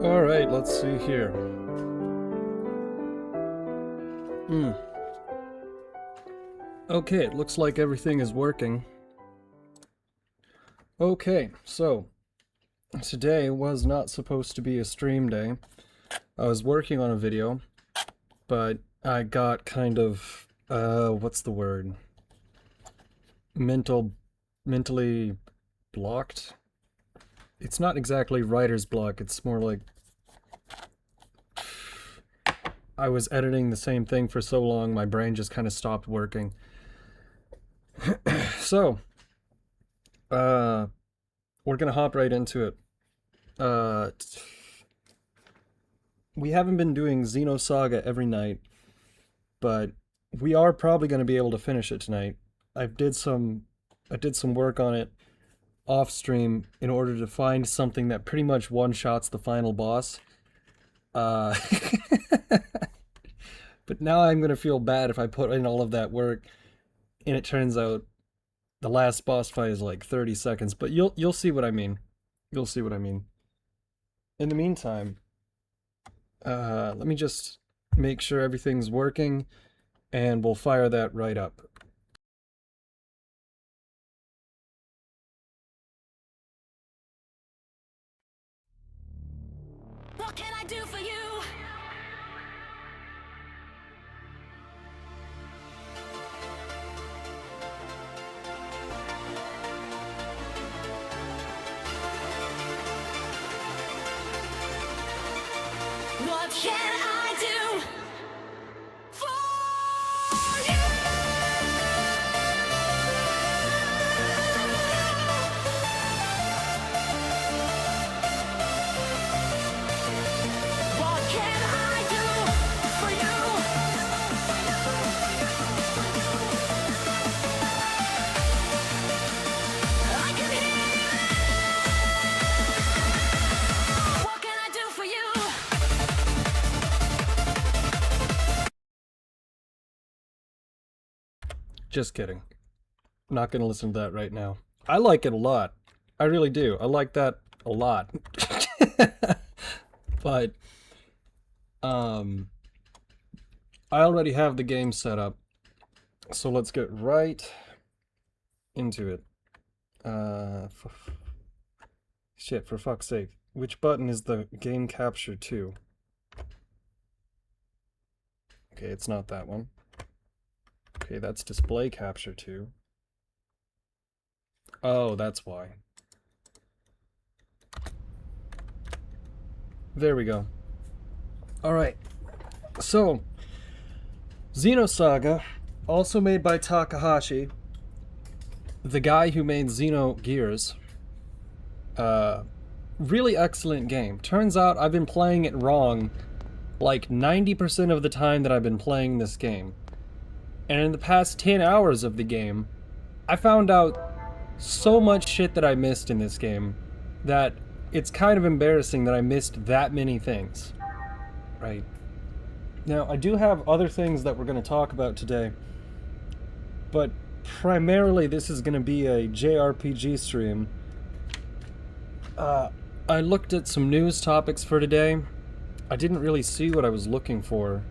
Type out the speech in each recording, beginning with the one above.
Alright, let's see here. Okay, it looks like everything is working. Okay, so today was not supposed to be a stream day. I was working on a video, but I got kind of, what's the word? Mentally blocked? It's not exactly writer's block, it's more like I was editing the same thing for so long, my brain just kind of stopped working. So, we're gonna hop right into it. We haven't been doing Xenosaga every night, but we are probably gonna be able to finish it tonight. I did some work on it off stream in order to find something that pretty much one-shots the final boss. But now I'm gonna feel bad if I put in all of that work and it turns out the last boss fight is like 30 seconds, but you'll see what I mean. You'll see what I mean. In the meantime, let me just make sure everything's working and we'll fire that right up. What can I do for you? What can I do for you? What can I do for you? I can hear you. What can I do for you? Just kidding. I'm not gonna listen to that right now. I like it a lot. I really do. I like that a lot. But, I already have the game set up, so let's get right into it. Shit, for fuck's sake. Which button is the game capture to? Okay, it's not that one. Okay, that's display capture too. Oh, that's why. There we go. Alright. So, Xenosaga, also made by Takahashi, the guy who made Xenogears. Really excellent game. Turns out I've been playing it wrong like 90% of the time that I've been playing this game. And in the past 10 hours of the game, I found out so much shit that I missed in this game that it's kind of embarrassing that I missed that many things. Right. Now, I do have other things that we're going to talk about today, but primarily this is going to be a JRPG stream. I looked at some news topics for today. I didn't really see what I was looking for.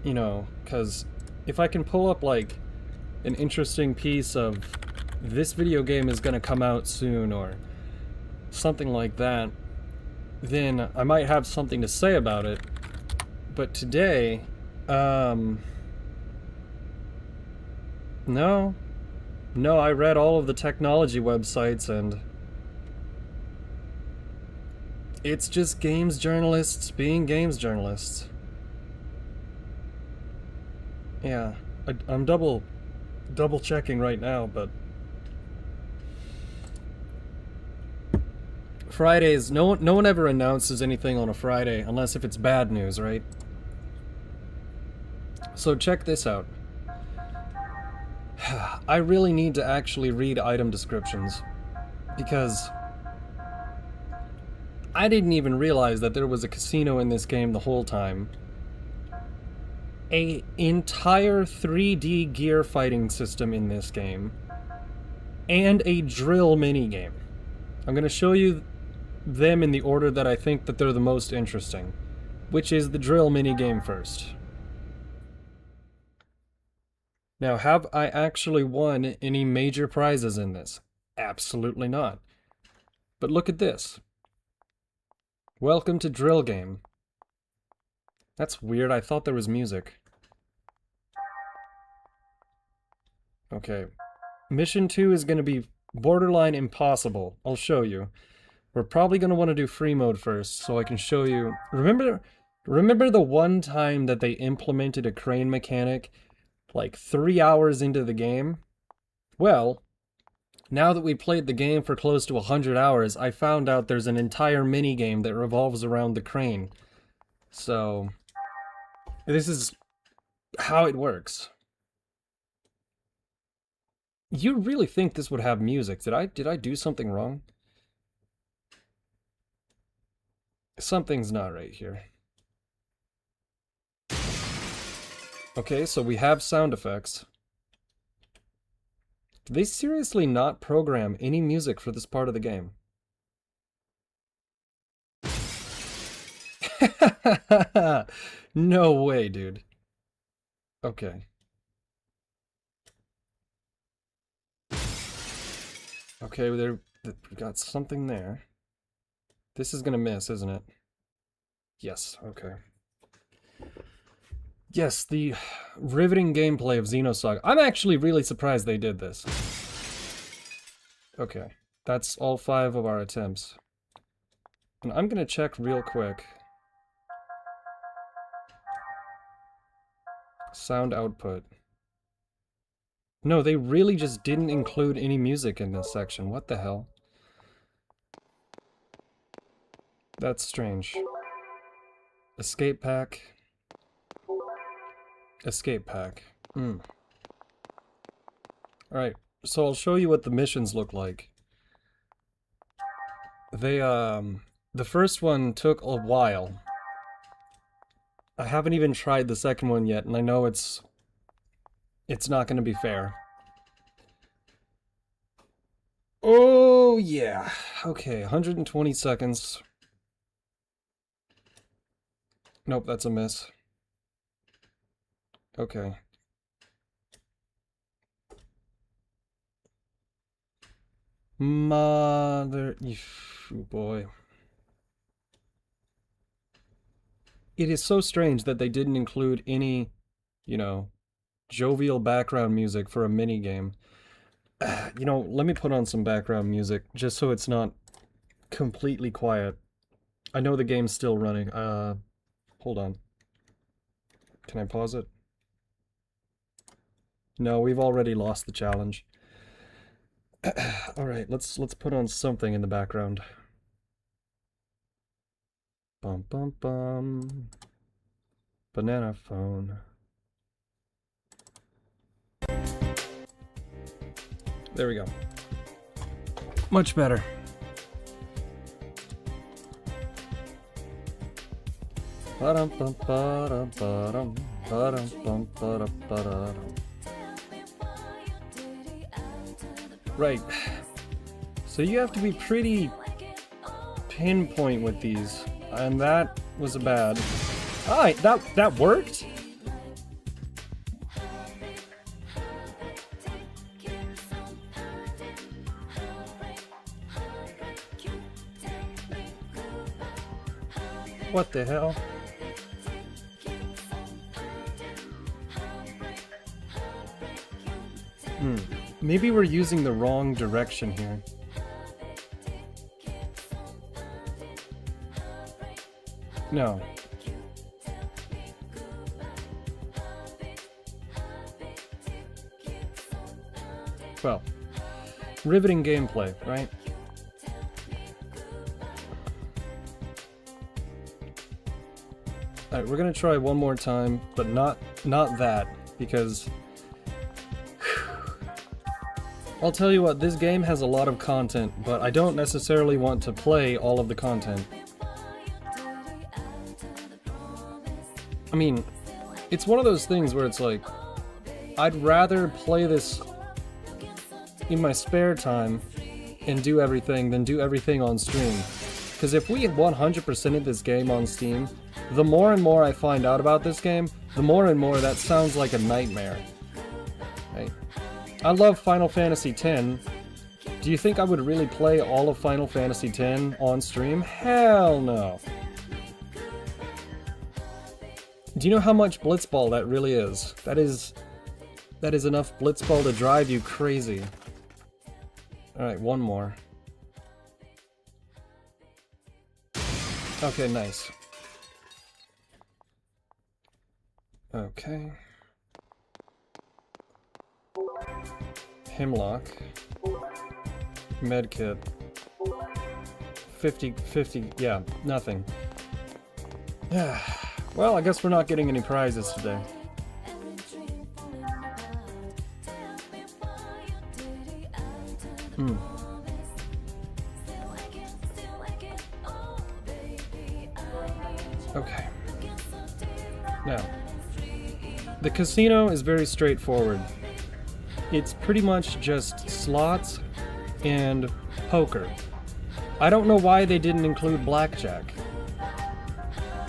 You know, because if I can pull up, like, an interesting piece of this video game is gonna come out soon, or something like that, then I might have something to say about it. But today, no, I read all of the technology websites, and it's just games journalists being games journalists. Yeah, I'm double checking right now, but Fridays, no one ever announces anything on a Friday unless if it's bad news, right? So check this out. I really need to actually read item descriptions because I didn't even realize that there was a casino in this game the whole time. An entire 3D gear fighting system in this game, and a drill minigame. I'm going to show you them in the order that I think that they're the most interesting, which is the drill minigame first. Now, have I actually won any major prizes in this? Absolutely not. But look at this. Welcome to Drill Game. That's weird, I thought there was music. Okay. Mission 2 is going to be borderline impossible. I'll show you. We're probably going to want to do free mode first, so I can show you... Remember the one time that they implemented a crane mechanic, like 3 hours into the game? Well, now that we played the game for close to 100 hours, I found out there's an entire minigame that revolves around the crane. So, this is how it works. You really think this would have music? Did I do something wrong? Something's not right here. Okay, so we have sound effects. Did they seriously not program any music for this part of the game? No way, dude. Okay. Okay, we got something there. This is gonna miss, isn't it? Yes, okay. Yes, the riveting gameplay of Xenosaga. I'm actually really surprised they did this. Okay, that's all 5 of our attempts. And I'm gonna check real quick. Sound output. No, they really just didn't include any music in this section. What the hell? That's strange. Escape pack. Escape pack. Alright, so I'll show you what the missions look like. They, the first one took a while. I haven't even tried the second one yet, and I know it's not gonna be fair. Oh, yeah. Okay, 120 seconds. Nope, that's a miss. Okay. Mother... Oh boy. It is so strange that they didn't include any, you know, jovial background music for a minigame. You know, let me put on some background music, just so it's not completely quiet. I know the game's still running. Hold on. Can I pause it? No, we've already lost the challenge. Alright, let's put on something in the background. Bum bum bum. Banana phone. There we go. Much better. Ba-dum bum ba-dum ba-dum ba-dum bum ba-dum ba-dum. Right. So you have to be pretty pinpoint with these, and that was a bad. Alright, that worked? What the hell? Maybe we're using the wrong direction here. No. Well, riveting gameplay, right? Alright, we're gonna try one more time, but not that, because... I'll tell you what, this game has a lot of content, but I don't necessarily want to play all of the content. I mean, it's one of those things where it's like, I'd rather play this in my spare time and do everything than do everything on stream. Because if we 100%ed this game on Steam, the more and more I find out about this game, the more and more that sounds like a nightmare. Right? I love Final Fantasy X. Do you think I would really play all of Final Fantasy X on stream? Hell no. Do you know how much Blitzball that really is? That is enough Blitzball to drive you crazy. Alright, one more. Okay, nice. Okay. Hemlock. Medkit. 50, yeah, nothing. Well, I guess we're not getting any prizes today. Okay. Now, the casino is very straightforward. It's pretty much just slots and poker. I don't know why they didn't include blackjack.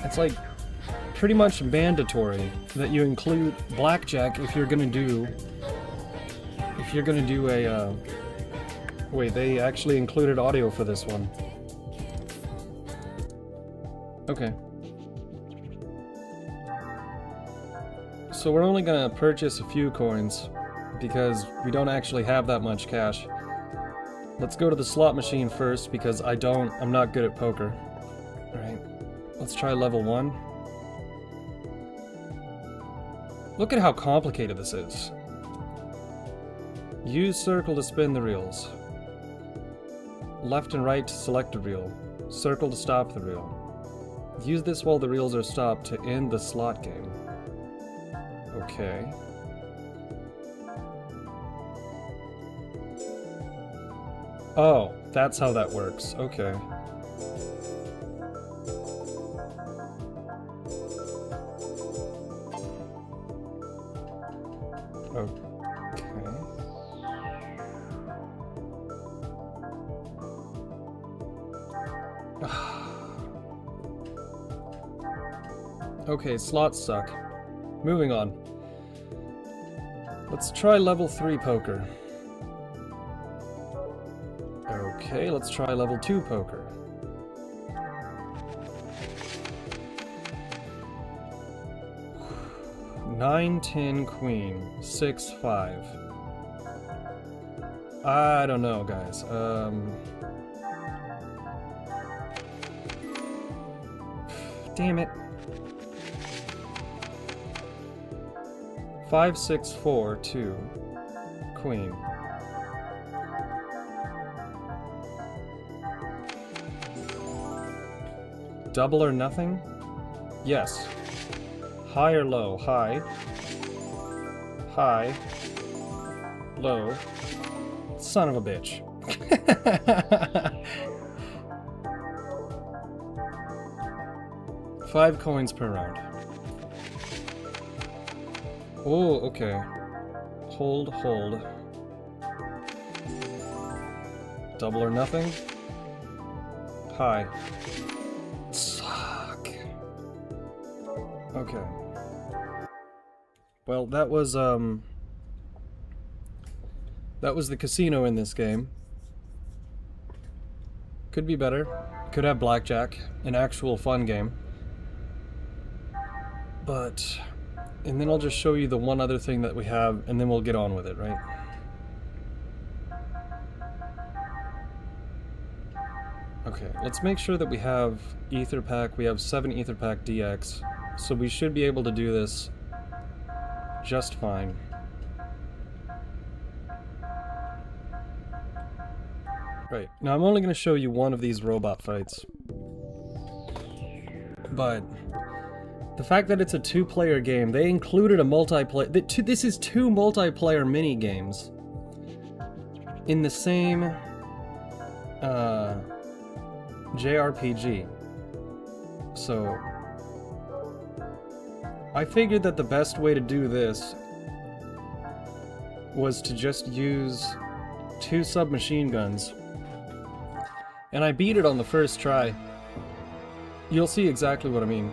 It's like pretty much mandatory that you include blackjack if you're gonna do a wait, they actually included audio for this one. Okay. So we're only gonna purchase a few coins because we don't actually have that much cash. Let's go to the slot machine first because I'm not good at poker. Alright, let's try level 1. Look at how complicated this is. Use circle to spin the reels. Left and right to select a reel. Circle to stop the reel. Use this while the reels are stopped to end the slot game. Okay. Oh, that's how that works. Okay. Okay, slots suck. Moving on. Let's try level 3 poker. Okay, let's try level 2 poker. Nine, 10, queen, 6, 5. I don't know, guys. Damn it. 5, 6, 4, 2, queen. Double or nothing? Yes. High or low? High. High. Low. Son of a bitch. Five coins per round. Oh, okay. Hold, hold. Double or nothing? High. Suck. Okay. Well, that was the casino in this game. Could be better. Could have blackjack. An actual fun game. But... and then I'll just show you the one other thing that we have, and then we'll get on with it, right? Okay, let's make sure that we have Ether Pack. We have 7 Ether Pack DX, so we should be able to do this just fine. Right, now I'm only going to show you one of these robot fights. But... the fact that it's a 2-player game, they included a multiplayer... this is 2 multiplayer mini-games in the same JRPG. So I figured that the best way to do this was to just use 2 submachine guns And I beat it on the first try. You'll see exactly what I mean.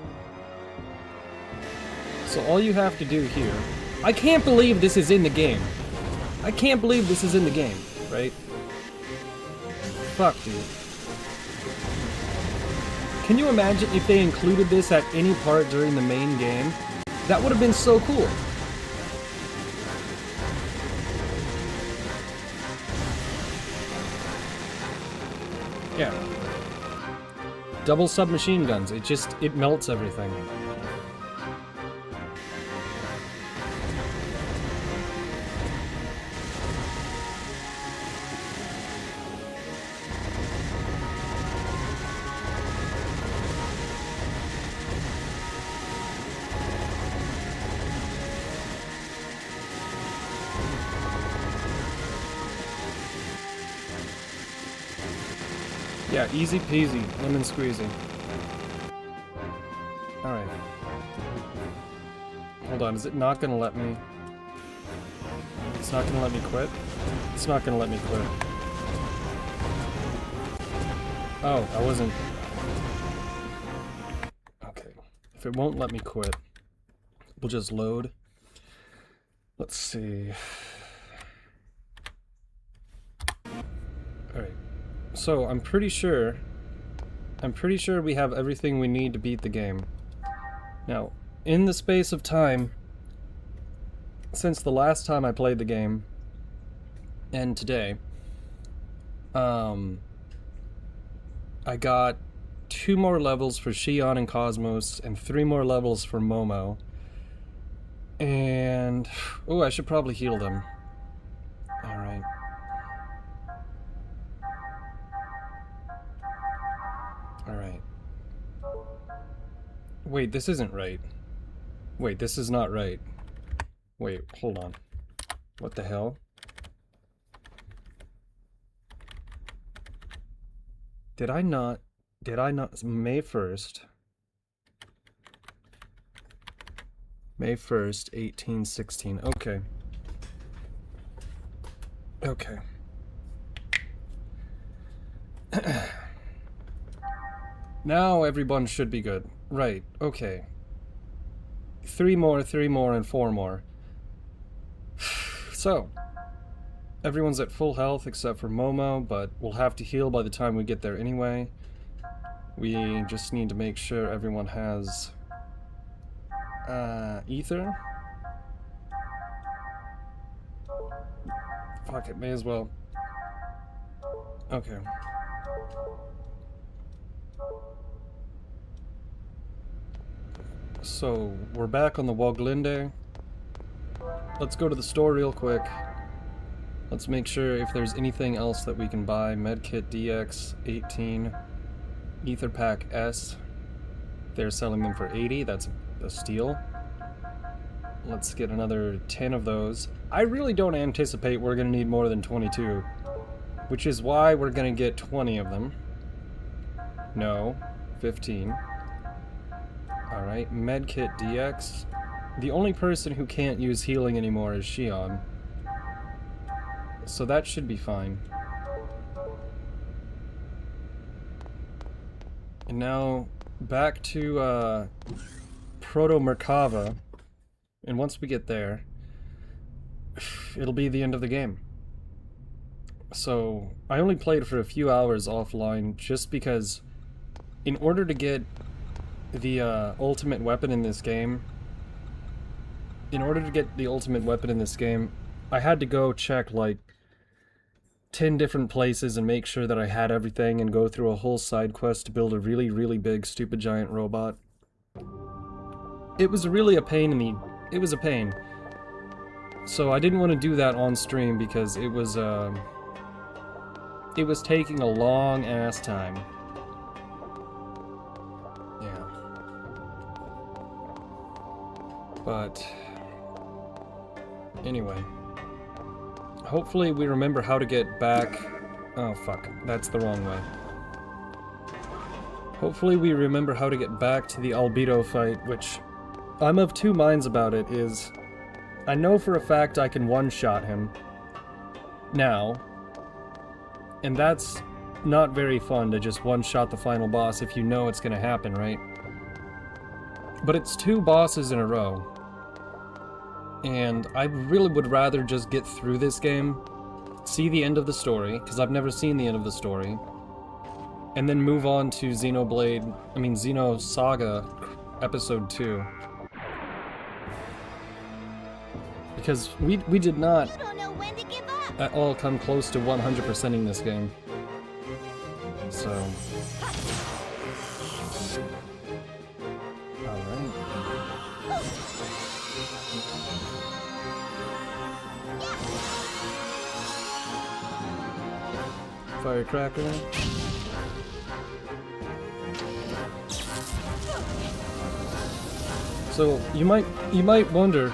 So all you have to do here... I can't believe this is in the game. I can't believe this is in the game, right? Fuck, dude. Can you imagine if they included this at any part during the main game? That would have been so cool. Yeah. Double submachine guns. It melts everything. Yeah, easy peasy, lemon squeezy. Alright. Hold on, is it not gonna let me... It's not gonna let me quit? It's not gonna let me quit. Oh, I wasn't... Okay. If it won't let me quit, we'll just load. Let's see... Alright. So, I'm pretty sure we have everything we need to beat the game. Now, in the space of time, since the last time I played the game, and today, I got 2 more levels for Xion and Cosmos, and 3 more levels for Momo. And... oh, I should probably heal them. Alright. Alright. Wait, this isn't right. Wait, this is not right. Wait, hold on. What the hell? Did I not... May 1st. May 1st, 1816. Okay. Okay. Now everyone should be good. Right, okay. 3 more, and 4 more. So, everyone's at full health except for Momo, but we'll have to heal by the time we get there anyway. We just need to make sure everyone has... ether? Fuck it, may as well. Okay. So, we're back on the Woglinde. Let's go to the store real quick. Let's make sure if there's anything else that we can buy. Medkit DX, 18. Ether Pack S. They're selling them for 80, that's a steal. Let's get another 10 of those. I really don't anticipate we're gonna need more than 22. Which is why we're gonna get 20 of them. No, 15. Alright, Medkit DX. The only person who can't use healing anymore is Xion. So that should be fine. And now, back to, Proto Merkava. And once we get there, it'll be the end of the game. So, I only played for a few hours offline just because, in order to get the ultimate weapon in this game, I had to go check like 10 different places and make sure that I had everything and go through a whole side quest to build a really, really big, stupid giant robot. It was really a pain in the... It was a pain. So I didn't want to do that on stream because it was taking a long ass time. Yeah. But anyway, hopefully we remember how to get back. Oh fuck, that's the wrong way. Hopefully we remember how to get back to the Albedo fight, which I'm of 2 minds about it. Is I know for a fact I can one-shot him now, and that's not very fun to just one-shot the final boss if you know it's gonna happen, right? But it's 2 bosses in a row. And I really would rather just get through this game, see the end of the story, because I've never seen the end of the story, and then move on to Xenosaga Episode 2. Because we did not You don't know when to give up. at all come close to 100%ing this game. So... Alright. Firecracker. So you might wonder,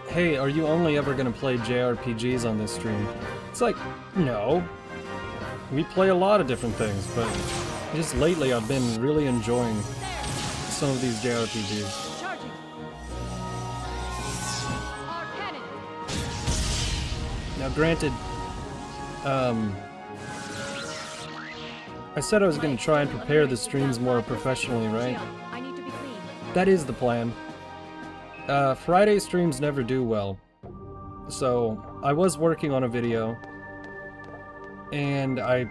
hey, are you only ever gonna play JRPGs on this stream? It's like, no. We play a lot of different things, but just lately I've been really enjoying some of these JRPGs. Charging. Our cannon. Now granted, I said I was gonna try and prepare the streams more professionally, right? I need to be clean. That is the plan. Friday streams never do well. So, I was working on a video, and I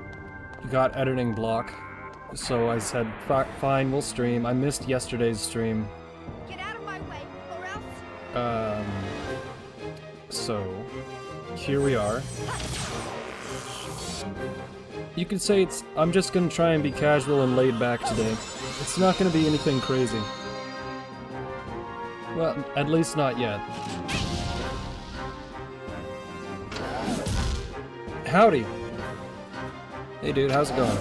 got editing block. So I said, fine, we'll stream. I missed yesterday's stream. Get out of my way, or else. So, here we are. You could say I'm just gonna try and be casual and laid back today. It's not gonna be anything crazy. Well, at least not yet. Howdy! Hey dude, how's it going?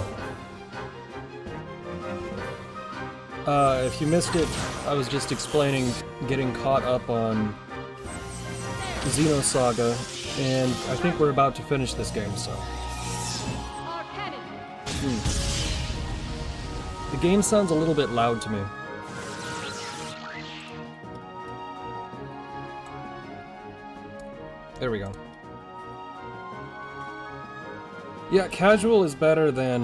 If you missed it, I was just explaining getting caught up on Xenosaga, and I think we're about to finish this game, so... Our cannon. The game sounds a little bit loud to me. There we go. Yeah, casual is better than,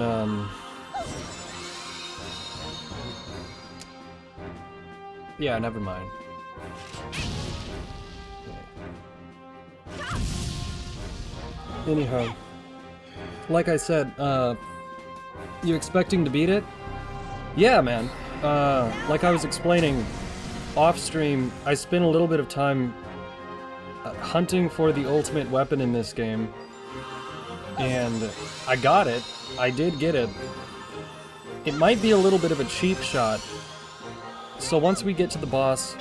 yeah, never mind. Anyhow, like I said, you expecting to beat it? Yeah, man. Like I was explaining off stream, I spent a little bit of time hunting for the ultimate weapon in this game, and I got it. I did get it. It might be a little bit of a cheap shot, so once we get to the boss,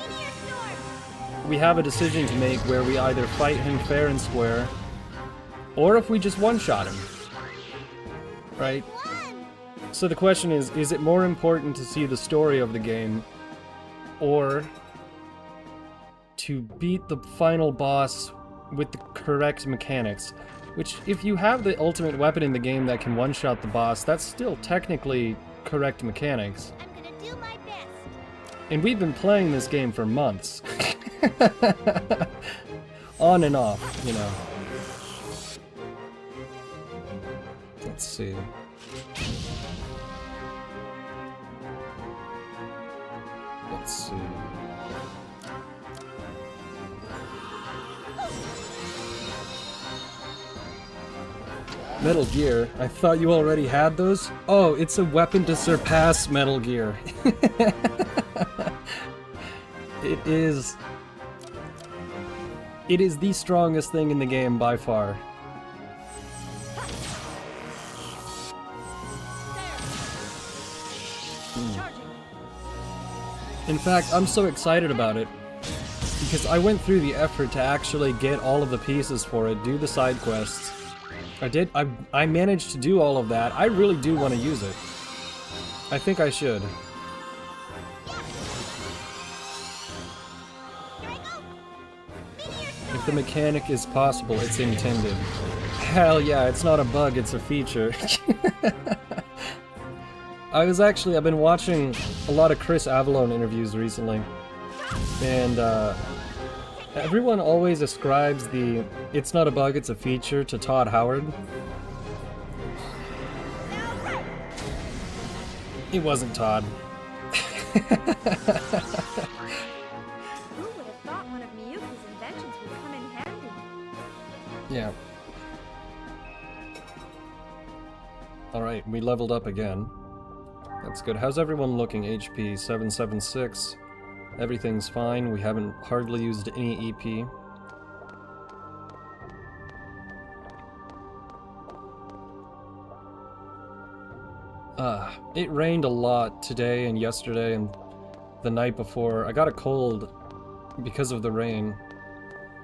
we have a decision to make where we either fight him fair and square, or if we just one-shot him. Right? So the question is it more important to see the story of the game, or to beat the final boss with the correct mechanics? Which, if you have the ultimate weapon in the game that can one-shot the boss, that's still technically correct mechanics. I'm gonna do my best. And we've been playing this game for months. On and off, you know. Let's see. Let's see. Metal Gear? I thought you already had those? Oh, it's a weapon to surpass Metal Gear. It is the strongest thing in the game by far. In fact, I'm so excited about it because I went through the effort to actually get all of the pieces for it, do the side quests. I managed to do all of that. I really do want to use it. I think I should. If the mechanic is possible, it's intended. Hell yeah, it's not a bug, it's a feature. I've been watching a lot of Chris Avallone interviews recently, and everyone always ascribes the "it's not a bug, it's a feature" to Todd Howard. It wasn't Todd. Who would have thought one of Miyuki's inventions would come in handy? Yeah. Alright, we leveled up again. That's good. How's everyone looking? HP 776. Everything's fine. We haven't hardly used any EP. It rained a lot today and yesterday and the night before. I got a cold because of the rain.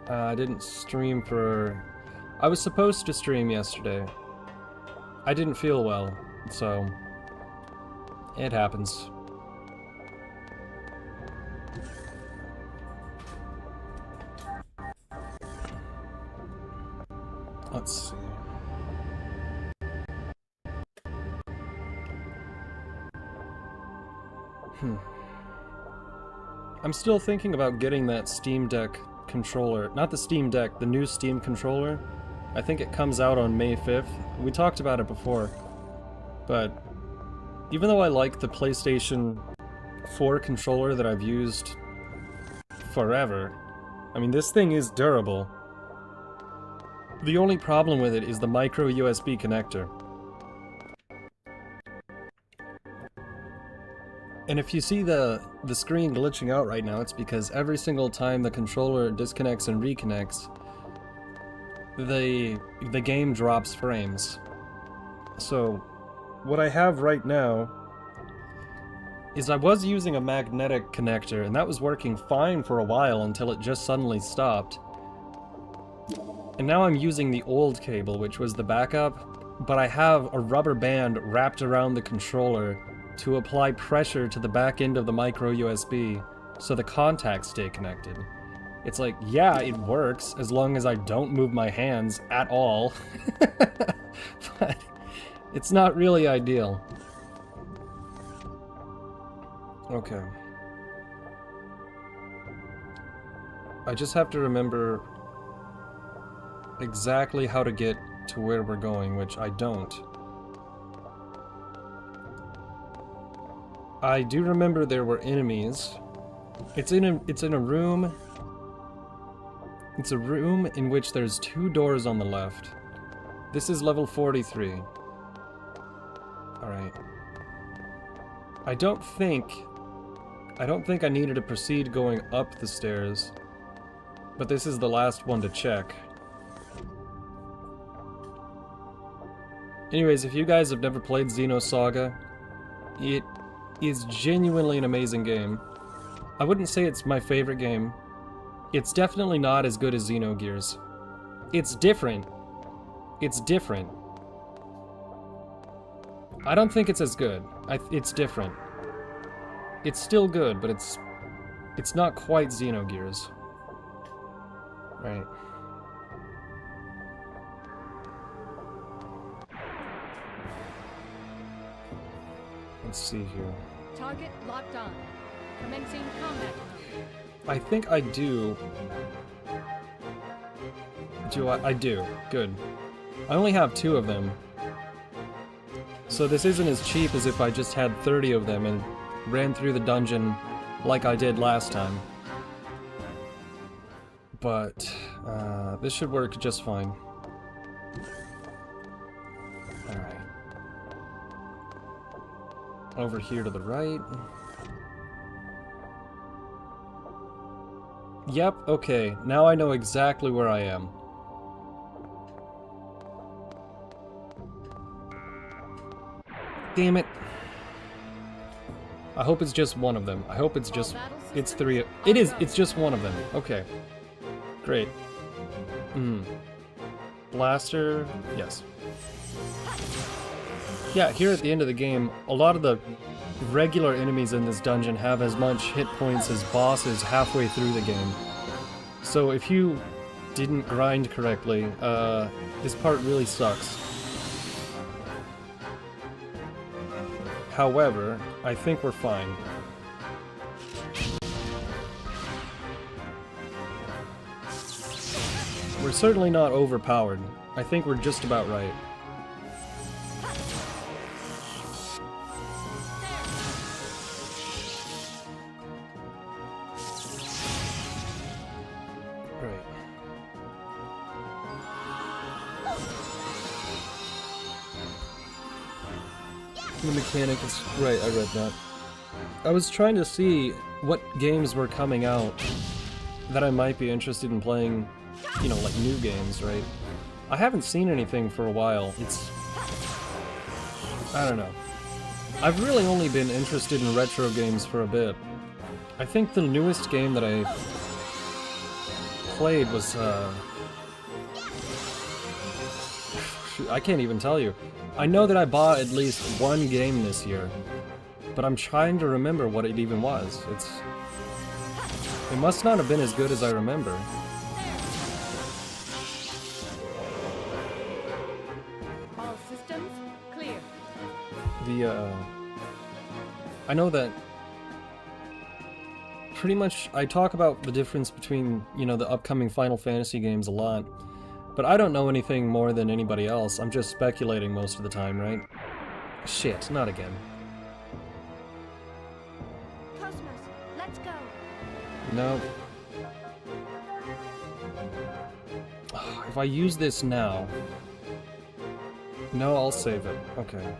I didn't stream for... I was supposed to stream yesterday. I didn't feel well, so... it happens. Let's see. I'm still thinking about getting that Steam Deck controller. Not the Steam Deck, the new Steam controller. I think it comes out on May 5th. We talked about it before. But even though I like the PlayStation 4 controller that I've used forever, I mean, this thing is durable. The only problem with it is the micro USB connector. And if you see the screen glitching out right now, it's because every single time the controller disconnects and reconnects, the game drops frames. So, what I have right now is I was using a magnetic connector, and that was working fine for a while until it just suddenly stopped. And now I'm using the old cable, which was the backup, but I have a rubber band wrapped around the controller to apply pressure to the back end of the micro USB so the contacts stay connected. It's like, yeah, it works as long as I don't move my hands at all, but it's not really ideal. Okay. I just have to remember exactly how to get to where we're going, which I don't. I do remember there were enemies. It's in a room. It's a room in which there's 2 doors on the left. This is level 43. Alright. I don't think I needed to proceed going up the stairs, but this is the last one to check. Anyways, if you guys have never played Xenosaga, it is genuinely an amazing game. I wouldn't say it's my favorite game. It's definitely not as good as Xenogears. It's different. It's different. I don't think it's as good. It's different. It's still good, but it's not quite Xenogears. Right. Let's see here. Target locked on. Commencing combat. I think I do. I do. Good. I only have 2 of them. So this isn't as cheap as if I just had 30 of them and ran through the dungeon like I did last time. But this should work just fine. Alright. Over here to the right. Yep, okay. Now I know exactly where I am. Damn it. I hope it's just one of them. I hope it's just... It's 3... It is! It's just one of them. Okay. Great. Blaster... Yes. Yeah, here at the end of the game, a lot of the regular enemies in this dungeon have as much hit points as bosses halfway through the game. So if you didn't grind correctly, this part really sucks. However, I think we're fine. We're certainly not overpowered. I think we're just about right. The mechanic is... Right, I read that. I was trying to see what games were coming out that I might be interested in playing, you know, like new games, right? I haven't seen anything for a while. It's... I don't know. I've really only been interested in retro games for a bit. I think the newest game that I played was, shoot, I can't even tell you. I know that I bought at least one game this year, but I'm trying to remember what it even was. It must not have been as good as I remember. All systems clear. I know that pretty much I talk about the difference between, you know, the upcoming Final Fantasy games a lot, but I don't know anything more than anybody else. I'm just speculating most of the time, right? Shit, not again. Cosmos, let's go. No. If I use this now... No, I'll save it. Okay.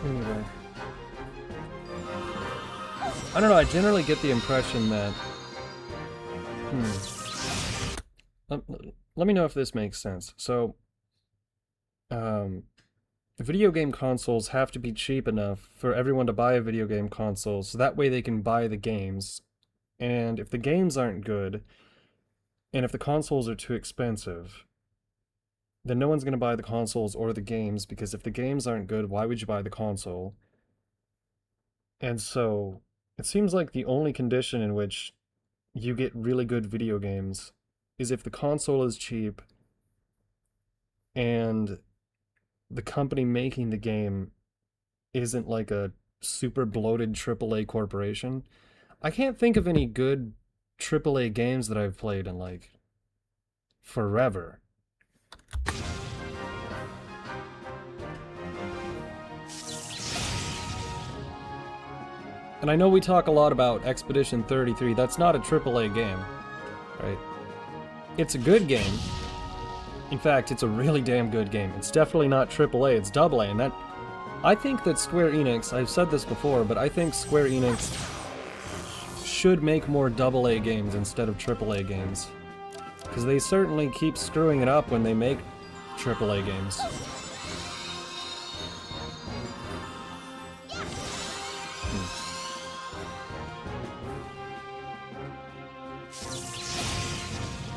Anyway. I don't know, I generally get the impression that... Let me know if this makes sense. So, video game consoles have to be cheap enough for everyone to buy a video game console, so that way they can buy the games. And if the games aren't good, and if the consoles are too expensive, then no one's going to buy the consoles or the games, because if the games aren't good, why would you buy the console? And so, it seems like the only condition in which you get really good video games is if the console is cheap and the company making the game isn't like a super bloated AAA corporation. I can't think of any good AAA games that I've played in like forever. And I know we talk a lot about Expedition 33, that's not a AAA game, right? It's a good game. In fact, it's a really damn good game. It's definitely not AAA, it's AA, and that... I think that Square Enix, I've said this before, but I think Square Enix should make more AA games instead of AAA games. Because they certainly keep screwing it up when they make AAA games.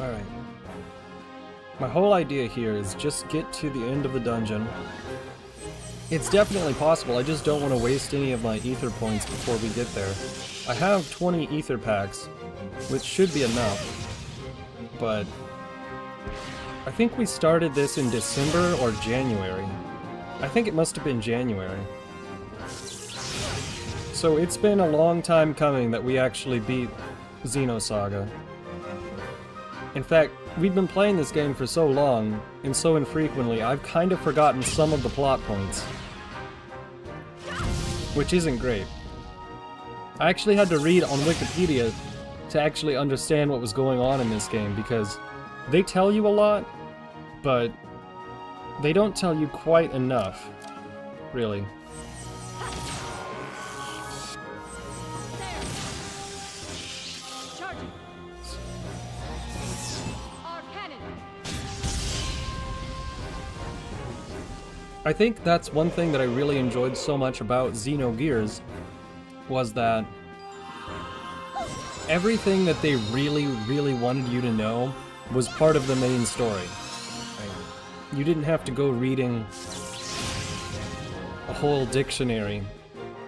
Alright. My whole idea here is just get to the end of the dungeon. It's definitely possible, I just don't want to waste any of my ether points before we get there. I have 20 ether packs, which should be enough, but I think we started this in December or January. I think it must have been January. So it's been a long time coming that we actually beat Xenosaga. In fact, we've been playing this game for so long, and so infrequently, I've kind of forgotten some of the plot points. Which isn't great. I actually had to read on Wikipedia to actually understand what was going on in this game, because they tell you a lot, but they don't tell you quite enough, really. I think that's one thing that I really enjoyed so much about Xenogears, was that everything that they really, really wanted you to know was part of the main story. You didn't have to go reading a whole dictionary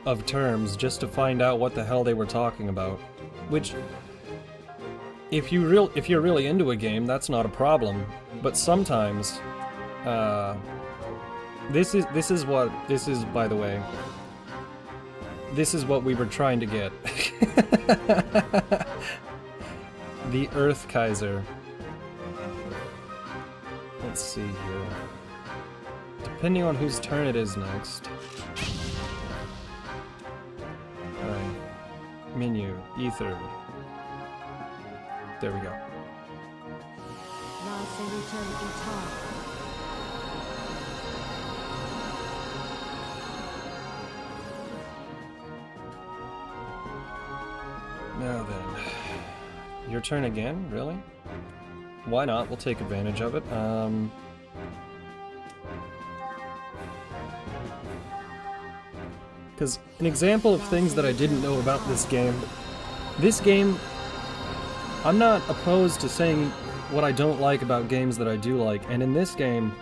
of terms just to find out what the hell they were talking about. Which, if you're really into a game, that's not a problem. But sometimes, This is, by the way, this is what we were trying to get. The Earth Kaiser. Let's see here. Depending on whose turn it is next. Alright. Menu. Ether. There we go. Now then. Your turn again? Really? Why not? We'll take advantage of it. Because an example of things that I didn't know about this game, I'm not opposed to saying what I don't like about games that I do like, and in this game,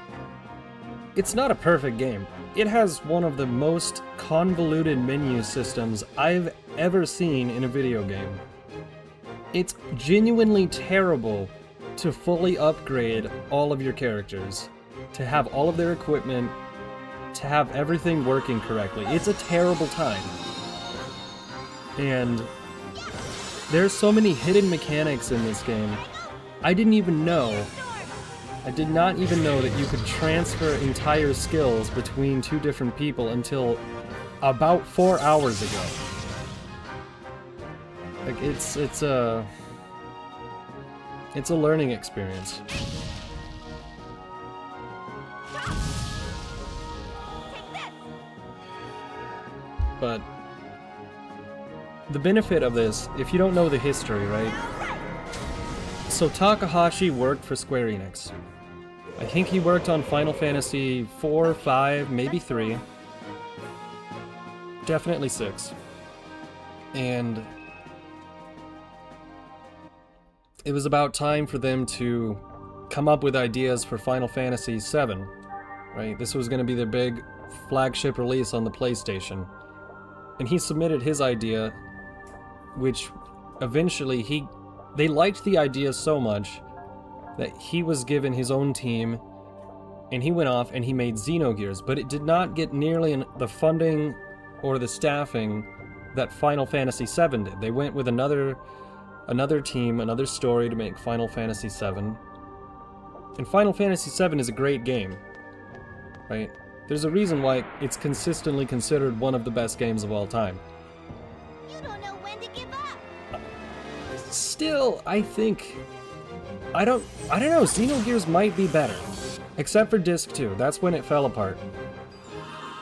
it's not a perfect game. It has one of the most convoluted menu systems I've ever seen in a video game. It's genuinely terrible to fully upgrade all of your characters, to have all of their equipment, to have everything working correctly. It's a terrible time. And there's so many hidden mechanics in this game. I did not even know that you could transfer entire skills between two different people until about 4 hours ago. Like, it's a learning experience. But the benefit of this, if you don't know the history, right? So Takahashi worked for Square Enix. I think he worked on Final Fantasy 4, 5, maybe 3. Definitely 6. And it was about time for them to come up with ideas for Final Fantasy 7, right? This was going to be their big flagship release on the PlayStation. And he submitted his idea, which eventually they liked the idea so much that he was given his own team, and he went off and he made Xenogears, but it did not get nearly the funding or the staffing that Final Fantasy VII did. They went with another team, another story to make Final Fantasy VII. And Final Fantasy VII is a great game, right? There's a reason why it's consistently considered one of the best games of all time. You don't know when to give up. Still, I think... I don't know, Xenogears might be better. Except for Disc 2, that's when it fell apart.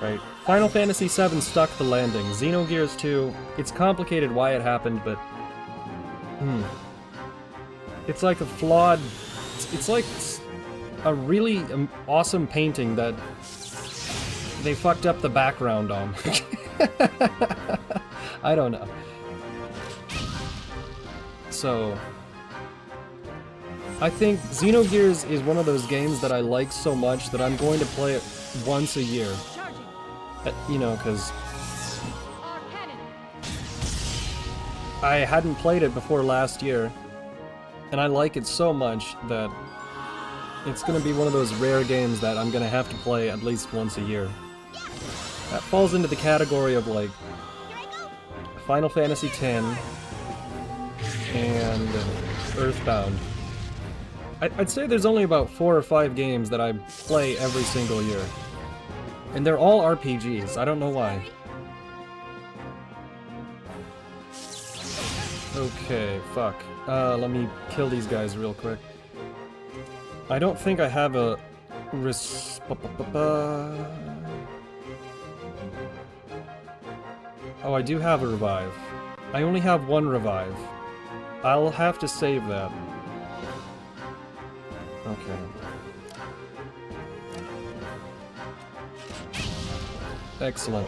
Right? Final Fantasy VII stuck the landing. Xenogears 2, it's complicated why it happened, but... It's like a flawed... It's like a really awesome painting that they fucked up the background on. I don't know. So... I think Xenogears is one of those games that I like so much that I'm going to play it once a year. You know, because I hadn't played it before last year, and I like it so much that it's going to be one of those rare games that I'm going to have to play at least once a year. That falls into the category of, like, Final Fantasy X and Earthbound. I'd say there's only about 4 or 5 games that I play every single year. And they're all RPGs, I don't know why. Okay, fuck. Let me kill these guys real quick. I don't think I have a... Oh, I do have a revive. I only have 1 revive. I'll have to save that. Okay. Excellent.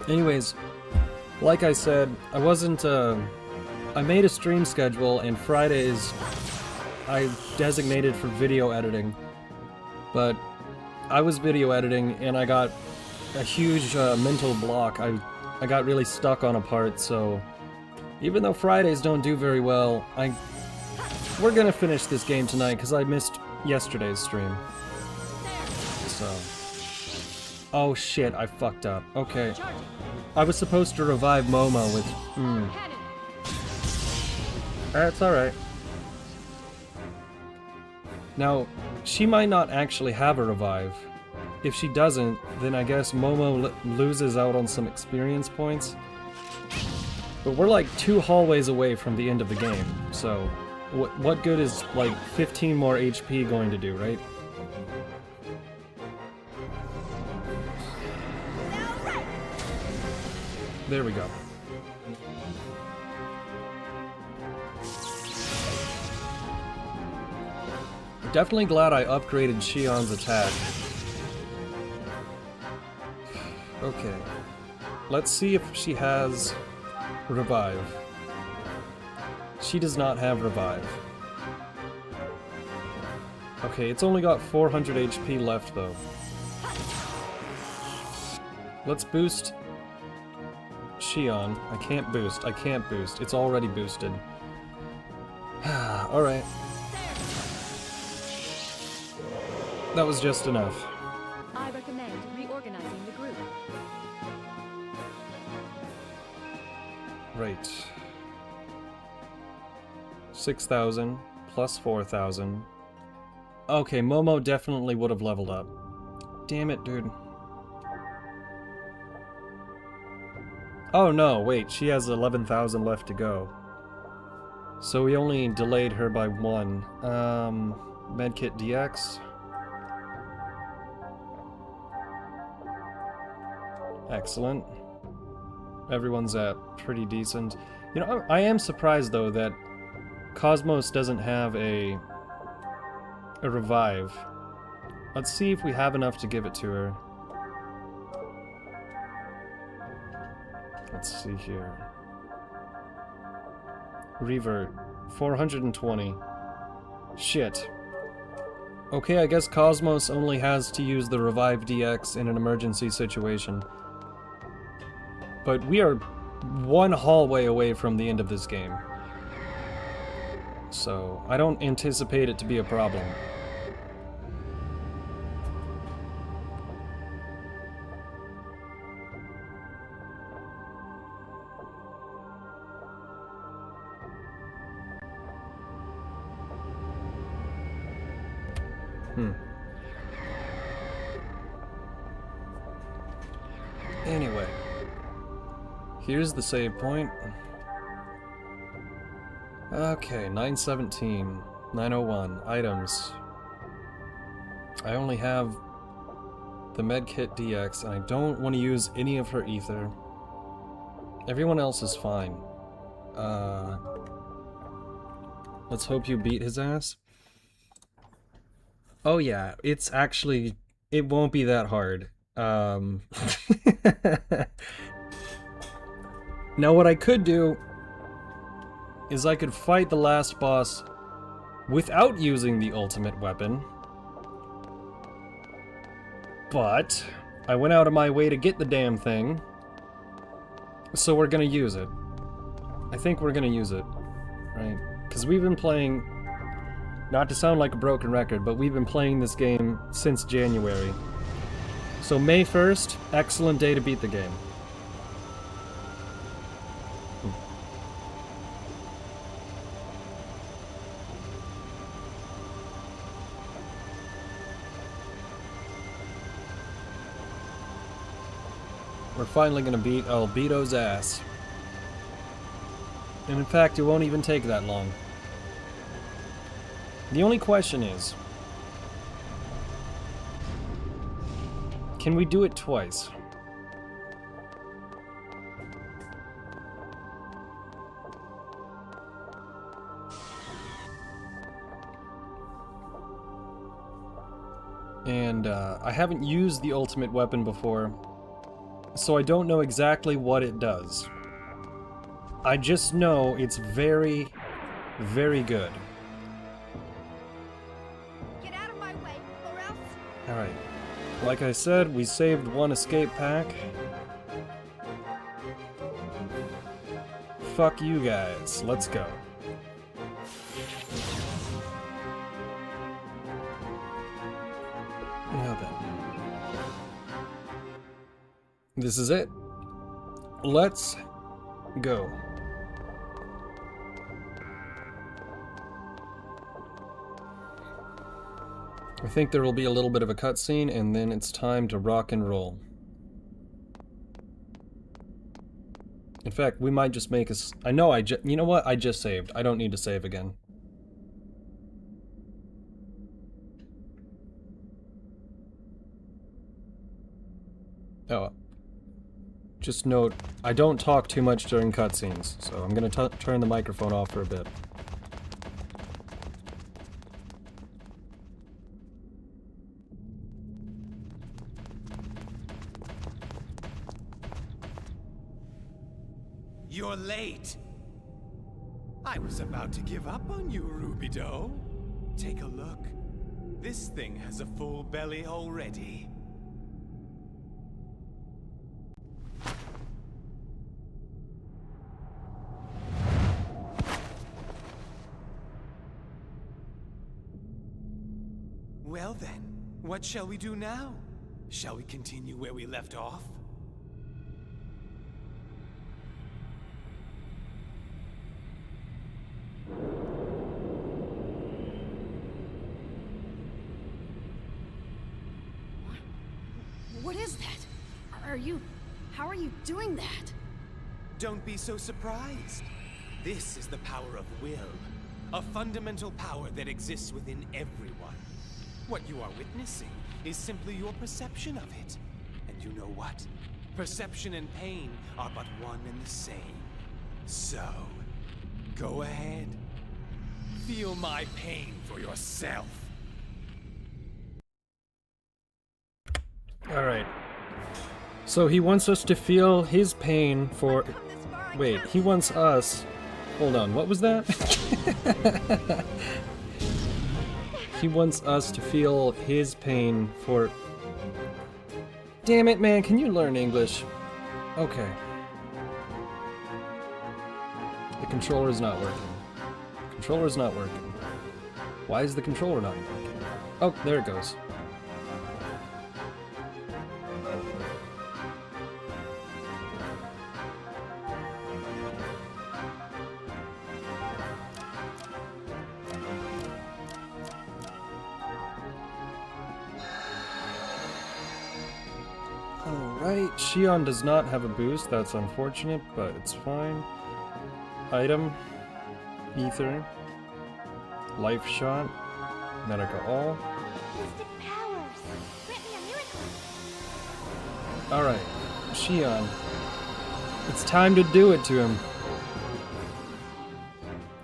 Anyways, like I said, I wasn't, I made a stream schedule, and Fridays I designated for video editing. But I was video editing, and I got a huge mental block. I got really stuck on a part, so even though Fridays don't do very well, we're gonna finish this game tonight, because I missed yesterday's stream. So... Oh shit, I fucked up. Okay. I was supposed to revive Momo with... That's alright. Now, she might not actually have a revive. If she doesn't, then I guess Momo loses out on some experience points. But we're like 2 hallways away from the end of the game, so what good is like 15 more HP going to do, right? There we go. Definitely glad I upgraded Shion's attack. Okay. Let's see if she has Revive. She does not have Revive. Okay, it's only got 400 HP left though. Let's boost Shion. I can't boost. It's already boosted. Alright. That was just enough. I recommend reorganizing the group. Right. 6,000 plus 4,000. Okay, Momo definitely would have leveled up. Damn it, dude. Oh no, wait, she has 11,000 left to go. So we only delayed her by 1. Medkit DX. Excellent. Everyone's at pretty decent. You know, I am surprised though that Cosmos doesn't have a revive. Let's see if we have enough to give it to her. Let's see here. Revert. 420. Shit. Okay, I guess Cosmos only has to use the Revive DX in an emergency situation. But we are 1 hallway away from the end of this game. So, I don't anticipate it to be a problem. Anyway. Here's the save point. Okay, 917, 901, items. I only have the Medkit DX, and I don't want to use any of her ether. Everyone else is fine. Let's hope you beat his ass. Oh yeah, it's actually... it won't be that hard. Now what I could do is I could fight the last boss without using the ultimate weapon. But I went out of my way to get the damn thing. So we're gonna use it. I think we're gonna use it, right? Because we've been playing, not to sound like a broken record, but we've been playing this game since January. So May 1st, excellent day to beat the game. We're finally gonna beat Albedo's ass. And in fact, it won't even take that long. The only question is, can we do it twice? And I haven't used the ultimate weapon before, so I don't know exactly what it does. I just know it's very, very good. Get out of my way, or else... Alright. Like I said, we saved 1 escape pack. Fuck you guys. Let's go. Now then. This is it. Let's go. I think there will be a little bit of a cutscene, and then it's time to rock and roll. In fact, we might just make us. I know you know what? I just saved. I don't need to save again. Oh. Just note, I don't talk too much during cutscenes, so I'm gonna turn the microphone off for a bit. You're late. I was about to give up on you, Rubido. Take a look. This thing has a full belly already. Well then, what shall we do now? Shall we continue where we left off? What is that? How are you doing that? Don't be so surprised. This is the power of will. A fundamental power that exists within everyone. What you are witnessing is simply your perception of it. And you know what? Perception and pain are but one and the same. So, go ahead. Feel my pain for yourself. Alright. So he wants us to feel his pain for... Wait, he wants us... Hold on, what was that? He wants us to feel his pain for... Damn it, man, can you learn English? Okay. The controller's not working. Controller's not working. Why is the controller not working? Oh, there it goes. Alright, Shion does not have a boost, that's unfortunate, but it's fine. Item, Ether, Life Shot, Medica All. Mystic powers. Grant me a miracle. Alright, Shion. It's time to do it to him.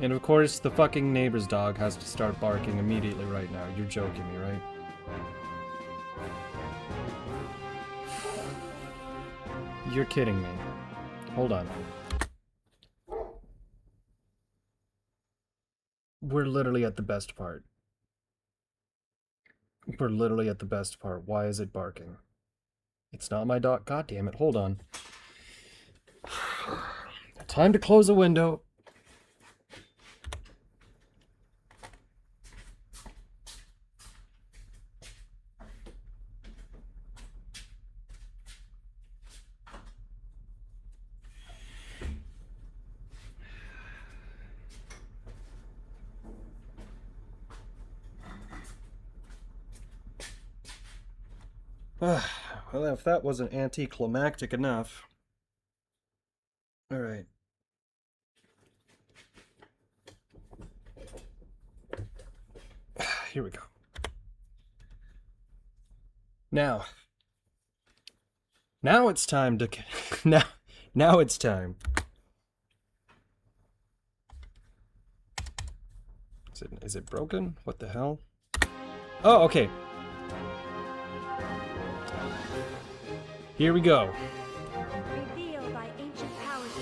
And of course, the fucking neighbor's dog has to start barking immediately right now. You're joking me, right? You're kidding me. Hold on. We're literally at the best part. We're literally at the best part. Why is it barking? It's not my dog. God damn it. Hold on. Time to close a window. Well, if that wasn't anticlimactic enough. Alright. Here we go. Now it's time to... now it's time. Is it broken? What the hell? Oh, okay. Here we go. Revealed by ancient powers to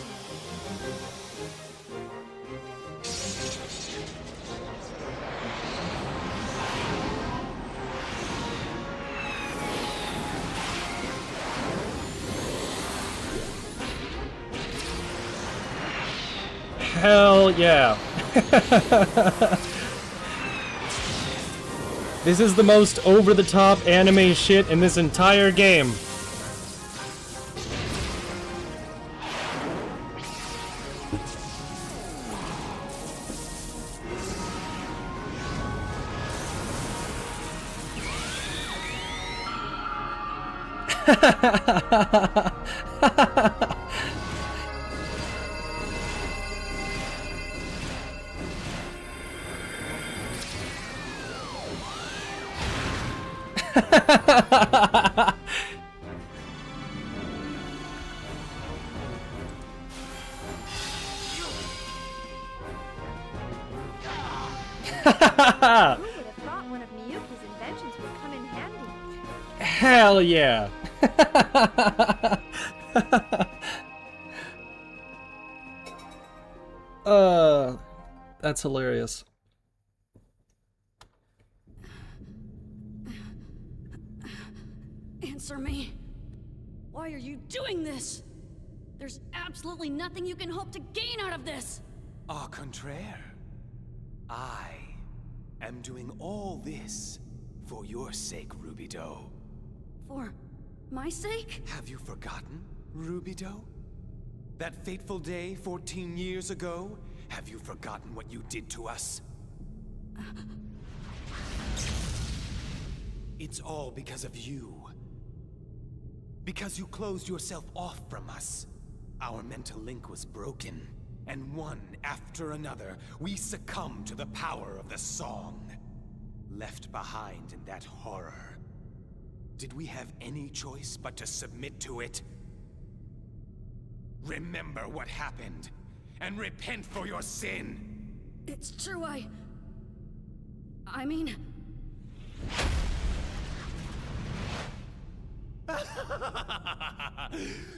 Hell yeah. This is the most over-the-top anime shit in this entire game. Who would have thought one of Miyuki's inventions would come in handy? Hell yeah. That's hilarious. Answer me. Why are you doing this? There's absolutely nothing you can hope to gain out of this. Au contraire. I am doing all this for your sake, Rubidoux. For my sake? Have you forgotten, Rubidoux? That fateful day 14 years ago? Have you forgotten what you did to us? It's all because of you. Because you closed yourself off from us. Our mental link was broken, and one after another, we succumbed to the power of the song. Left behind in that horror. Did we have any choice but to submit to it? Remember what happened, and repent for your sin! It's true, I mean...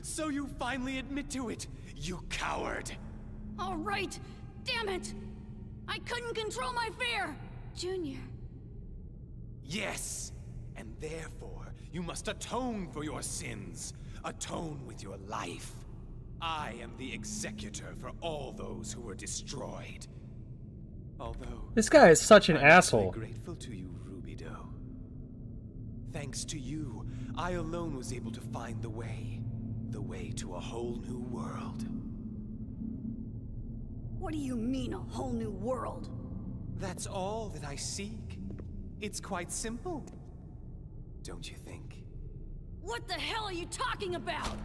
So you finally admit to it, you coward! All right! Damn it! I couldn't control my fear! Junior. Yes! And therefore, you must atone for your sins. Atone with your life. I am the executor for all those who were destroyed. Although... This guy is such an I'm asshole. very grateful to you, Rubidoux. Thanks to you, I alone was able to find the way. The way to a whole new world. What do you mean, a whole new world? That's all that I seek. It's quite simple. Don't you think? What the hell are you talking about?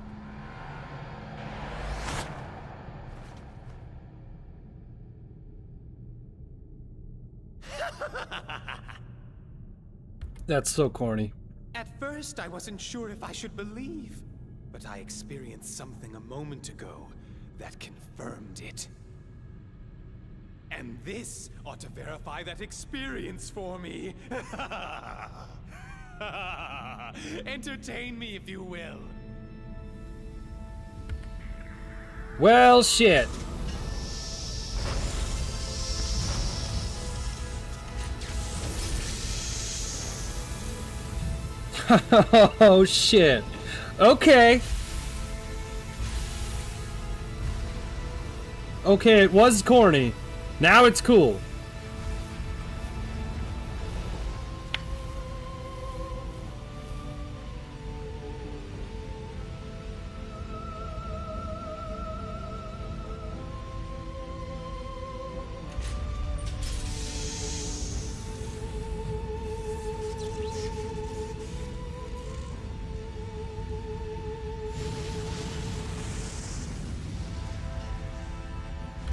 That's so corny. At first, I wasn't sure if I should believe, but I experienced something a moment ago that confirmed it. And this ought to verify that experience for me. Entertain me if you will. Well, shit. Oh, shit. Okay. Okay, it was corny. Now it's cool.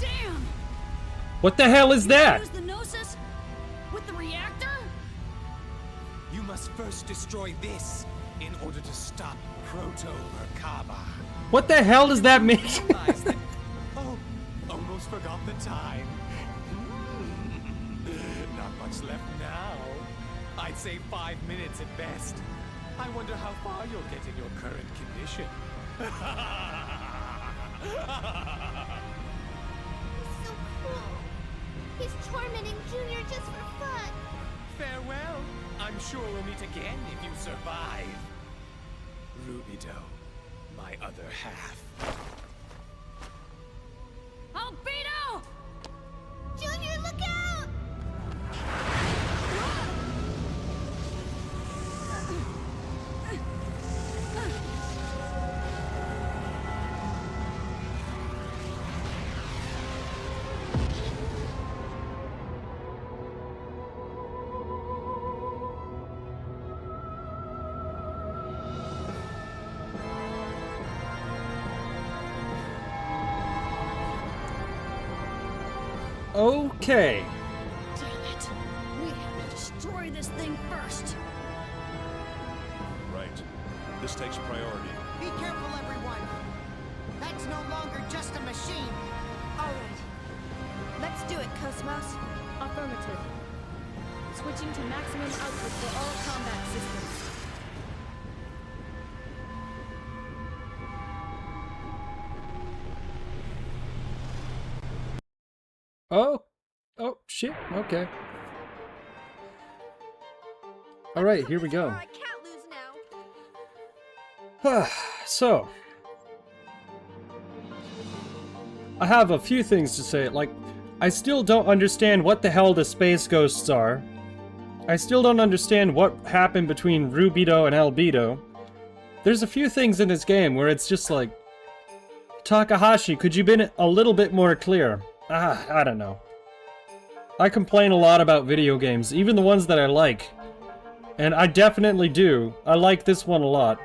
Damn! What the hell is that? Use the Gnosis with the reactor? You must first destroy this in order to stop Proto-Merkaba. What the hell does that mean? Realize that- Oh, almost forgot the time. Not much left now. I'd say 5 minutes at best. I wonder how far you'll get in your current condition. He's so cool. He's tormenting Junior just for fun. Farewell. I'm sure we'll meet again if you survive. Rubidoux, my other half. Albedo! Junior, look out! Okay. Damn it! We have to destroy this thing first. This takes priority. Be careful, everyone. That's no longer just a machine. All right. Let's do it, Cosmos. Affirmative. Switching to maximum output for all combat systems. Oh. Oh, shit. Okay. Alright, here we go. I can't lose now. So, I have a few things to say. Like, I still don't understand what the hell the space ghosts are. I still don't understand what happened between Rubido and Albedo. There's a few things in this game where it's just like, Takahashi, could you been a little bit more clear? I don't know. I complain a lot about video games, even the ones that I like. And I definitely do. I like this one a lot.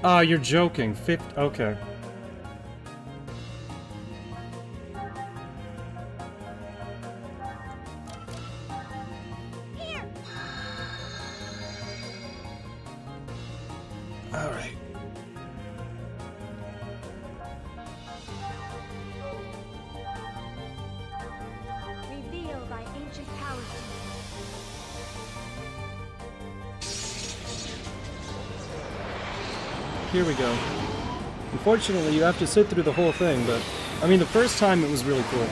Ah, you're joking. Okay. Here. All right. Reveal thy ancient powers. Here we go. Unfortunately, you have to sit through the whole thing, but I mean, the first time it was really cool.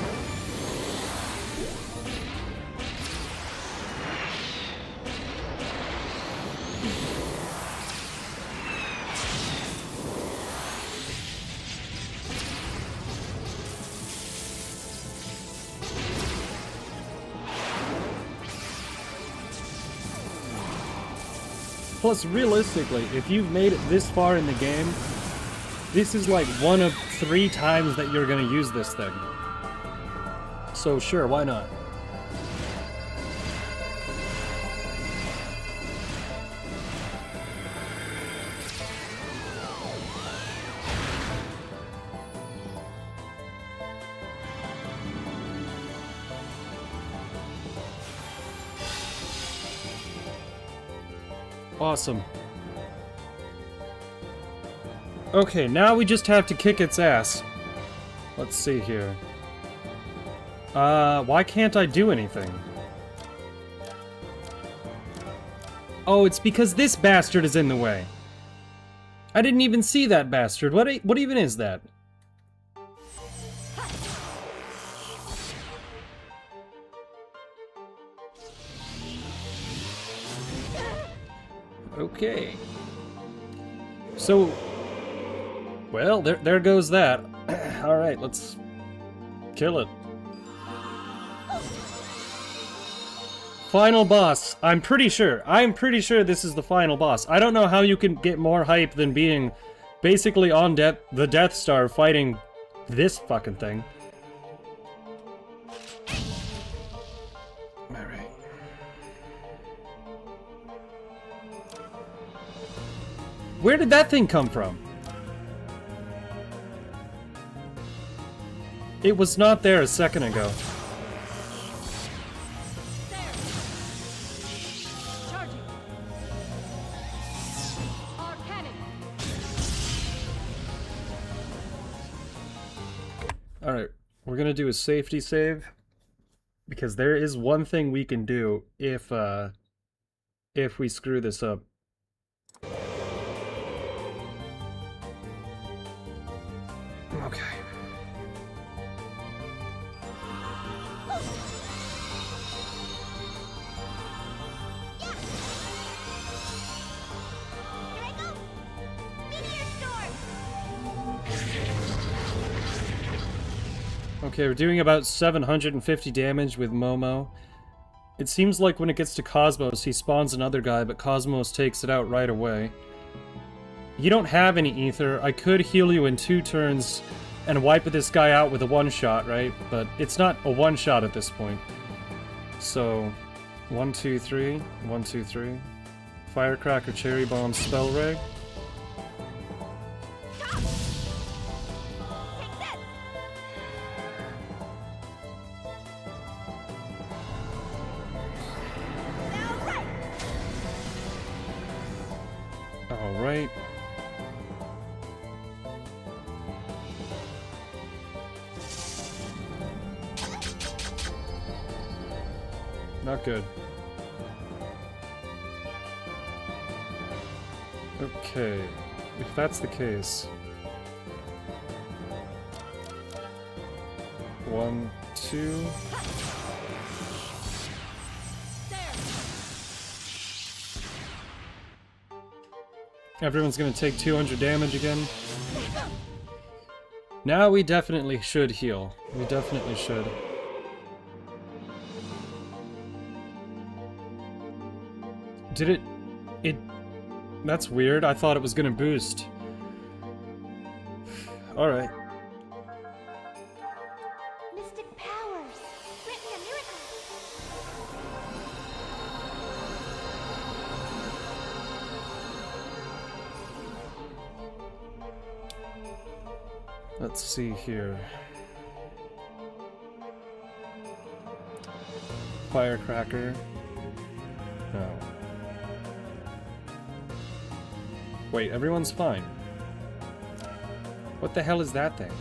Plus, realistically, if you've made it this far in the game, this is like one of 3 times that you're gonna use this thing. So sure, why not? Awesome. Okay, now we just have to kick its ass. Let's see here. Why can't I do anything? Oh, it's because this bastard is in the way. I didn't even see that bastard. What even is that? Okay. So, well, there goes that. Alright, let's kill it. Final boss. I'm pretty sure this is the final boss. I don't know how you can get more hype than being basically on the Death Star fighting this fucking thing. Alright. Where did that thing come from? It was not there a second ago. There. Charging. Arcanic. Alright, we're gonna do a safety save. Because there is one thing we can do if we screw this up. Okay. Here I go. Meteor storm. Okay, we're doing about 750 damage with Momo. It seems like when it gets to Cosmos, he spawns another guy, but Cosmos takes it out right away. You don't have any ether. I could heal you in 2 turns and wipe this guy out with a one-shot, right? But it's not a one-shot at this point. So, 1, 2, 3. 1, 2, 3. Firecracker, Cherry Bomb, Spell Ray. Take this. Alright. Not good. Okay, if that's the case. 1, 2. Everyone's gonna take 200 damage again. Now we definitely should heal. We definitely should. Did it... That's weird. I thought it was gonna boost. Alright. Mystic powers. Grant me a miracle. Let's see here. Firecracker. No. Wait, everyone's fine. What the hell is that thing?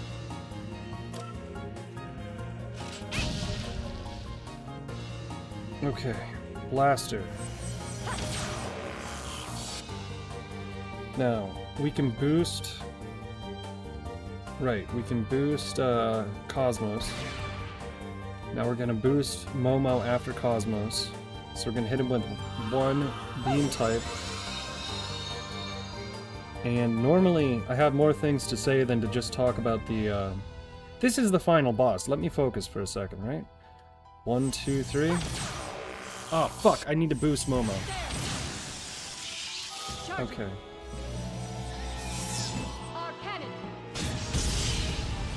Okay, blaster. Now, we can boost... Right, we can boost Cosmos. Now we're gonna boost Momo after Cosmos. So we're gonna hit him with one beam type. And normally I have more things to say than to just talk about the This is the final boss. Let me focus for a second, right? 1, 2, 3. Oh fuck, I need to boost Momo. Okay.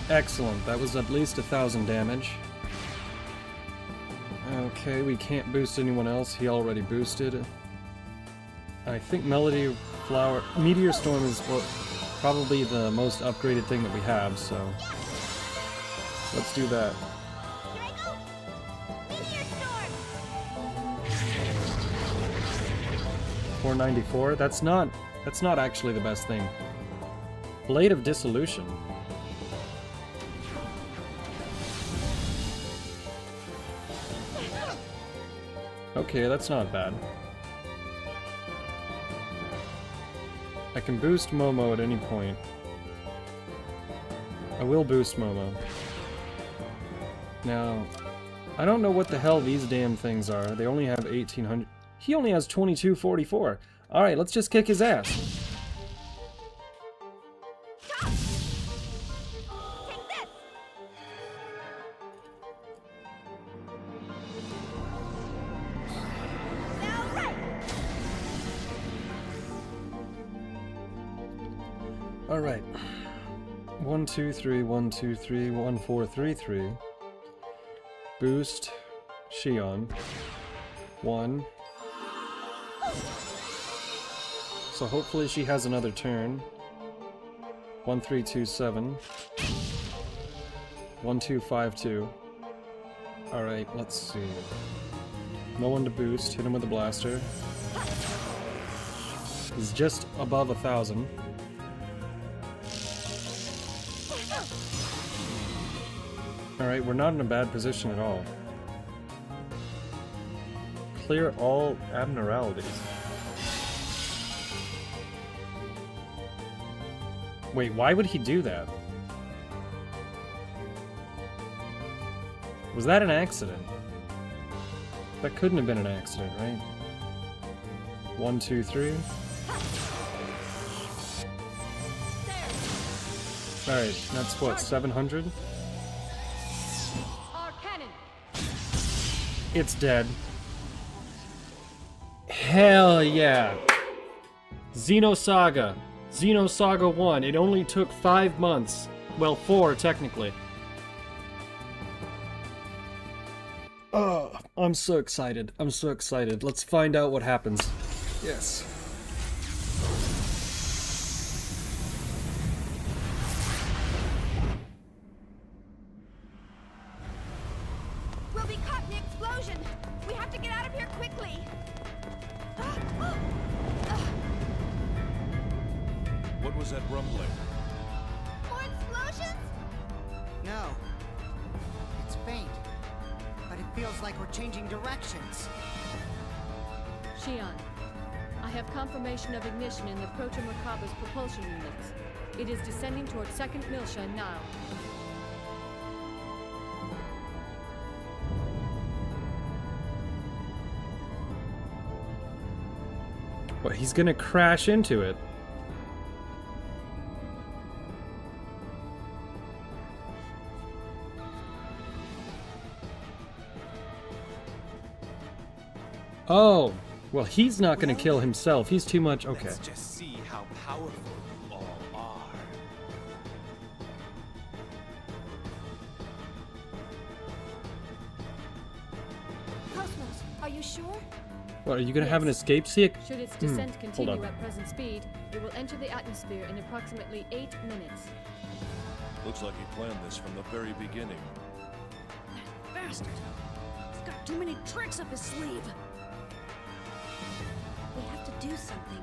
Excellent, that was at least 1,000 damage. Okay, we can't boost anyone else, he already boosted. I think Melody Flower... Meteor Storm is probably the most upgraded thing that we have, so... Let's do that. Here I go. Meteor storm. 494? That's not actually the best thing. Blade of Dissolution. Okay, that's not bad. I can boost Momo at any point. I will boost Momo. Now, I don't know what the hell these damn things are. They only have 1800. He only has 2244. Alright, let's just kick his ass. Take this. Now right. Alright. 1, 2, 3, 1, 2, 3, 1, 4, 3, 3. Boost Shion. 1. So hopefully she has another turn. 1, 3, 2, 7. 1, 2, 5, 2. Alright, let's see. No one to boost. Hit him with a blaster. He's just above 1,000. Alright, we're not in a bad position at all. Clear all abnormalities. Wait, why would he do that? Was that an accident? That couldn't have been an accident, right? 1, 2, 3. Alright, that's what, 700? It's dead. Hell yeah! Xenosaga. Xenosaga 1. It only took 5 months. Well, 4 technically. Oh, I'm so excited. I'm so excited. Let's find out what happens. Yes. We'll be caught in the explosion. We have to get out of here quickly. What was that rumbling? More explosions? No. It's faint. But it feels like we're changing directions. Xion, I have confirmation of ignition in the Proto Merkaba's propulsion units. It is descending towards 2nd Miltia now. What, he's gonna crash into it? Oh, well, he's not gonna kill himself. He's too much. Okay. Let's just see how powerful you all are. Cosmos, are you sure? What, are you gonna have an Yes. escape seek? Should its descent hold continue on. at present speed, it will enter the atmosphere in approximately 8 minutes. Looks like he planned this from the very beginning. Bastard! He's got too many tricks up his sleeve. We have to do something.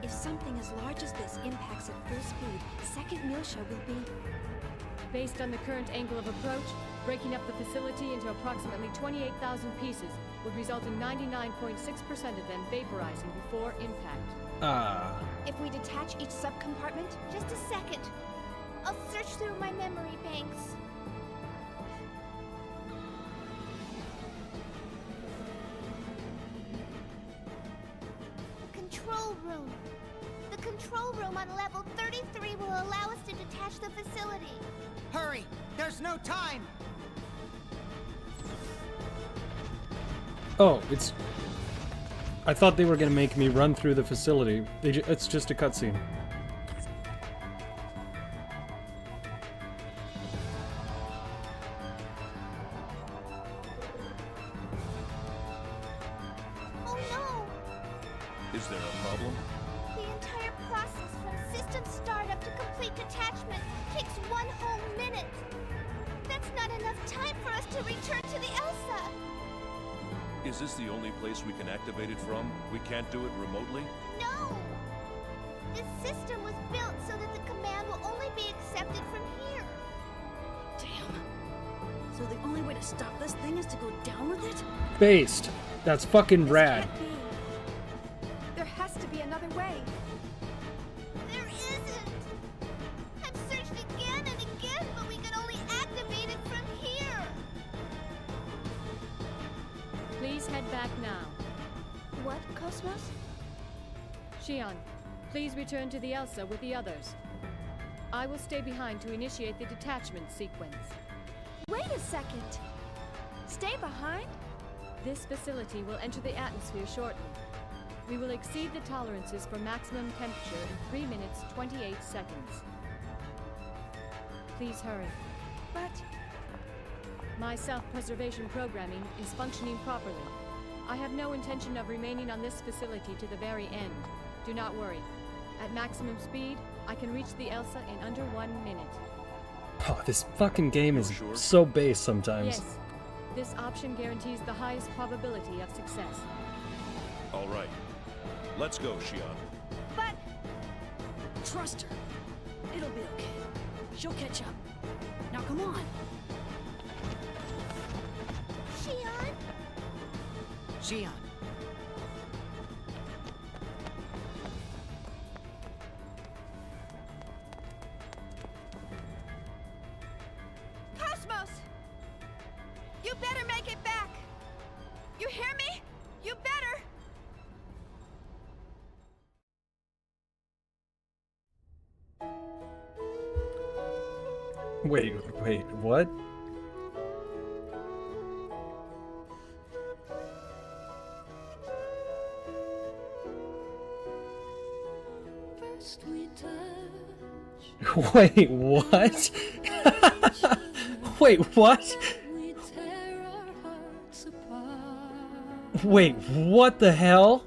If something as large as this impacts at full speed, 2nd Miltia will be... Based on the current angle of approach, breaking up the facility into approximately 28,000 pieces would result in 99.6% of them vaporizing before impact. Ah. If we detach each subcompartment? Just a second. I'll search through my memory banks. Control room. The control room on level 33 will allow us to detach the facility. Hurry! There's no time! Oh, it's... I thought they were gonna make me run through the facility. It's just a cutscene. Oh no! Is there a problem? The entire process from system startup to complete detachment takes 1 whole minute. That's not enough time for us to return to the Elsa. Is this the only place we can activate it from? We can't do it remotely? No! This system was built so that the command will only be accepted from here. Damn. So the only way to stop this thing is to go down with it? Based. That's fucking rad. Can't be. There has to be another way. There isn't! I've searched again and again, but we can only activate it from here. Please head back now. What, Cosmos? Xion, please return to the Elsa with the others. I will stay behind to initiate the detachment sequence. Wait a second. Stay behind? This facility will enter the atmosphere shortly. We will exceed the tolerances for maximum temperature in 3 minutes 28 seconds. Please hurry. But My self-preservation programming is functioning properly. I have no intention of remaining on this facility to the very end. Do not worry. At maximum speed, I can reach the Elsa in under 1 minute. Oh, this fucking game is Sure. so base sometimes. Yes, this option guarantees the highest probability of success. All right. Let's go, Xion. but Trust her. It'll be okay. She'll catch up. Now come on. Xion? Xion. Cosmos! You better make it back! You hear me? You better! Wait, what? First we touch, Wait, what? Wait, what? we tear our hearts apart. Wait, what the hell?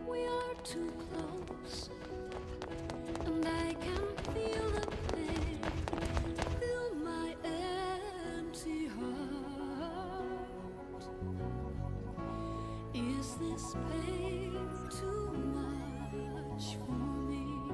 We are too close, and I can feel the pain fill my empty heart. Is this pain too much for me?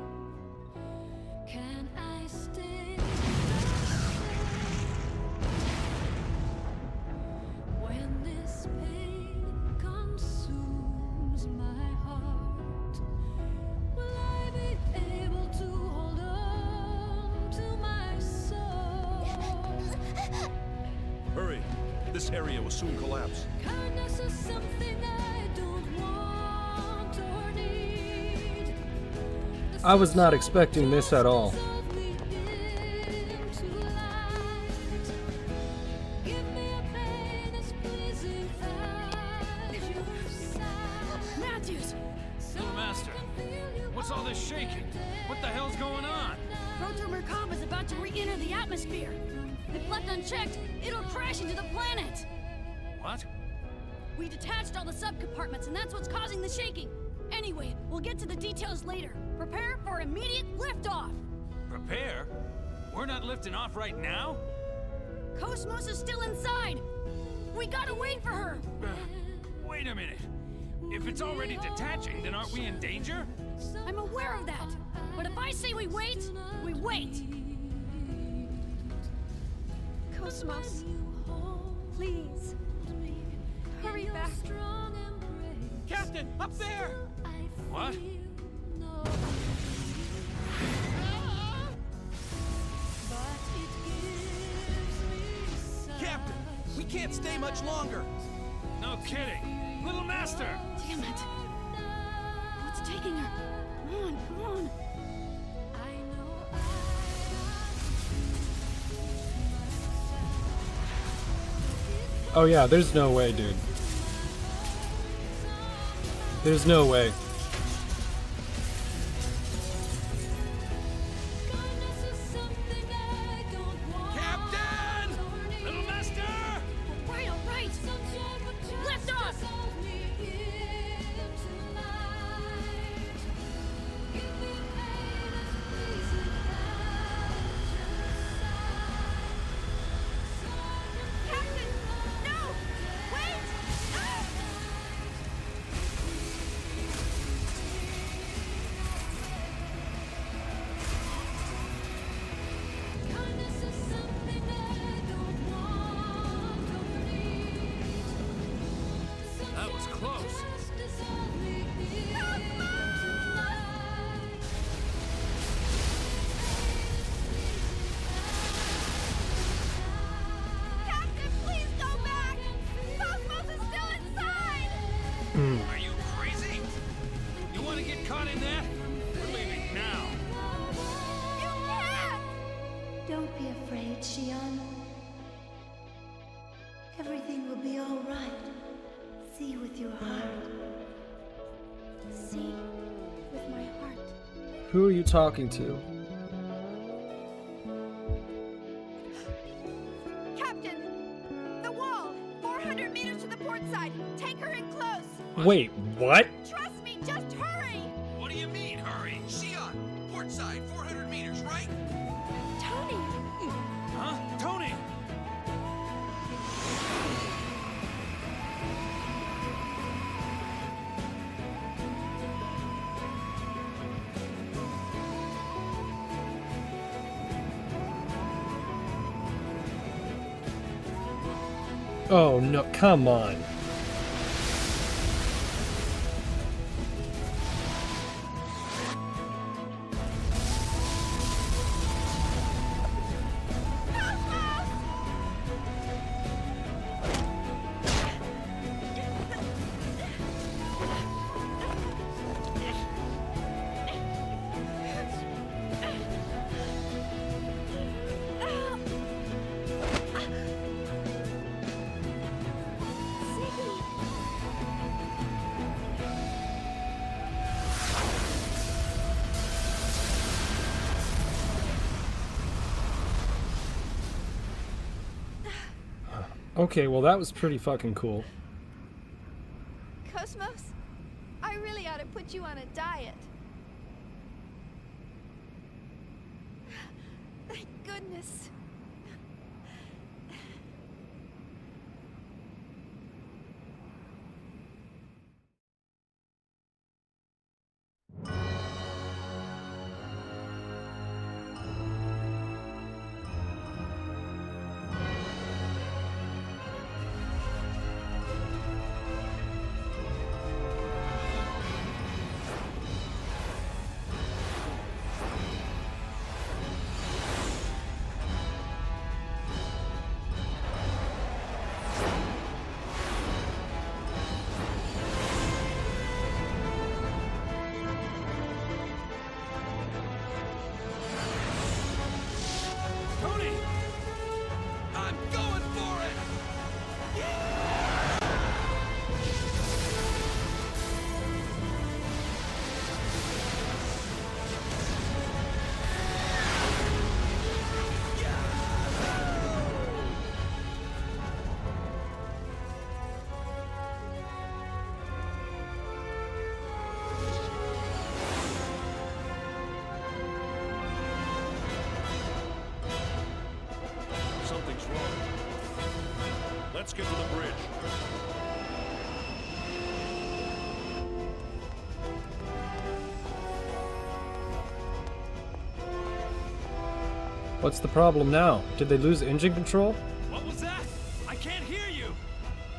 This area will soon collapse. Kindness is something I don't want or need. I was not expecting this at all. Dissolve me into light. Give me a pain as pleasing as your sight. Matthews! Little Master, what's all this shaking? What the hell's going on? Proto Merkab is about to re-enter the atmosphere. If left unchecked, it'll crash into the planet. What? We detached all the subcompartments, and that's what's causing the shaking. Anyway, we'll get to the details later. Prepare for immediate liftoff. Prepare? We're not lifting off right now? Cosmos is still inside. We gotta wait for her. Wait a minute. If it's already detaching, then aren't we in danger? I'm aware of that. But if I say we wait, we wait. Cosmos, please, hurry back. Captain, up there! What? Captain, we can't stay much longer. No kidding. Little Master! Damn it. What's taking her? Come on, come on. Oh yeah, there's no way, dude. There's no way. Captain! Little Master! All right. Lift off! Captain, no! Wait! Ah! That was close. Captain, please go back! Cosmos is still inside! Are you crazy? You want to get caught in that? We're leaving now. You can't! Don't be afraid, Shion. Everything will be all right. See with your heart. See, with my heart. Who are you talking to? Captain! The wall! 400 meters to the port side! Take her in close! Wait, what? Trust me, just hurry! What do you mean, hurry? Shion, port side, 400 meters, right? Tony! Huh? Tony! Oh no, come on. Okay, well that was pretty fucking cool. Cosmos, I really ought to put you on a diet. Thank goodness. get to the bridge. What's the problem now? Did they lose engine control? What was that? I can't hear you!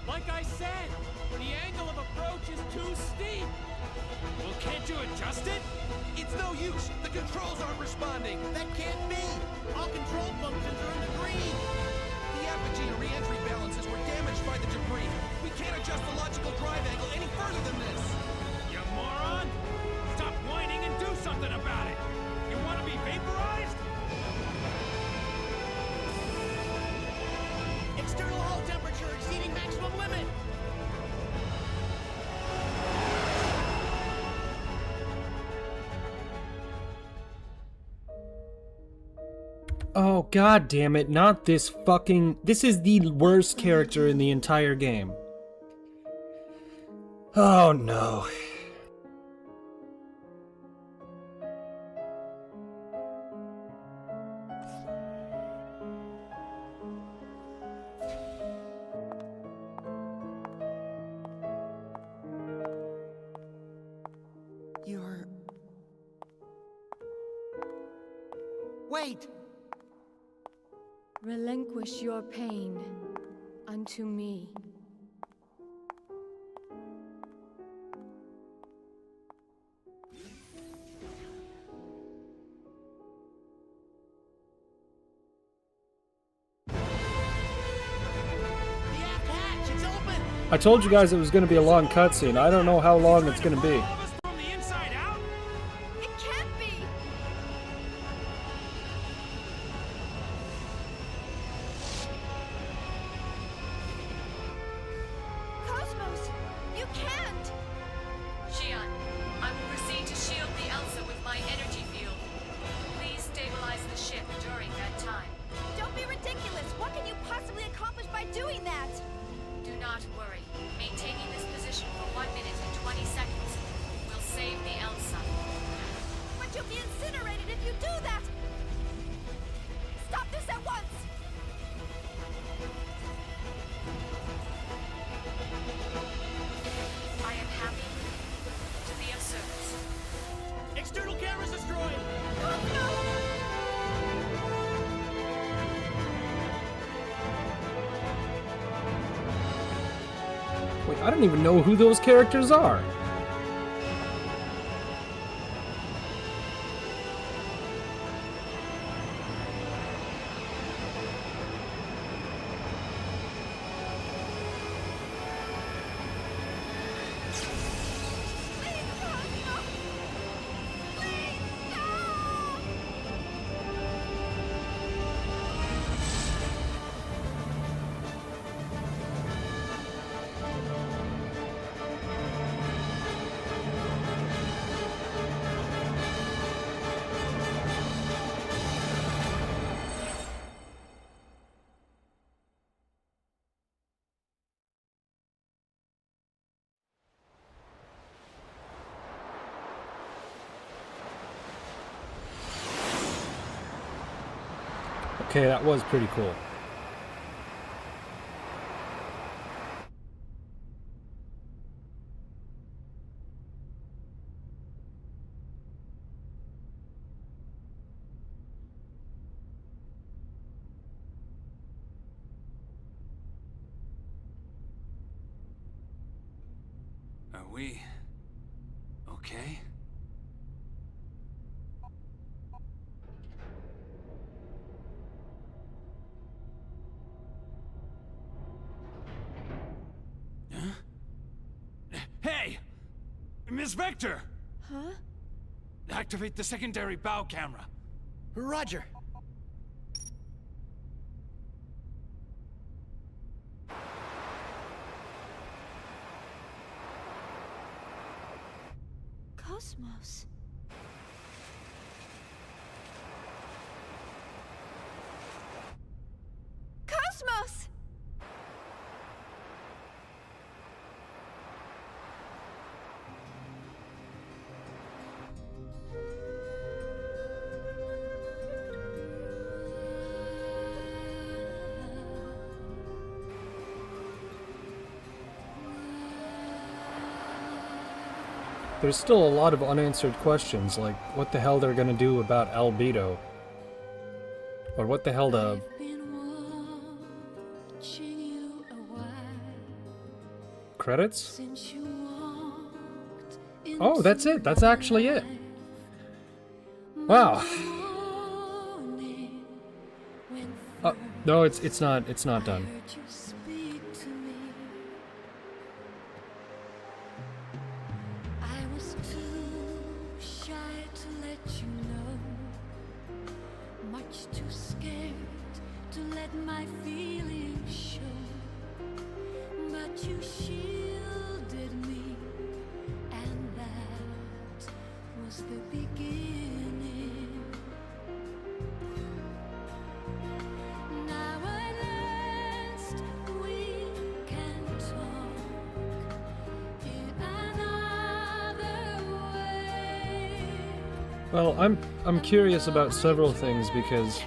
Like I said, the angle of approach is too steep! Well, can't you adjust it? It's no use. The controls aren't responding. That can't be. All control functions are in the green. The apogee and re-entry balances were damaged by the debris. We can't adjust the logical drive angle any further than this. You moron! Stop whining and do something about it! You want to be vaporized? External hull temperature exceeding maximum limit. Oh, god damn it, not this fucking... This is the worst character in the entire game. Oh no. You're... Wait! Relinquish your pain unto me. I told you guys it was going to be a long cutscene. I don't know how long it's going to be. All of us from the inside out? It can't be! Cosmos, you can't! Xion, I will proceed to shield the Elsa with my energy field. Please stabilize the ship during that time. Don't be ridiculous! What can you possibly accomplish by doing that? Do not worry. Maintaining this position for 1 minute and 20 seconds will save the Elsa. But you'll be incinerated if you do that! Stop this at once! I am happy to be of service. External cameras destroyed. Wait, I don't even know who those characters are. Okay, that was pretty cool. Are we... okay? Huh? Hey! Miss Vector! Huh? Activate the secondary bow camera. Roger. Cosmos. Cosmos! there's still a lot of unanswered questions, like what the hell they're gonna do about albedo. Or what the hell the... Credits? Oh, that's it. That's actually it. Wow. No, it's not done. Well, I'm curious about several things because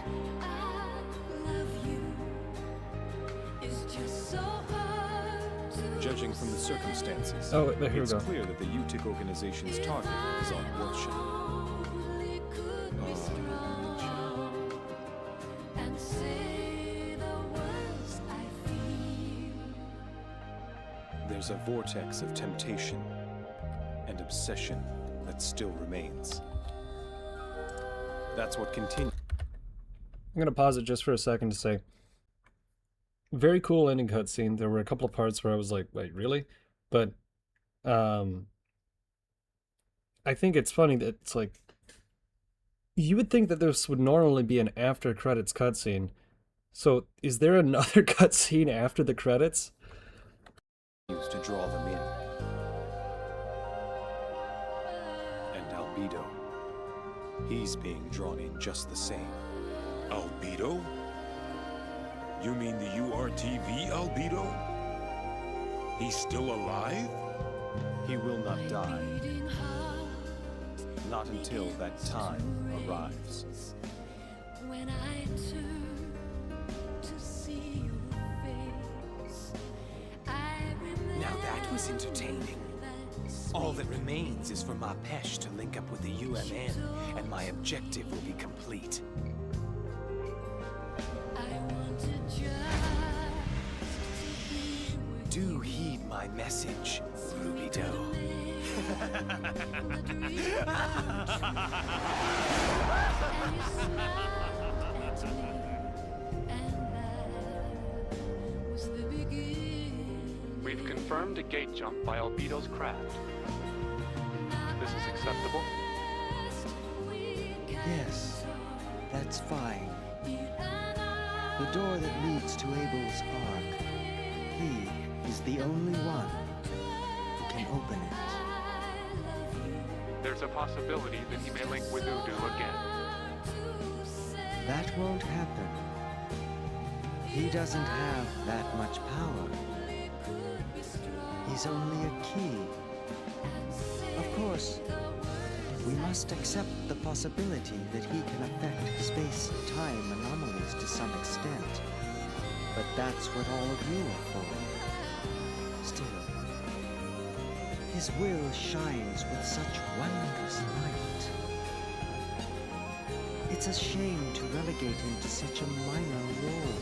judging from the circumstances, here we it's go. clear that the UTIC organization's target is on Worthship. There's a vortex of temptation and obsession that still remains. That's what continues. I'm gonna pause it just for a second to say, very cool ending cutscene. There were a couple of parts where I was like, wait, really? But I think it's funny that it's like, you would think that this would normally be an after credits cutscene. So is there another cutscene after the credits? To draw them in. And albedo. He's being drawn in just the same. Albedo? You mean the URTV albedo? He's still alive? He will not die. Not until that time arrives. When I turn to see your face, now that was entertaining. All that remains is for Marpesh to link up with the UMN, and my objective will be complete. Do heed my message, Rubido. We've confirmed a gate jump by Albedo's craft. This is acceptable? Yes, that's fine. The door that leads to Abel's Ark, he is the only one who can open it. There's a possibility that he may link with Udu again. That won't happen. He doesn't have that much power. He's only a key. Of course, we must accept the possibility that he can affect space-time anomalies to some extent. But that's what all of you are for. Still, his will shines with such wondrous light. It's a shame to relegate him to such a minor role.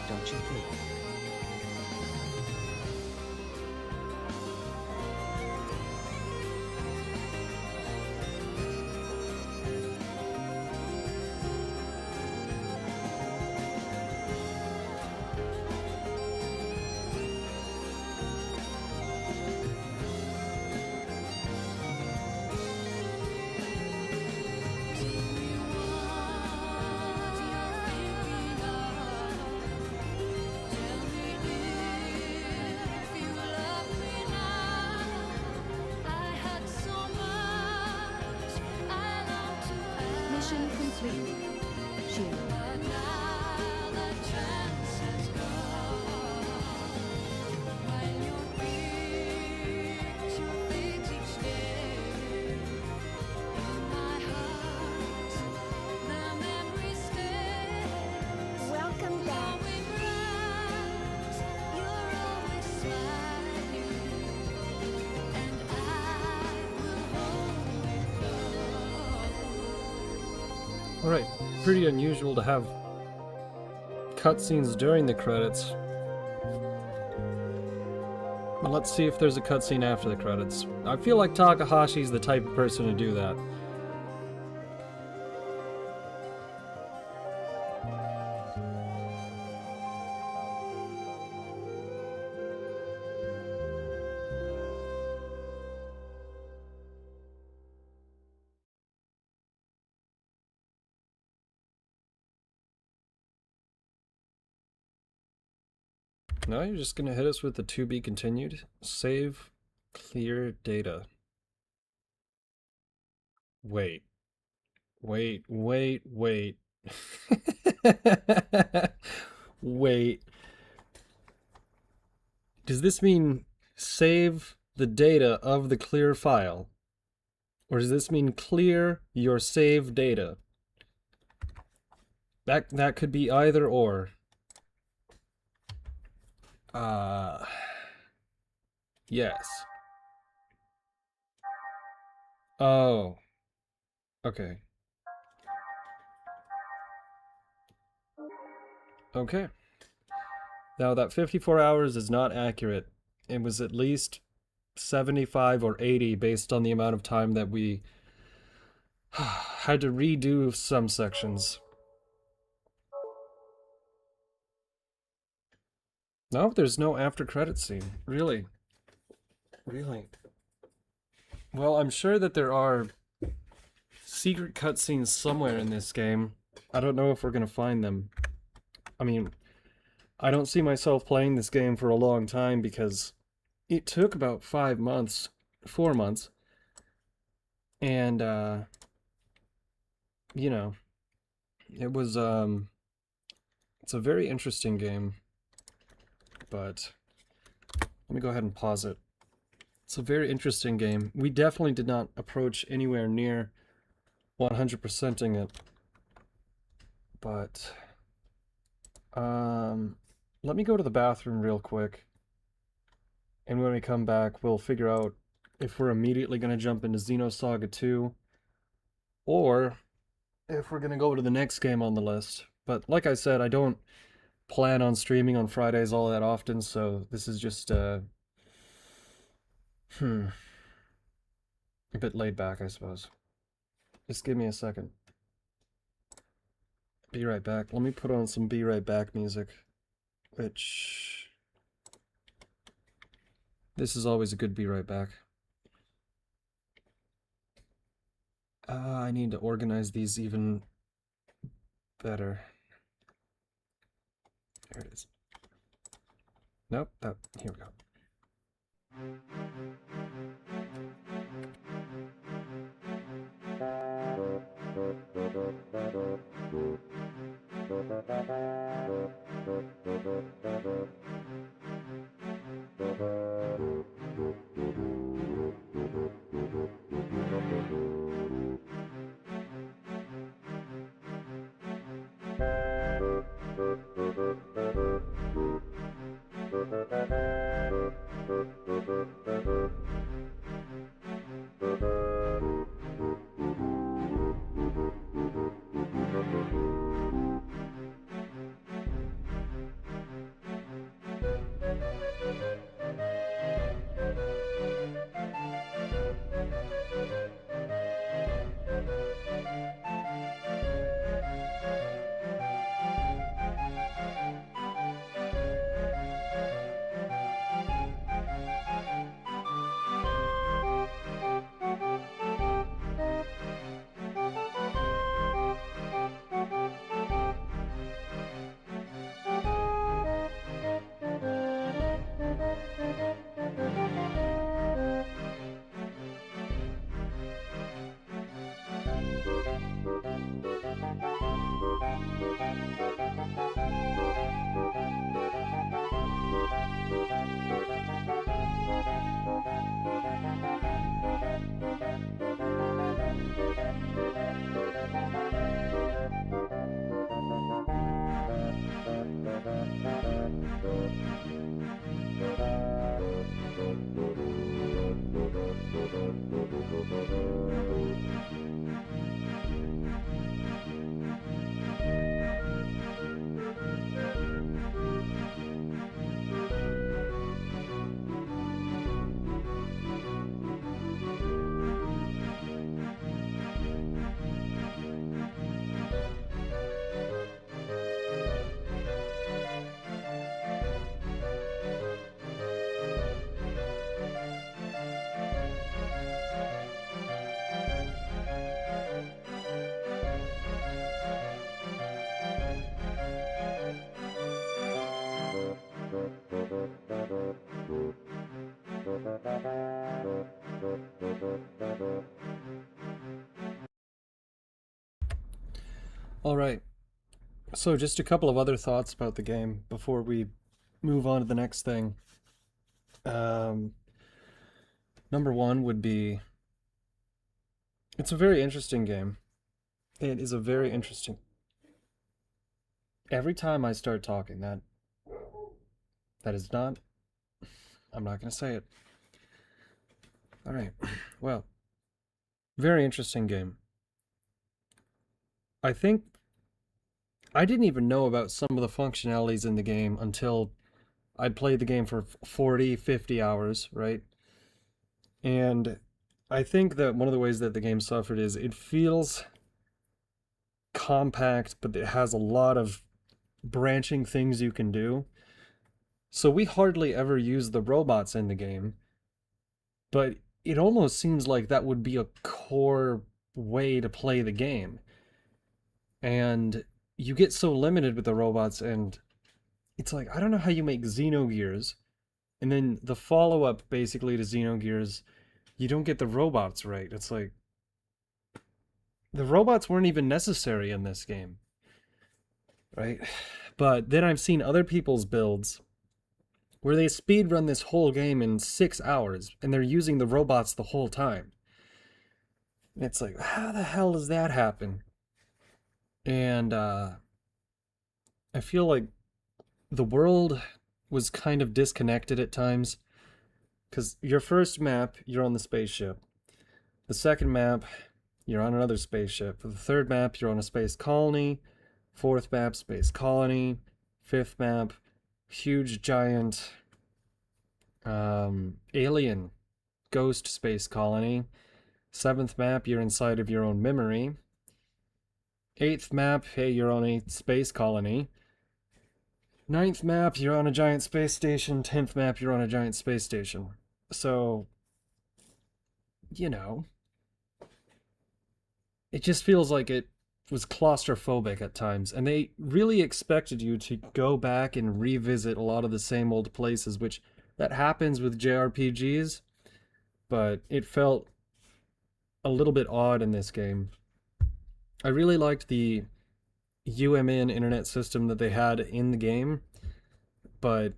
Don't you think? Mission complete. Shield. Welcome back. Alright, pretty unusual to have cutscenes during the credits. But let's see if there's a cutscene after the credits. I feel like Takahashi's the type of person to do that. Now you're just gonna hit us with the to be continued. Save, clear data. Wait. Wait. Wait. Does this mean save the data of the clear file? Or does this mean clear your save data? That could be either or. Yes. Oh. Okay. Okay. Now that 54 hours is not accurate. It was at least 75 or 80 based on the amount of time that we had to redo some sections. No, there's no after credit scene. Really? Really? Well, I'm sure that there are secret cutscenes somewhere in this game. I don't know if we're gonna find them. I mean, I don't see myself playing this game for a long time because it took about 4 months. And, you know, it was, it's a very interesting game. But let me go ahead and pause it. It's a very interesting game. We definitely did not approach anywhere near 100%ing it. But let me go to the bathroom real quick. And when we come back, we'll figure out if we're immediately going to jump into Xenosaga 2 or if we're going to go to the next game on the list. But like I said, I don't plan on streaming on Fridays all that often, so this is just a bit laid back, I suppose. Just give me a second. Be right back. Let me put on some Be Right Back music, which this is always a good Be Right Back. I need to organize these even better. There it is. Nope, here we go. Alright, so just a couple of other thoughts about the game before we move on to the next thing. Number one would be, it's a very interesting game. It is a very interesting... Every time I start talking, that is not... I'm not going to say it. Alright, well, very interesting game. I think I didn't even know about some of the functionalities in the game until I'd played the game for 40, 50 hours, right? And I think that one of the ways that the game suffered is it feels compact, but it has a lot of branching things you can do. So we hardly ever use the robots in the game, but it almost seems like that would be a core way to play the game. And you get so limited with the robots, and it's like, I don't know how you make Xenogears, and then the follow-up basically to Xenogears, you don't get the robots right. It's like, the robots weren't even necessary in this game, right? But then I've seen other people's builds where they speedrun this whole game in 6 hours, and they're using the robots the whole time. And it's like, how the hell does that happen? And I feel like the world was kind of disconnected at times, because your first map, you're on the spaceship. The second map, you're on another spaceship. For the third map, you're on a space colony. Fourth map, space colony. Fifth map, huge giant alien ghost space colony. Seventh map, you're inside of your own memory. Eighth map, hey, you're on a space colony. Ninth map, you're on a giant space station. 10th map, you're on a giant space station. So, you know, it just feels like it was claustrophobic at times, and they really expected you to go back and revisit a lot of the same old places, which that happens with JRPGs, but it felt a little bit odd in this game. I really liked the UMN internet system that they had in the game, but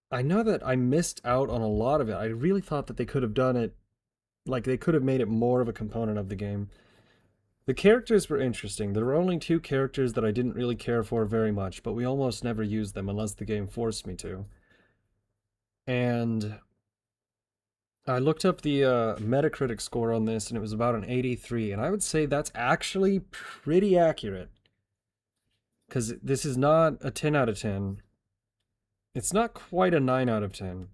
I know that I missed out on a lot of it. I really thought that they could have done it, like they could have made it more of a component of the game. The characters were interesting. There were only 2 characters that I didn't really care for very much, but we almost never used them unless the game forced me to. And I looked up the Metacritic score on this, and it was about an 83, and I would say that's actually pretty accurate. Because this is not a 10 out of 10. It's not quite a 9 out of 10,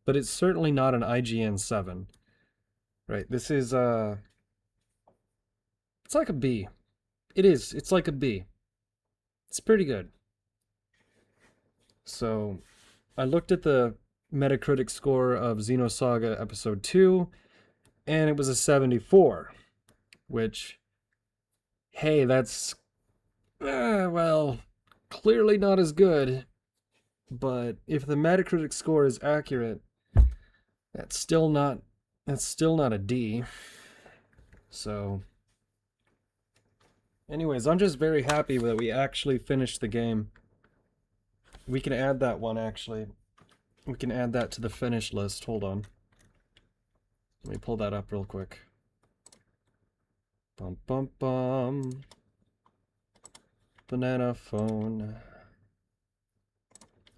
but it's certainly not an IGN 7. Right, this is, it's like a B. It is, it's like a B. It's pretty good. So, I looked at the Metacritic score of Xenosaga Episode 2, and it was a 74, which, hey, that's, well, clearly not as good, but if the Metacritic score is accurate, that's still not a D. So, anyways, I'm just very happy that we actually finished the game. We can add that one, actually. We can add that to the finish list. Hold on. Let me pull that up real quick. Bum bum bum. Banana phone.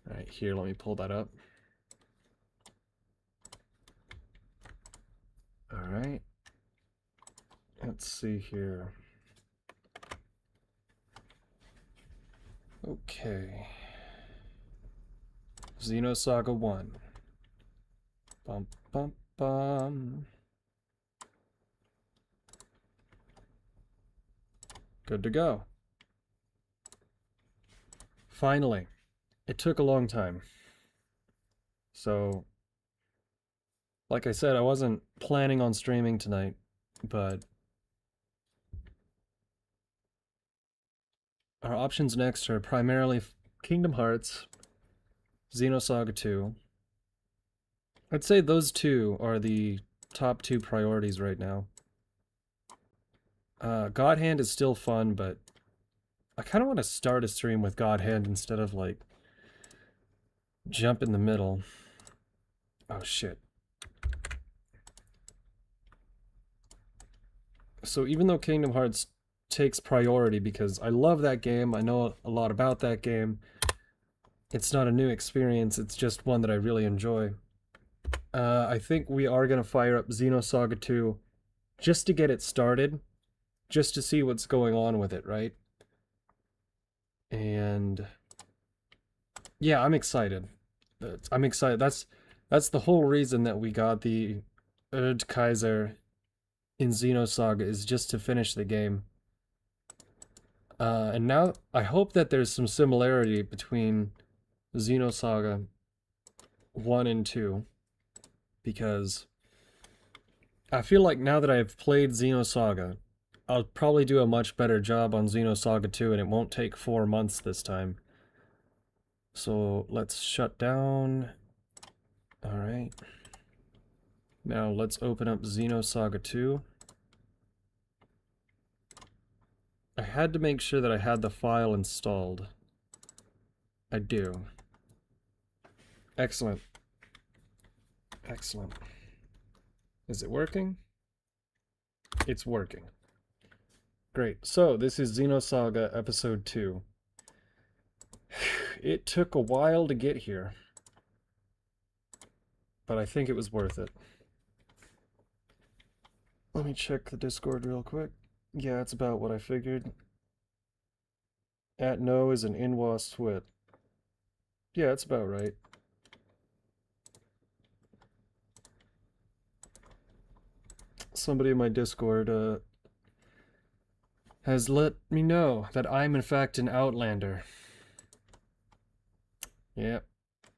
Alright, here, let me pull that up. Alright. Let's see here. Okay. Xenosaga 1. Bum bum bum. Good to go. Finally. It took a long time. So, like I said, I wasn't planning on streaming tonight, but our options next are primarily Kingdom Hearts, Xenosaga 2. I'd say those 2 are the top 2 priorities right now. God Hand is still fun, but I kind of want to start a stream with God Hand instead of, like, jump in the middle. Oh, shit. So even though Kingdom Hearts takes priority because I love that game, I know a lot about that game, it's not a new experience, it's just one that I really enjoy. I think we are going to fire up Xenosaga 2 just to get it started, just to see what's going on with it, right? And yeah, I'm excited. I'm excited. That's the whole reason that we got the Erdkaiser in Xenosaga, is just to finish the game. And now I hope that there's some similarity between Xenosaga 1 and 2, because I feel like now that I've played Xenosaga, I'll probably do a much better job on Xenosaga 2, and it won't take 4 months this time. So let's shut down. Alright. Now let's open up Xenosaga 2. I had to make sure that I had the file installed. I do. Excellent. Excellent. Is it working? It's working. Great. So, this is Xenosaga Episode 2. It took a while to get here, but I think it was worth it. Let me check the Discord real quick. Yeah, it's about what I figured. @no is an Inwas twit. Yeah, it's about right. Somebody in my Discord has let me know that I'm in fact an Outlander. Yep,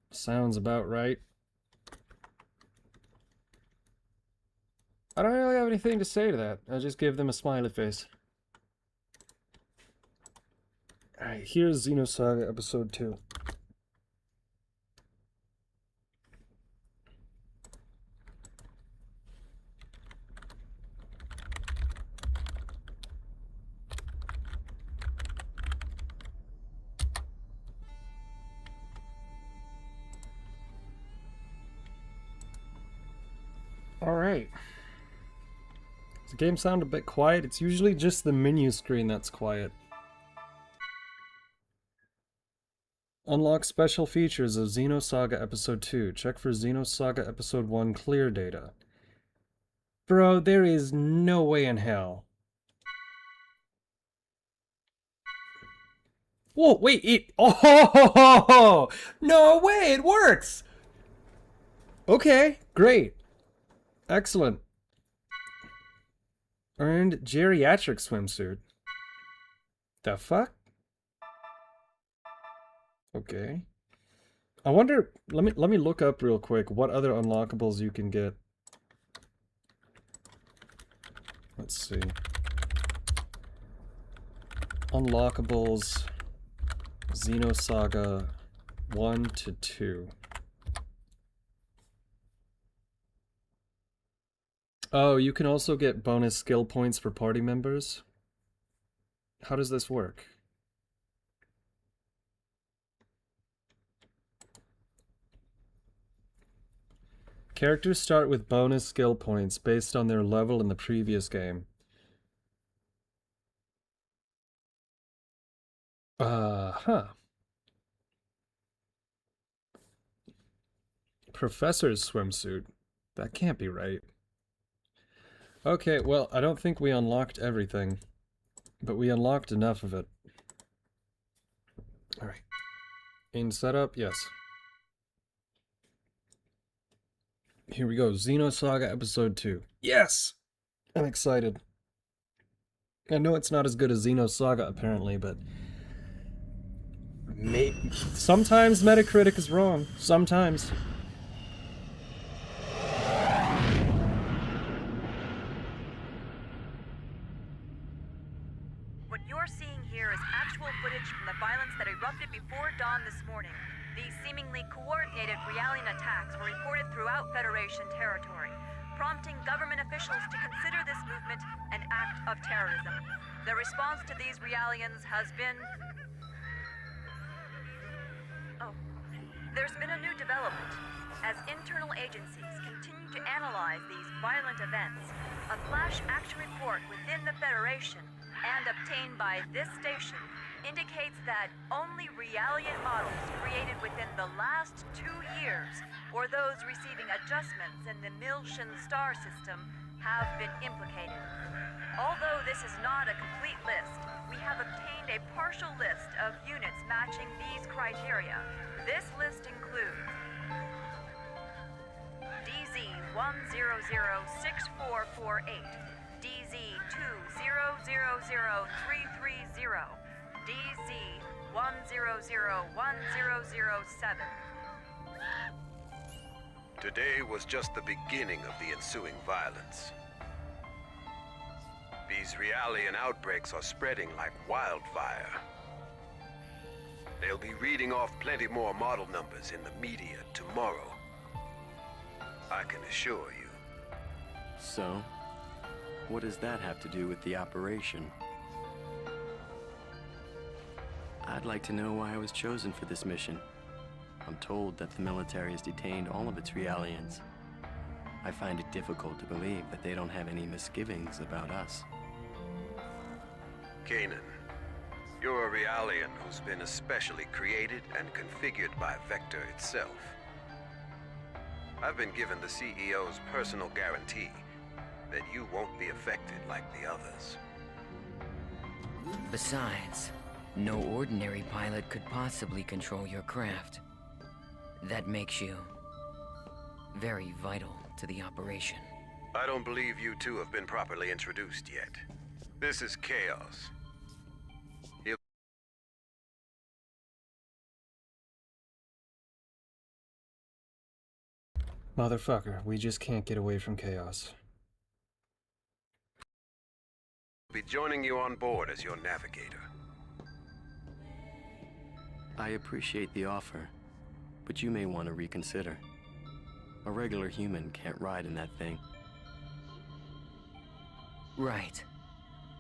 sounds about right. I don't really have anything to say to that. I'll just give them a smiley face. Alright, here's Xenosaga Episode 2. Alright. Does the game sound a bit quiet? It's usually just the menu screen that's quiet. Unlock special features of Xenosaga Episode 2. Check for Xenosaga Episode 1 clear data. Bro, there is no way in hell. Whoa, wait, it... Oh! No way, it works! Okay, great. Excellent. Earned geriatric swimsuit. The fuck? Okay. I wonder, let me look up real quick what other unlockables you can get. Let's see. Unlockables Xenosaga 1 to 2. Oh, you can also get bonus skill points for party members? How does this work? Characters start with bonus skill points based on their level in the previous game. Huh. Professor's swimsuit. That can't be right. Okay, well, I don't think we unlocked everything, but we unlocked enough of it. Alright. In setup, yes. Here we go, Xenosaga Episode 2. Yes! I'm excited. I know it's not as good as Xenosaga, apparently, but... sometimes Metacritic is wrong. Sometimes. What you're seeing here is actual footage from the violence that erupted before dawn this morning. These seemingly coordinated Realian attacks were reported throughout Federation territory, prompting government officials to consider this movement an act of terrorism. The response to these realians has been... Oh. There's been a new development. As internal agencies continue to analyze these violent events, a flash action report within the Federation and obtained by this station indicates that only Realian models created within the last 2 years, or those receiving adjustments in the Miltian star system, have been implicated. Although this is not a complete list, we have obtained a partial list of units matching these criteria. This list includes DZ-1006448, DZ-2000330, DZ-1001007. Today was just the beginning of the ensuing violence. These Realian outbreaks are spreading like wildfire. They'll be reading off plenty more model numbers in the media tomorrow. I can assure you. So, what does that have to do with the operation? I'd like to know why I was chosen for this mission. I'm told that the military has detained all of its Realians. I find it difficult to believe that they don't have any misgivings about us. Kanan, you're a Realian who's been especially created and configured by Vector itself. I've been given the CEO's personal guarantee that you won't be affected like the others. Besides, no ordinary pilot could possibly control your craft. That makes you very vital to the operation. I don't believe you two have been properly introduced yet. This is Chaos. Motherfucker, we just can't get away from chaos. Be joining you on board as your navigator. I appreciate the offer, but you may want to reconsider. A regular human can't ride in that thing. Right.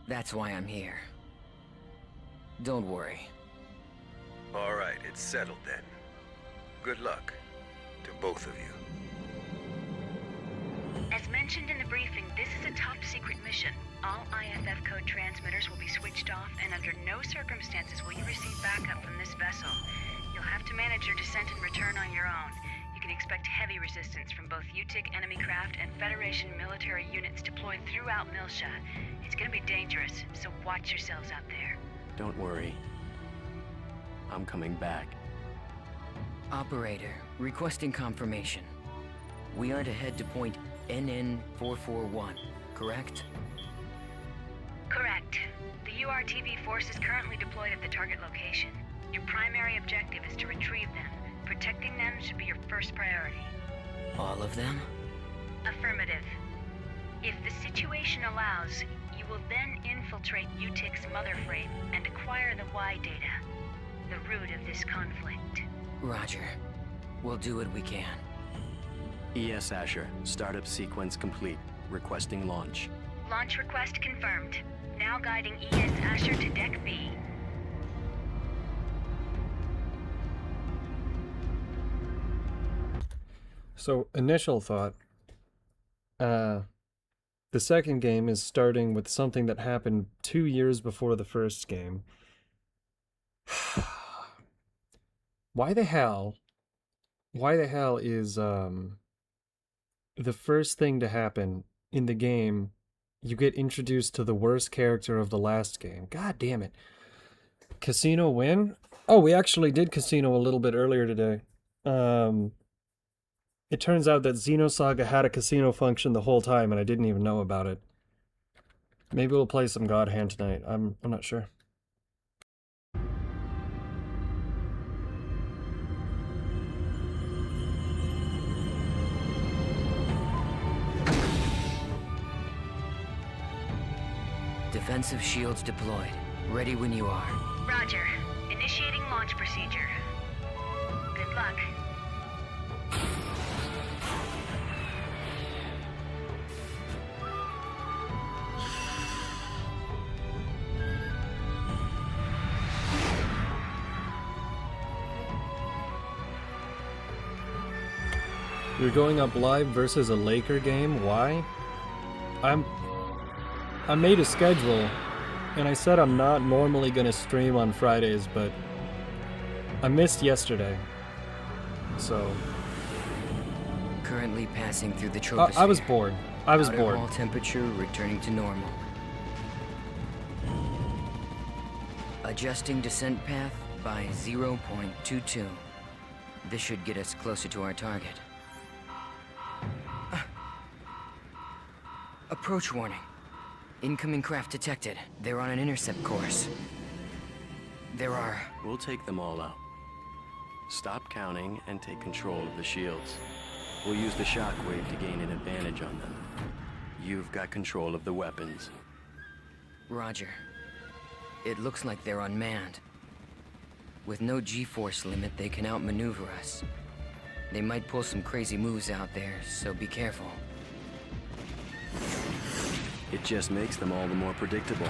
That's why I'm here. Don't worry. All right, it's settled then. Good luck to both of you. As mentioned in the briefing, this is a top-secret mission. All IFF code transmitters will be switched off, and under no circumstances will you receive backup from this vessel. You'll have to manage your descent and return on your own. You can expect heavy resistance from both UTIC enemy craft and Federation military units deployed throughout Miltia. It's gonna be dangerous, so watch yourselves out there. Don't worry. I'm coming back. Operator, requesting confirmation. We are to head to point NN441, correct? Correct. The URTV force is currently deployed at the target location. Your primary objective is to retrieve them. Protecting them should be your first priority. All of them? Affirmative. If the situation allows, you will then infiltrate UTIC's mother frame and acquire the Y data, the root of this conflict. Roger. We'll do what we can. ES Asher, startup sequence complete. Requesting launch. Launch request confirmed. Now guiding ES Asher to Deck B. So, initial thought. The second game is starting with something that happened 2 years before the first game. Why the hell is, the first thing to happen in the game, you get introduced to the worst character of the last game? God damn it. Casino win? Oh, we actually did Casino a little bit earlier today. It turns out that Xenosaga had a casino function the whole time and I didn't even know about it. Maybe we'll play some God Hand tonight. I'm not sure. Defensive shields deployed. Ready when you are. Roger. Initiating launch procedure. Good luck. You're going up live versus a Laker game? Why? I made a schedule, and I said I'm not normally gonna stream on Fridays, but I missed yesterday, so... Currently passing through the troposphere. I was bored. I was bored. Outer wall temperature returning to normal. Adjusting descent path by 0.22. This should get us closer to our target. Approach warning. Incoming craft detected. They're on an intercept course. There are... We'll take them all out. Stop counting and take control of the shields. We'll use the shockwave to gain an advantage on them. You've got control of the weapons. Roger. It looks like they're unmanned. With no G-force limit, they can outmaneuver us. They might pull some crazy moves out there, so be careful. It just makes them all the more predictable.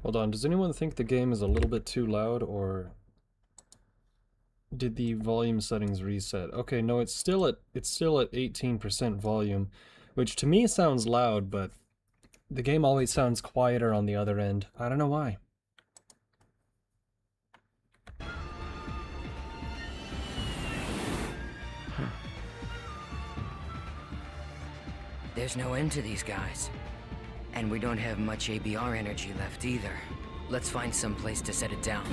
Hold on, does anyone think the game is a little bit too loud, or did the volume settings reset? Okay, no, it's still at 18% volume, which to me sounds loud, but the game always sounds quieter on the other end. I don't know why. There's no end to these guys. And we don't have much ABR energy left either. Let's find some place to set it down.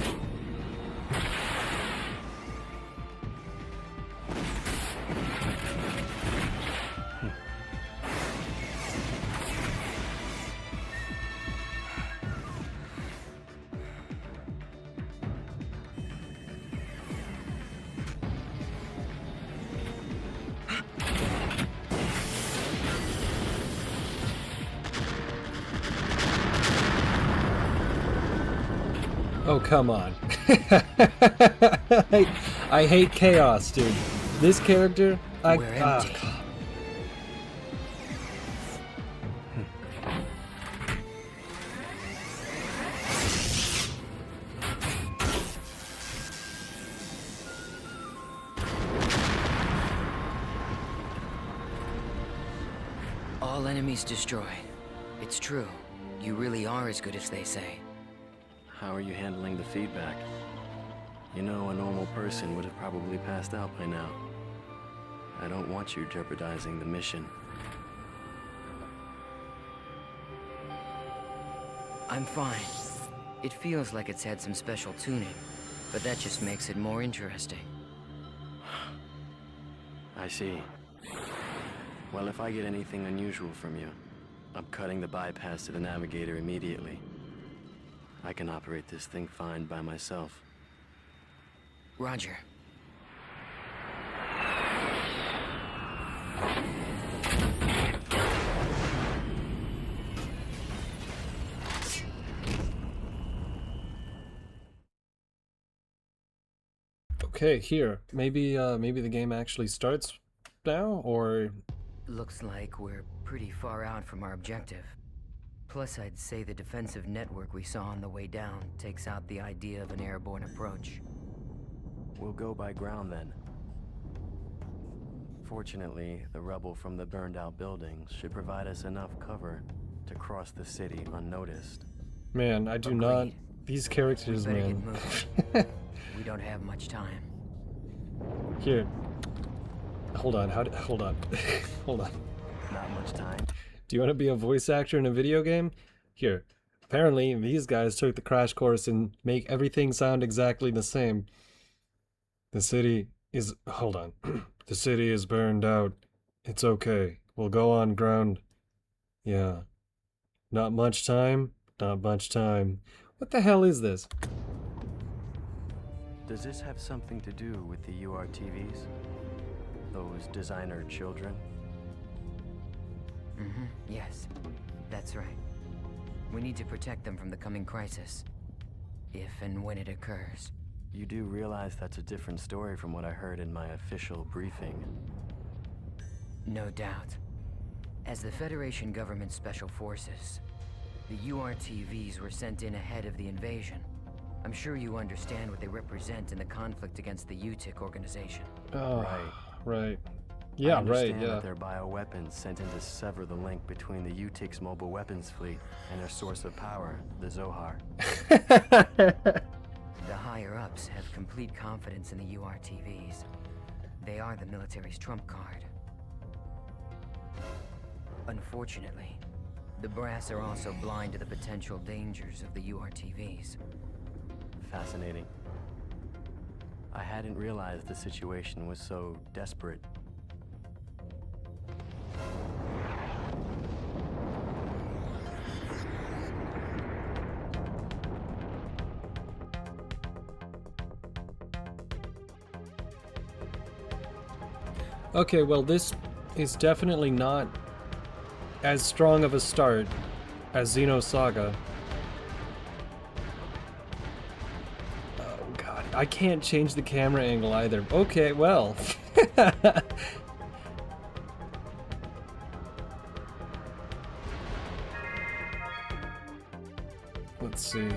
Oh, come on. I hate chaos, dude. This character, We're empty. All enemies destroyed. It's true. You really are as good as they say. How are you handling the feedback? You know, a normal person would have probably passed out by now. I don't want you jeopardizing the mission. I'm fine. It feels like it's had some special tuning, but that just makes it more interesting. I see. Well, if I get anything unusual from you, I'm cutting the bypass to the navigator immediately. I can operate this thing fine by myself. Roger. Okay, here. Maybe the game actually starts now, or... Looks like we're pretty far out from our objective. Plus, I'd say the defensive network we saw on the way down takes out the idea of an airborne approach. We'll go by ground then. Fortunately, the rubble from the burned-out buildings should provide us enough cover to cross the city unnoticed. Man, I do not... These characters, We better man. get moving. We don't have much time. Here. Hold on, hold on. Hold on. Not much time. Do you want to be a voice actor in a video game? Here. Apparently, these guys took the crash course and make everything sound exactly the same. The city is... Hold on. The city is burned out. It's okay. We'll go on ground. Yeah. Not much time. Not much time. What the hell is this? Does this have something to do with the URTVs? Those designer children? Mm-hmm. Yes. That's right. We need to protect them from the coming crisis. If and when it occurs. You do realize that's a different story from what I heard in my official briefing. No doubt. As the Federation government's special forces, the URTVs were sent in ahead of the invasion. I'm sure you understand what they represent in the conflict against the UTIC organization. Oh, right. Right. Yeah, I understand right, yeah. that they're bioweapons sent in to sever the link between the UTIC's mobile weapons fleet and their source of power, the Zohar. The higher-ups have complete confidence in the URTVs. They are the military's trump card. Unfortunately, the brass are also blind to the potential dangers of the URTVs. Fascinating. I hadn't realized the situation was so desperate. Okay, well, this is definitely not as strong of a start as Xenosaga. Oh god, I can't change the camera angle either. Okay, well. Let's see.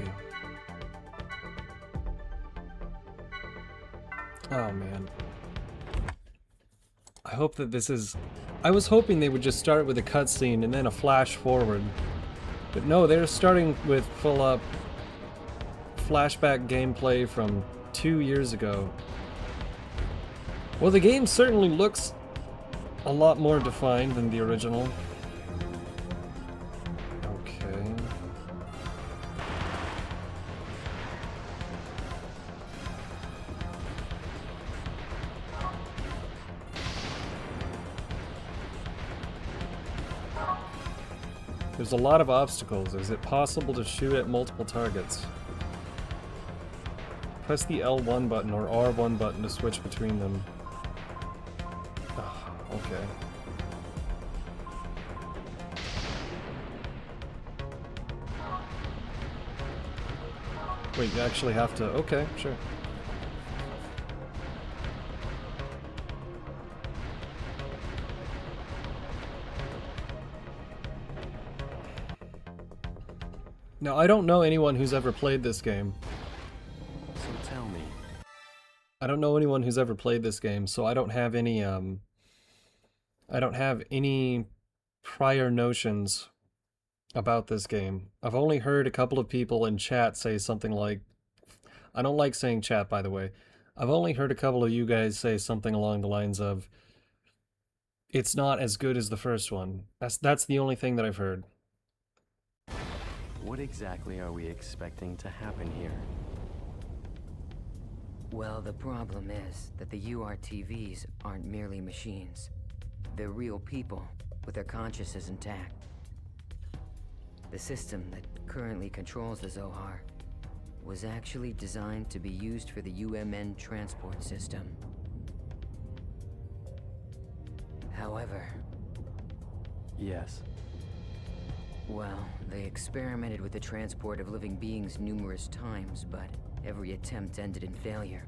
Oh man. I hope that this is... I was hoping they would just start with a cutscene and then a flash forward. But no, they're starting with full-up flashback gameplay from 2 years ago. Well, the game certainly looks a lot more defined than the original. Okay. There's a lot of obstacles. Is it possible to shoot at multiple targets? Press the L1 button or R1 button to switch between them. Oh, okay. Wait, you actually have to... Okay, sure. Now, I don't know anyone who's ever played this game. So tell me. I don't know anyone who's ever played this game, so I don't have any, I don't have any prior notions about this game. I've only heard a couple of people in chat say something like... I don't like saying chat, by the way. I've only heard a couple of you guys say something along the lines of, it's not as good as the first one. That's the only thing that I've heard. What exactly are we expecting to happen here? Well, the problem is that the URTVs aren't merely machines. They're real people, with their consciousness intact. The system that currently controls the Zohar was actually designed to be used for the UMN transport system. However... Yes. Well, they experimented with the transport of living beings numerous times, but every attempt ended in failure.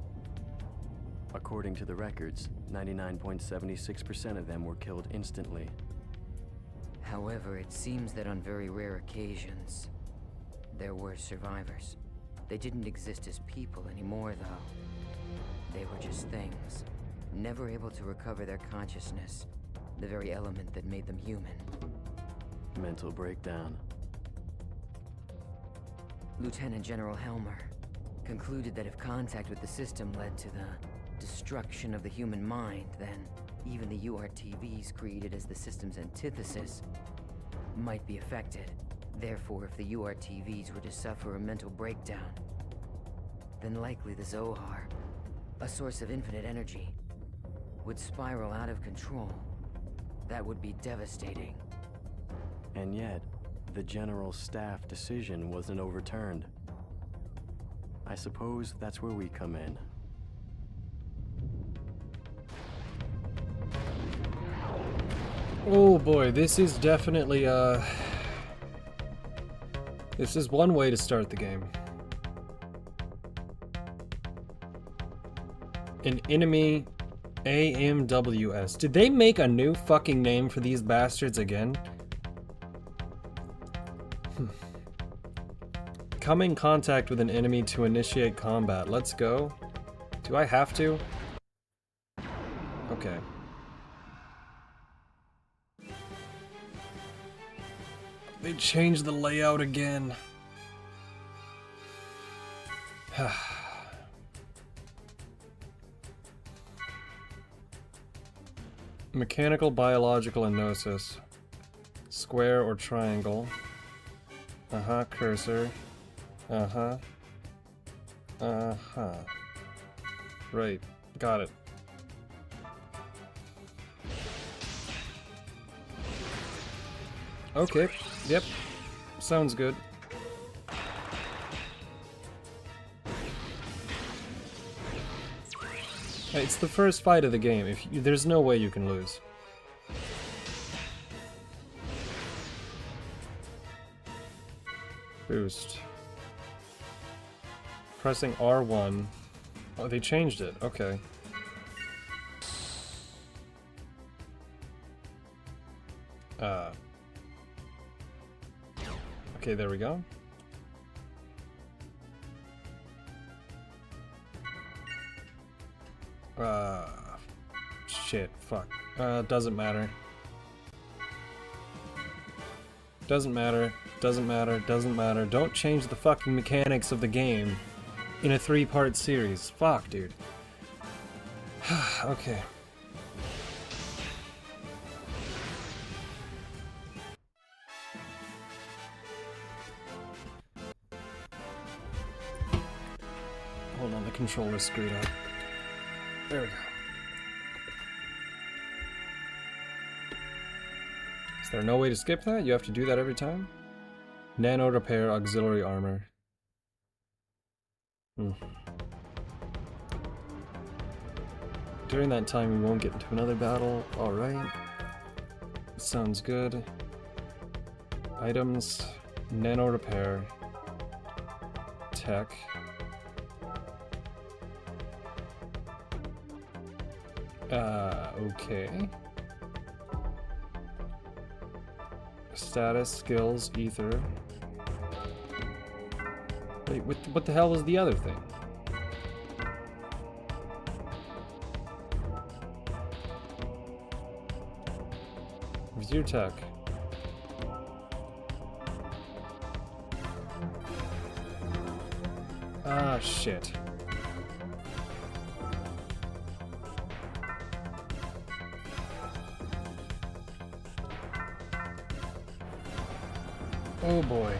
According to the records, 99.76% of them were killed instantly. However, it seems that on very rare occasions, there were survivors. They didn't exist as people anymore, though. They were just things, never able to recover their consciousness, the very element that made them human. Mental breakdown. Lieutenant General Helmer concluded that if contact with the system led to the destruction of the human mind, then even the URTVs created as the system's antithesis might be affected. Therefore, if the URTVs were to suffer a mental breakdown, then likely the Zohar, a source of infinite energy, would spiral out of control That would be devastating. And yet, the General Staff decision wasn't overturned. I suppose that's where we come in. Oh boy, this is definitely, this is one way to start the game. An enemy AMWS. Did they make a new fucking name for these bastards again? Come in contact with an enemy to initiate combat. Let's go. Do I have to? Okay. They changed the layout again. Mechanical, biological, and gnosis. Square or triangle. Uh-huh, cursor. Uh-huh. Uh-huh. Right, got it. Okay, yep. Sounds good. It's the first fight of the game. There's no way you can lose. Boost. Pressing R1. Oh, they changed it. Okay. Okay, there we go. Shit, fuck. Doesn't matter. Doesn't matter, doesn't matter, doesn't matter. Don't change the fucking mechanics of the game in a 3-part series. Fuck, dude. Okay. Hold on, the controller's screwed up. There we go. Is there no way to skip that? You have to do that every time? Nano repair auxiliary armor. During that time we won't get into another battle. Alright. Sounds good. Items. Nano repair. Tech. Okay. Status, skills, ether. Wait, what the hell was the other thing? Where's your tech? Ah, shit. Oh boy.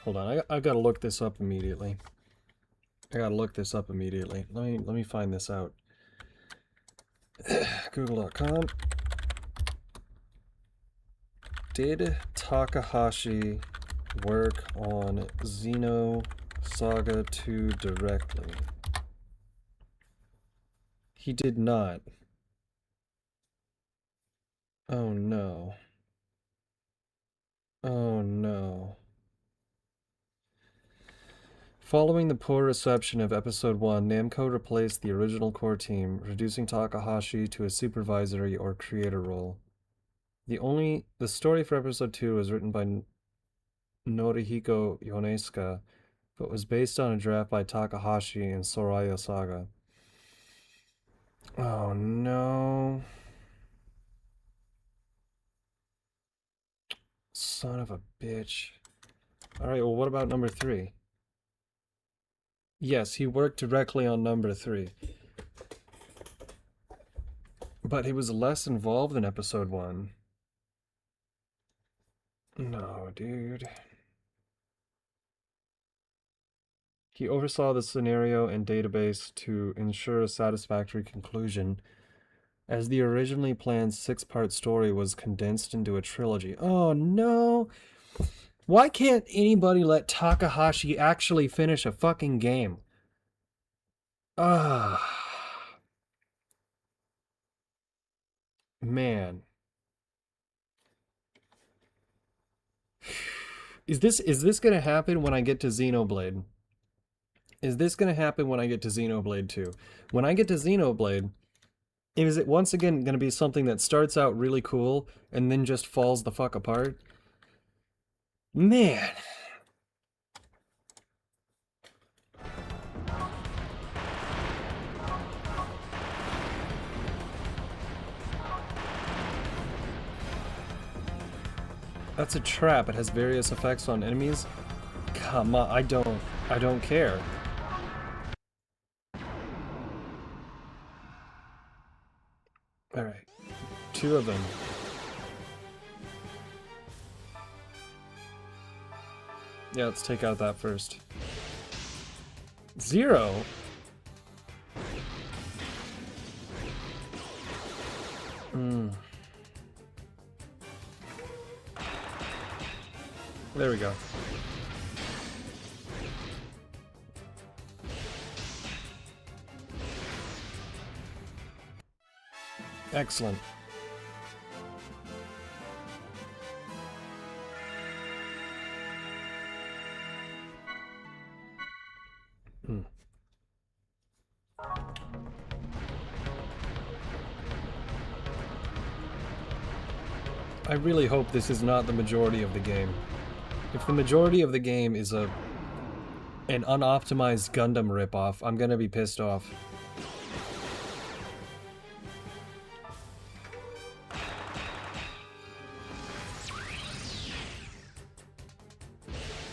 Hold on, I gotta look this up immediately. Let me find this out. Google.com. Did Takahashi work on Xenosaga 2 directly? He did not. Oh no. Oh no. Following the poor reception of Episode 1, Namco replaced the original core team, reducing Takahashi to a supervisory or creator role. The story for Episode 2 was written by Norihiko Yonesuka, but was based on a draft by Takahashi and Soraya Saga. Oh no. Son of a bitch. Alright, well what about number 3? Yes, he worked directly on number 3. But he was less involved in Episode 1. No, dude. He oversaw the scenario and database to ensure a satisfactory conclusion as the originally planned 6-part story was condensed into a trilogy. Oh no! Why can't anybody let Takahashi actually finish a fucking game? Ah. Man. Is this gonna happen when I get to Xenoblade? Is this gonna happen when I get to Xenoblade 2? When I get to Xenoblade, is it once again gonna be something that starts out really cool and then just falls the fuck apart? Man. That's a trap. It has various effects on enemies. Come on, I don't care. Alright. 2 of them. Yeah, let's take out that first. 0? There we go. Excellent. I really hope this is not the majority of the game. If the majority of the game is an unoptimized Gundam ripoff, I'm gonna be pissed off.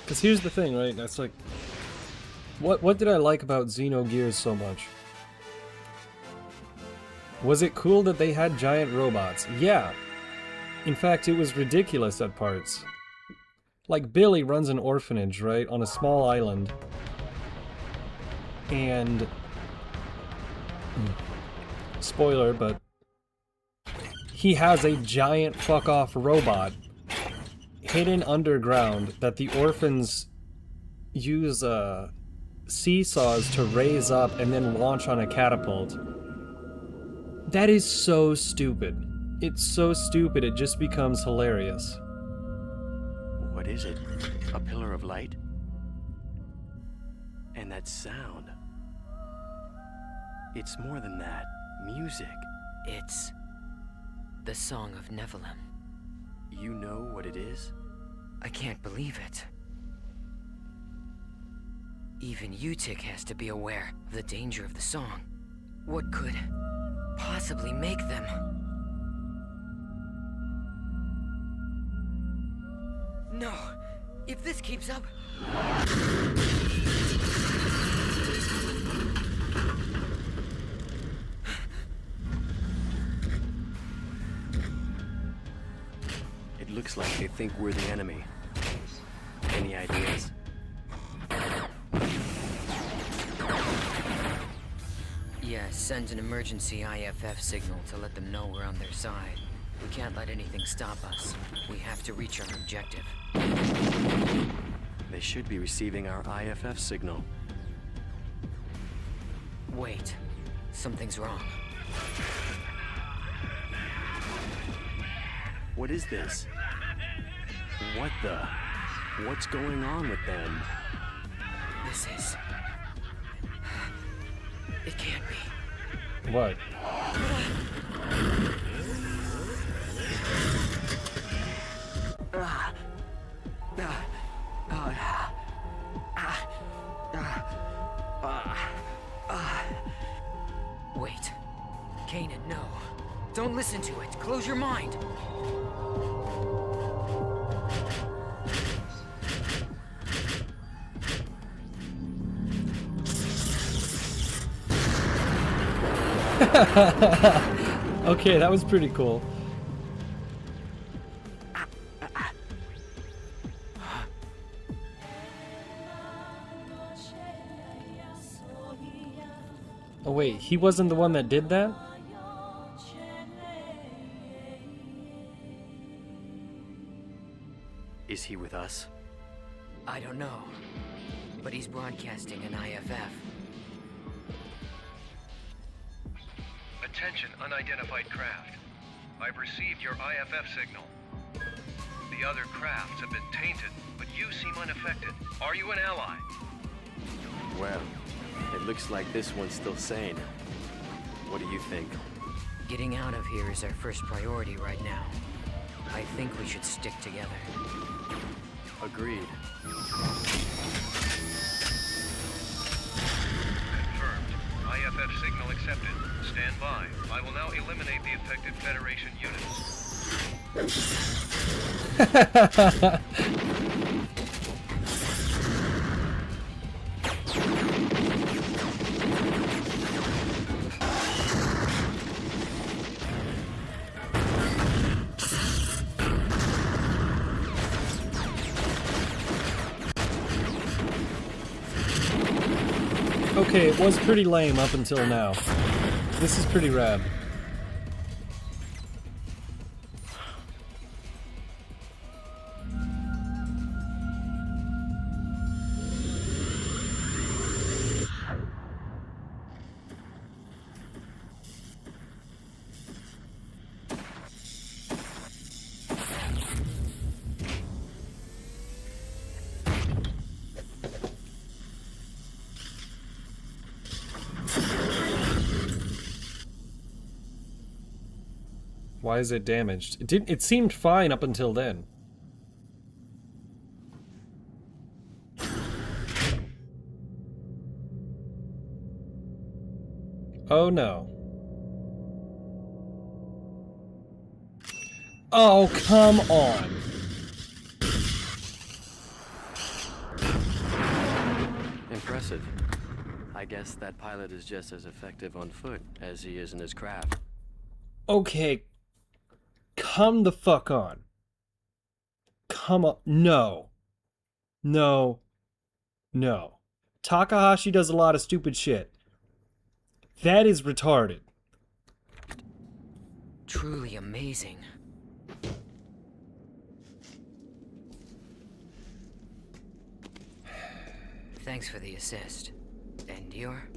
Because here's the thing, right? That's like... What did I like about Xenogears so much? Was it cool that they had giant robots? Yeah. In fact, it was ridiculous at parts. Like, Billy runs an orphanage, right? On a small island. And... spoiler, but... he has a giant fuck-off robot hidden underground that the orphans use seesaws to raise up and then launch on a catapult. That is so stupid. It's so stupid it just becomes hilarious. What is it? A pillar of light? And that sound. It's more than that. Music. It's the Song of Nephilim. You know what it is? I can't believe it. Even Utik has to be aware of the danger of the song. What could possibly make them? No! If this keeps up... It looks like they think we're the enemy. Any ideas? Yeah, send an emergency IFF signal to let them know we're on their side. We can't let anything stop us. We have to reach our objective. They should be receiving our IFF signal. Wait. Something's wrong. What is this? What the? What's going on with them? This is... it can't be. What? Wait. Kanan, no. Don't listen to it. Close your mind. Okay, that was pretty cool. Oh wait, he wasn't the one that did that? he with us? I don't know, but he's broadcasting an IFF. Attention, unidentified craft. I've received your IFF signal. The other crafts have been tainted, but you seem unaffected. Are you an ally? Well, it looks like this one's still sane. What do you think? Getting out of here is our first priority right now. I think we should stick together. Agreed. Confirmed. IFF signal accepted. Stand by. I will now eliminate the affected Federation units. Okay, it was pretty lame up until now. This is pretty rad. Why is it damaged? It seemed fine up until then. Oh no. Oh, come on. Impressive. I guess that pilot is just as effective on foot as he is in his craft. Okay. Come the fuck on. Come on. No. No. No. Takahashi does a lot of stupid shit. That is retarded. Truly amazing. Thanks for the assist. And you're?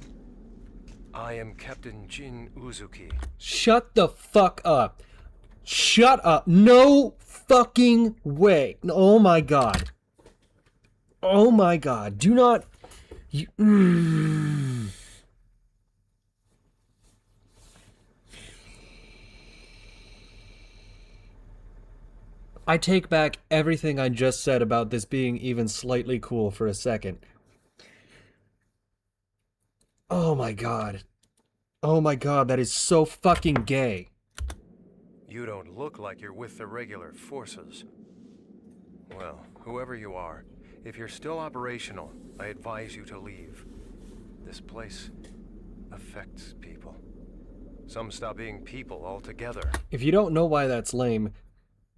I am Captain Jin Uzuki. Shut the fuck up. Shut up. No fucking way. Oh my god. Oh my god. Do not... You... I take back everything I just said about this being even slightly cool for a second. Oh my god. Oh my god, that is so fucking gay. You don't look like you're with the regular forces. Well, whoever you are, if you're still operational, I advise you to leave. This place affects people. Some stop being people altogether. If you don't know why that's lame,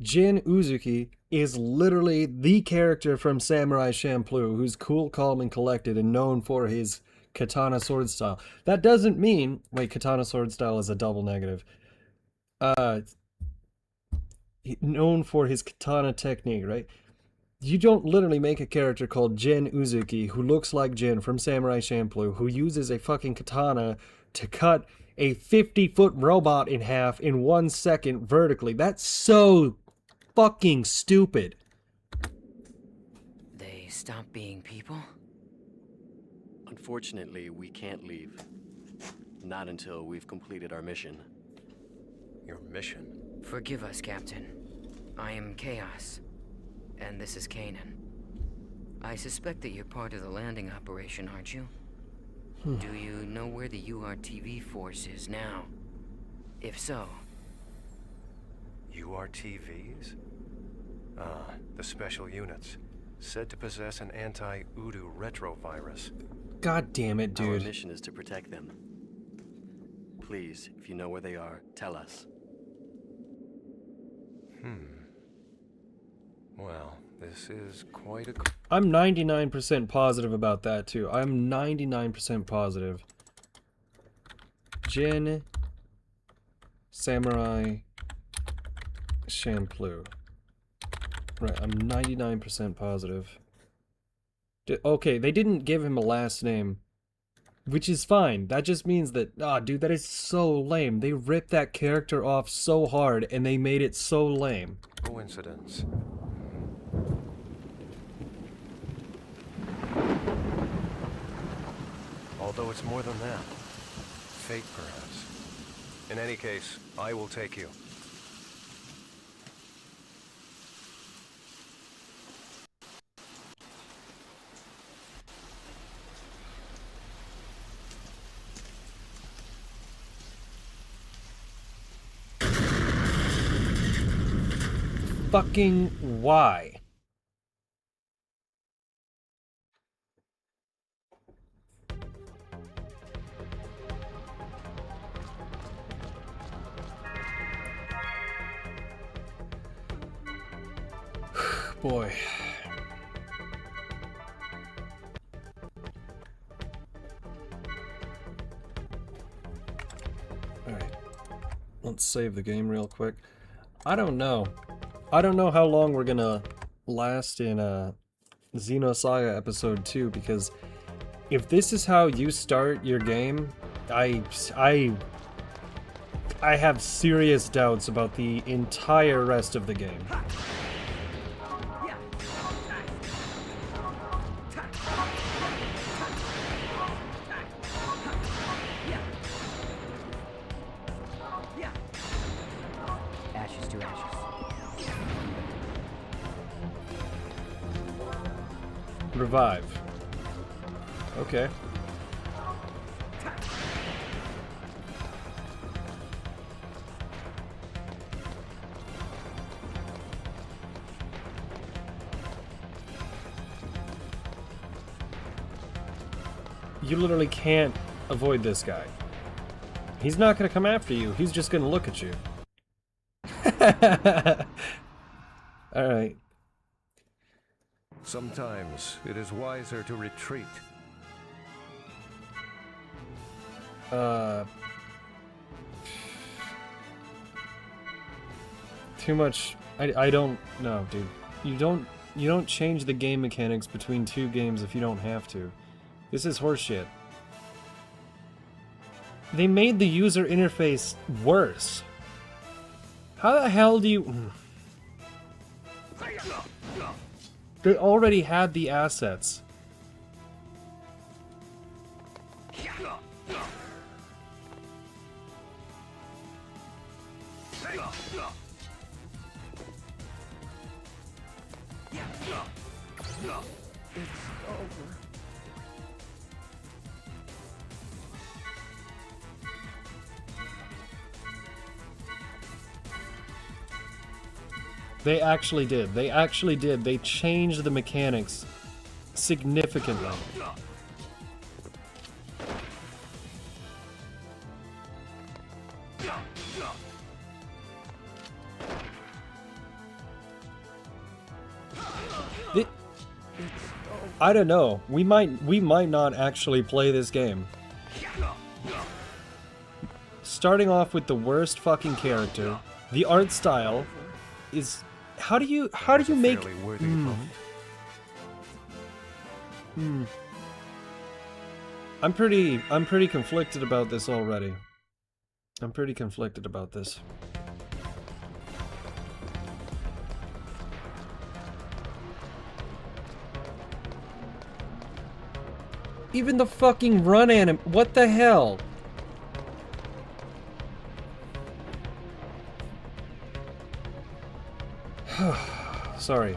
Jin Uzuki is literally the character from Samurai Champloo who's cool, calm, and collected and known for his katana sword style. That doesn't mean... Wait, katana sword style is a double negative. Known for his katana technique, right? You don't literally make a character called Jin Uzuki who looks like Jin from Samurai Champloo who uses a fucking katana to cut a 50-foot robot in half in 1 second vertically. That's so fucking stupid. They stop being people? Unfortunately, we can't leave. Not until we've completed our mission. Your mission? Forgive us, Captain. I am Chaos, and this is Kanan. I suspect that you're part of the landing operation, aren't you? Do you know where the URTV force is now? If so... URTVs? Ah, the special units. Said to possess an anti-Udu retrovirus. God damn it, dude. Our mission is to protect them. Please, if you know where they are, tell us. Well, this is quite a... I'm 99% positive about that, too. I'm 99% positive. Jin... Samurai... Champloo. Right, I'm 99% positive. Okay, they didn't give him a last name. Which is fine. That just means that, dude, that is so lame. They ripped that character off so hard and they made it so lame. Coincidence. Although it's more than that. Fate, perhaps. In any case, I will take you. Fucking why? Boy. Alright. Let's save the game real quick. I don't know. I don't know how long we're gonna last in Xenosaga episode 2, because if this is how you start your game, I have serious doubts about the entire rest of the game. Ashes to ashes. Revive. Okay. You literally can't avoid this guy. He's not gonna come after you, he's just gonna look at you. Alright. Sometimes it is wiser to retreat. Too much. I don't know, dude. You don't change the game mechanics between two games if you don't have to. This is horseshit. They made the user interface worse. How the hell do you... They already had the assets. They actually did. They actually did. They changed the mechanics significantly. I don't know. We might not actually play this game. Starting off with the worst fucking character, the art style is... How do you make... I'm pretty conflicted about this already. I'm pretty conflicted about this. Even the fucking run anim... What the hell? Sorry.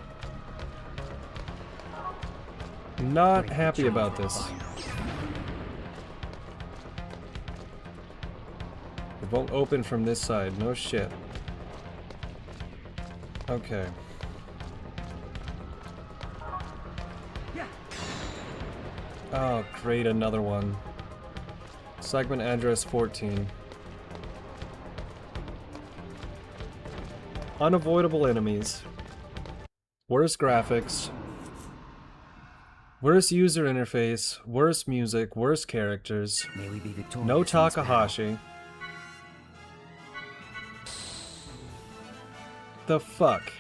Not happy about this. It won't open from this side. No shit. Okay. Oh, great, another one. Segment address 14. Unavoidable enemies. Worse graphics. Worse user interface. Worse music. Worse characters. No Takahashi. The fuck?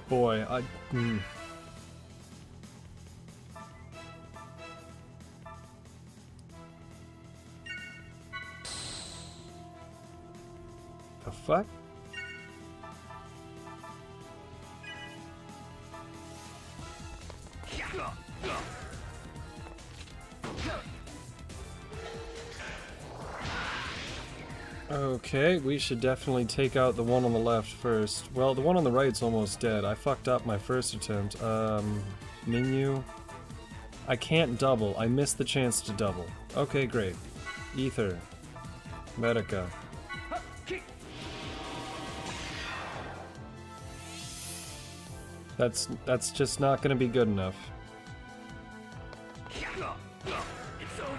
boy, The fuck? Okay, we should definitely take out the one on the left first. Well, the one on the right's almost dead. I fucked up my first attempt. Menu. I can't double. I missed the chance to double. Okay, great. Ether. Medica. That's just not gonna be good enough. It's over.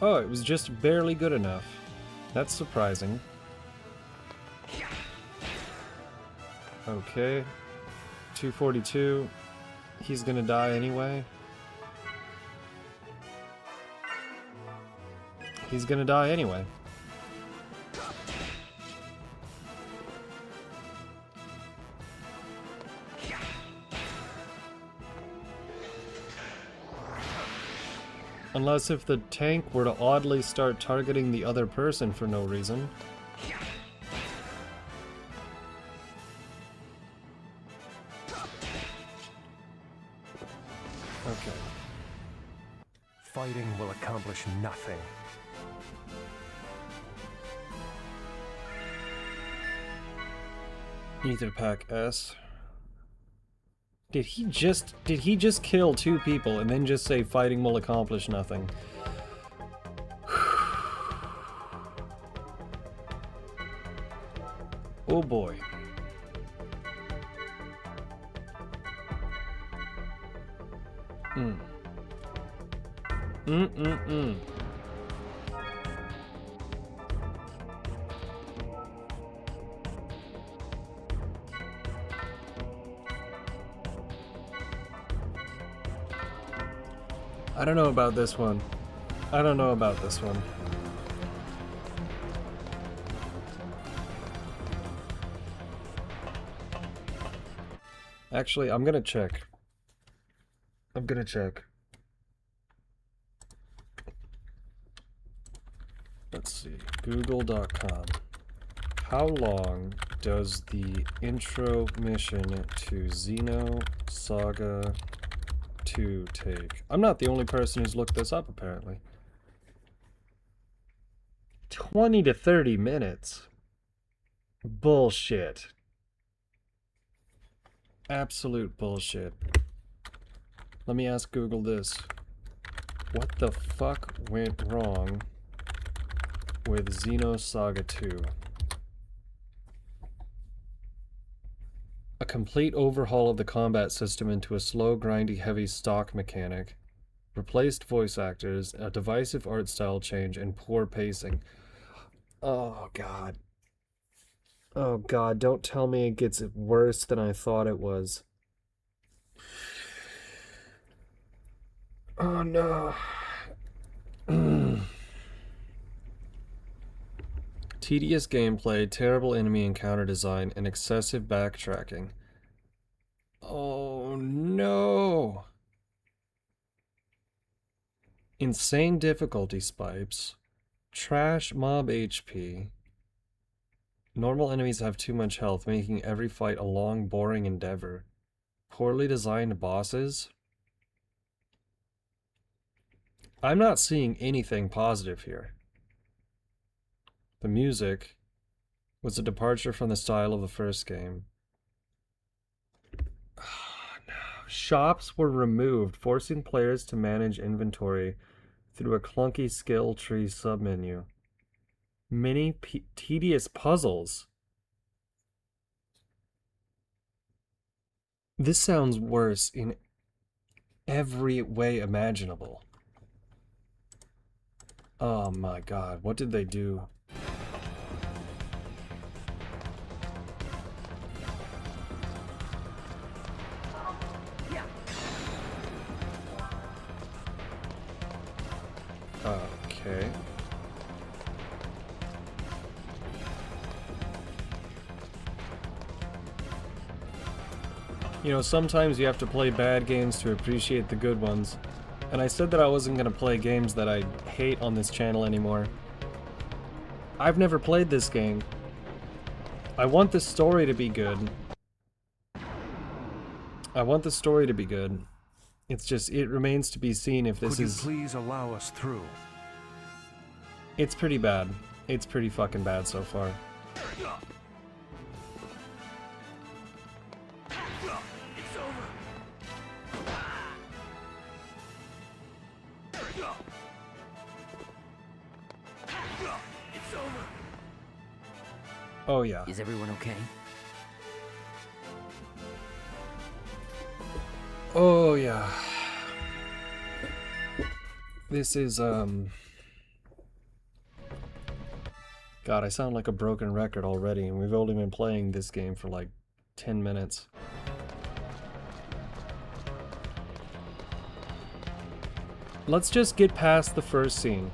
Oh, it was just barely good enough. That's surprising. Okay. 242. He's gonna die anyway. He's gonna die anyway. Unless if the tank were to oddly start targeting the other person for no reason. Okay. Fighting will accomplish nothing. Ether Pack S. Did he just kill 2 people and then just say fighting will accomplish nothing? Oh boy. I don't know about this one. I don't know about this one. Actually, I'm gonna check. Let's see. Google.com. How long does the intro mission to Xenosaga 2 take? I'm not the only person who's looked this up, apparently. 20 to 30 minutes. Bullshit. Absolute bullshit. Let me ask Google this. What the fuck went wrong with Xenosaga 2? A complete overhaul of the combat system into a slow, grindy, heavy stock mechanic. Replaced voice actors, a divisive art style change, and poor pacing. Oh god. Oh god, don't tell me it gets worse than I thought it was. Oh no. Tedious gameplay, terrible enemy encounter design, and excessive backtracking. Oh no! Insane difficulty spikes, trash mob HP, normal enemies have too much health, making every fight a long, boring endeavor, poorly designed bosses. I'm not seeing anything positive here. The music was a departure from the style of the first game. Oh, no. Shops were removed, forcing players to manage inventory through a clunky skill tree submenu. Many tedious puzzles. This sounds worse in every way imaginable. Oh my god, what did they do? Okay. You know, sometimes you have to play bad games to appreciate the good ones. And I said that I wasn't gonna play games that I hate on this channel anymore. I've never played this game. I want the story to be good. I want the story to be good. It's just, it remains to be seen if this is... Could you please allow us through? It's pretty bad. It's pretty fucking bad so far. It's over. It's over. Oh yeah. Is everyone okay? Oh yeah. This is God, I sound like a broken record already, and we've only been playing this game for like 10 minutes. Let's just get past the first scene.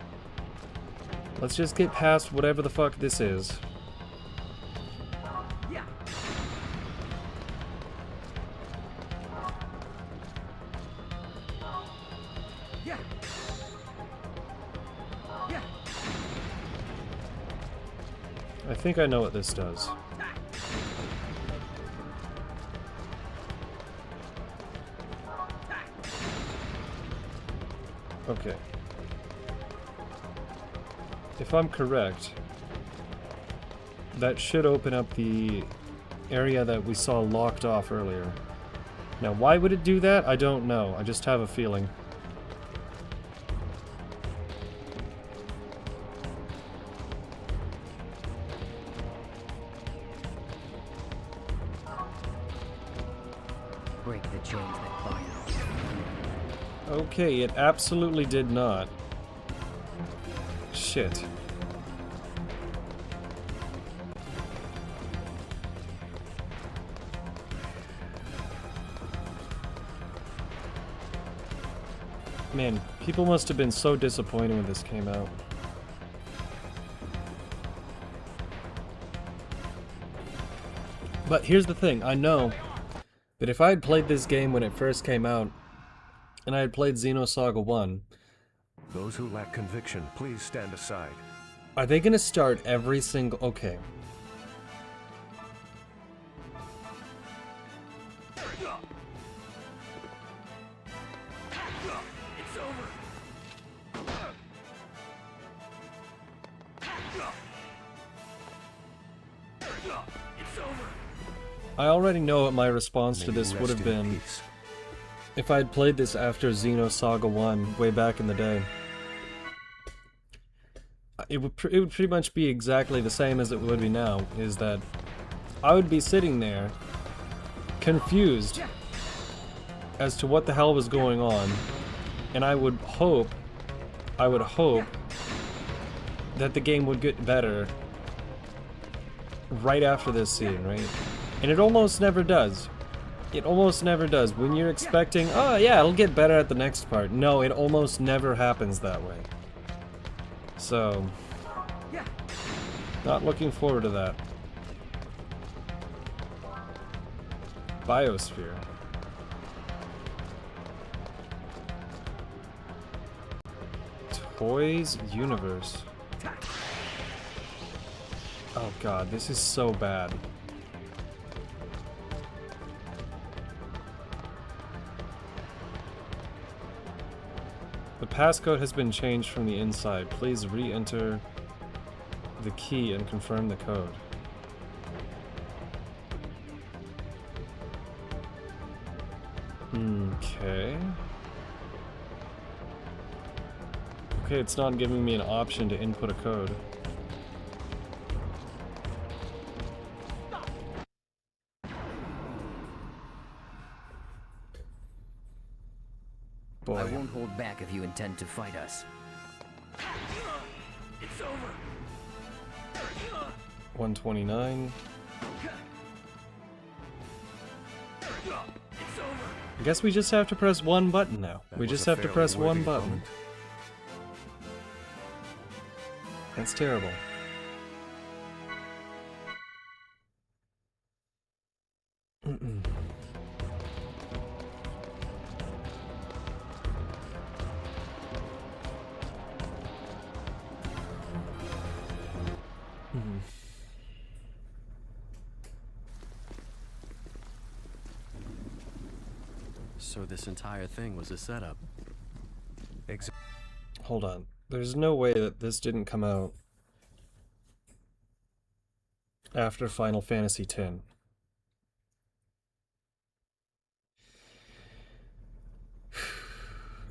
Let's just get past whatever the fuck this is. Yeah. Yeah. Yeah. I think I know what this does. Okay. If I'm correct, that should open up the area that we saw locked off earlier. Now, why would it do that? I don't know. I just have a feeling. Break the chains that bind us. Okay, it absolutely did not. Shit. Man, people must have been so disappointed when this came out. But here's the thing, I know that if I had played this game when it first came out, and I had played Xenosaga 1, Those who lack conviction, please stand aside. are they gonna start every single... Okay. It's over. It's over. I already know what my response to this would have been if I had played this after Xenosaga 1 way back in the day. It would pretty much be exactly the same as it would be now, is that I would be sitting there confused as to what the hell was going on, and I would hope that the game would get better right after this scene, right? And it almost never does. It almost never does. When you're expecting, oh yeah, it'll get better at the next part. No, it almost never happens that way. So, not looking forward to that. Biosphere. Toys Universe. Oh god, this is so bad. The passcode has been changed from the inside. Please re-enter the key and confirm the code. Okay. Okay, it's not giving me an option to input a code. Boy. I won't hold back if you intend to fight us. It's over. 129. It's over. I guess we just have to press one button now. We just have to press one button. That's terrible. So this entire thing was a setup. Hold on. There's no way that this didn't come out after Final Fantasy X.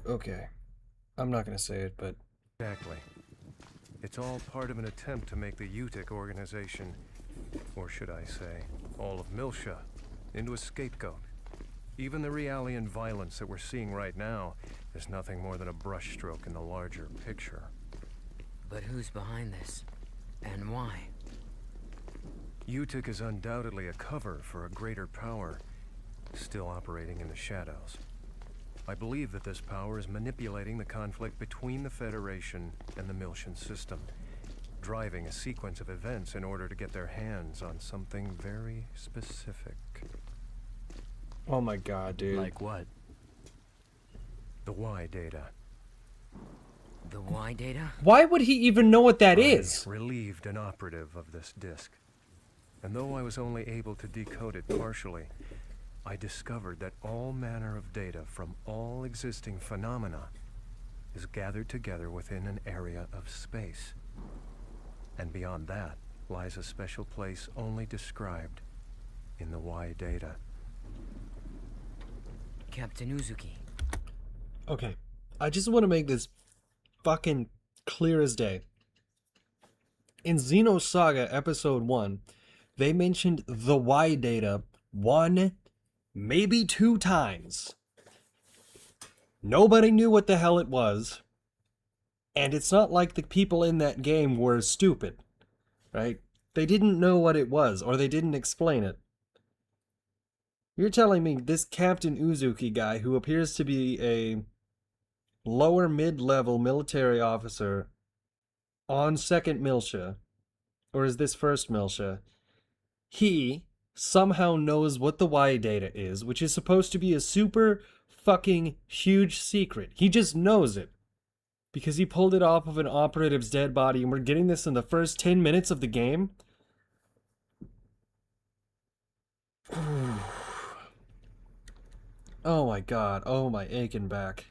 Okay. I'm not gonna say it, but... Exactly. It's all part of an attempt to make the UTIC organization, or should I say, all of Milsha, into a scapegoat. Even the Realian violence that we're seeing right now is nothing more than a brushstroke in the larger picture. But who's behind this? And why? UTIC is undoubtedly a cover for a greater power, still operating in the shadows. I believe that this power is manipulating the conflict between the Federation and the Milshan system, driving a sequence of events in order to get their hands on something very specific. Oh my god, dude. Like what? The Y data. The Y data? Why would he even know what that is? Relieved an operative of this disk. And though I was only able to decode it partially, I discovered that all manner of data from all existing phenomena is gathered together within an area of space. And beyond that lies a special place only described in the Y data. Captain Uzuki. Okay. I just want to make this fucking clear as day. In Xenosaga Episode 1, they mentioned the Y data 1, maybe 2 times. Nobody knew what the hell it was. And it's not like the people in that game were stupid, right? They didn't know what it was, or they didn't explain it. You're telling me this Captain Uzuki guy, who appears to be a lower mid-level military officer on second Milsha, or is this first Milsha, he somehow knows what the Y data is, which is supposed to be a super fucking huge secret. He just knows it. Because he pulled it off of an operative's dead body, and we're getting this in the first 10 minutes of the game? Oh my god, oh my aching back.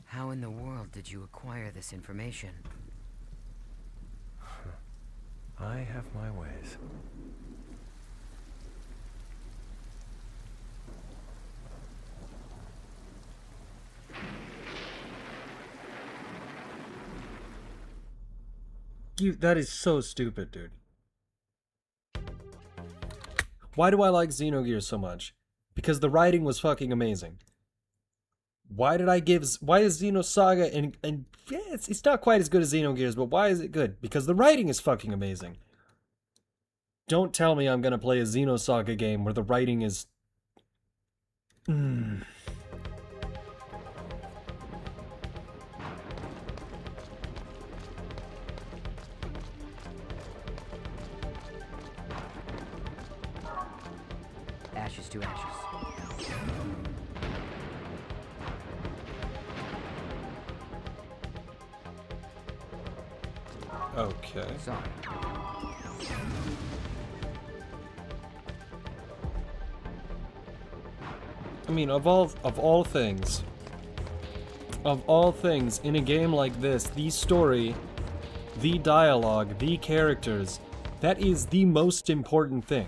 How in the world did you acquire this information? I have my ways. That is so stupid, dude. Why do I like Xenogears so much? Because the writing was fucking amazing. Why is Xenosaga and yeah, it's not quite as good as Xenogears, but why is it good? Because the writing is fucking amazing. Don't tell me I'm gonna play a Xenosaga game where the writing is... Ashes to ashes. Okay. Sorry. I mean, of all things, in a game like this, the story, the dialogue, the characters, that is the most important thing.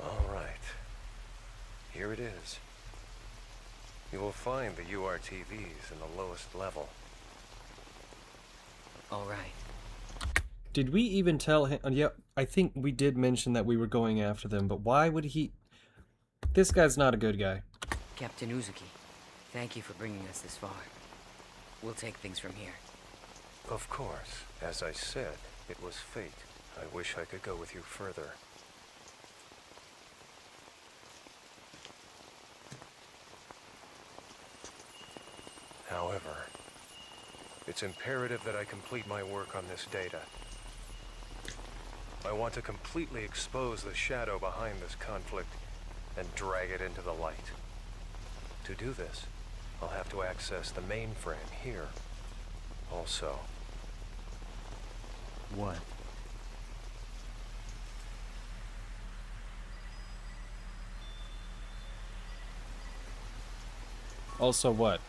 All right. Here it is. You will find the URTVs in the lowest level. All right. Did we even tell him? Yeah, I think we did mention that we were going after them, but why would he? This guy's not a good guy. Captain Uzuki, thank you for bringing us this far. We'll take things from here. Of course. As I said, it was fate. I wish I could go with you further. However, it's imperative that I complete my work on this data. I want to completely expose the shadow behind this conflict and drag it into the light. To do this, I'll have to access the mainframe here. Also... What? Also what?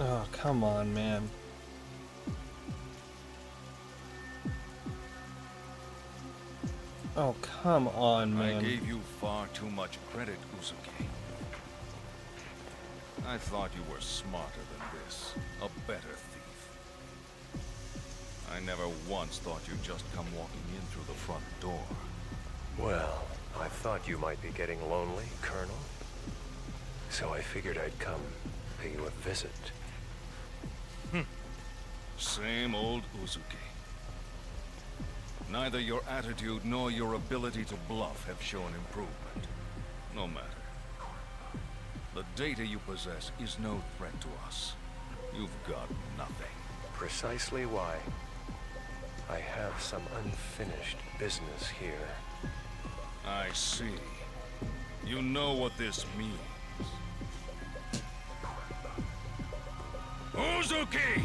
Oh, come on, man. Oh, come on, man. I gave you far too much credit, Uzuki. I thought you were smarter than this, a better thief. I never once thought you'd just come walking in through the front door. Well, I thought you might be getting lonely, Colonel. So I figured I'd come pay you a visit. Same old Uzuki. Neither your attitude nor your ability to bluff have shown improvement. No matter. The data you possess is no threat to us. You've got nothing. Precisely why. I have some unfinished business here. I see. You know what this means. Uzuki!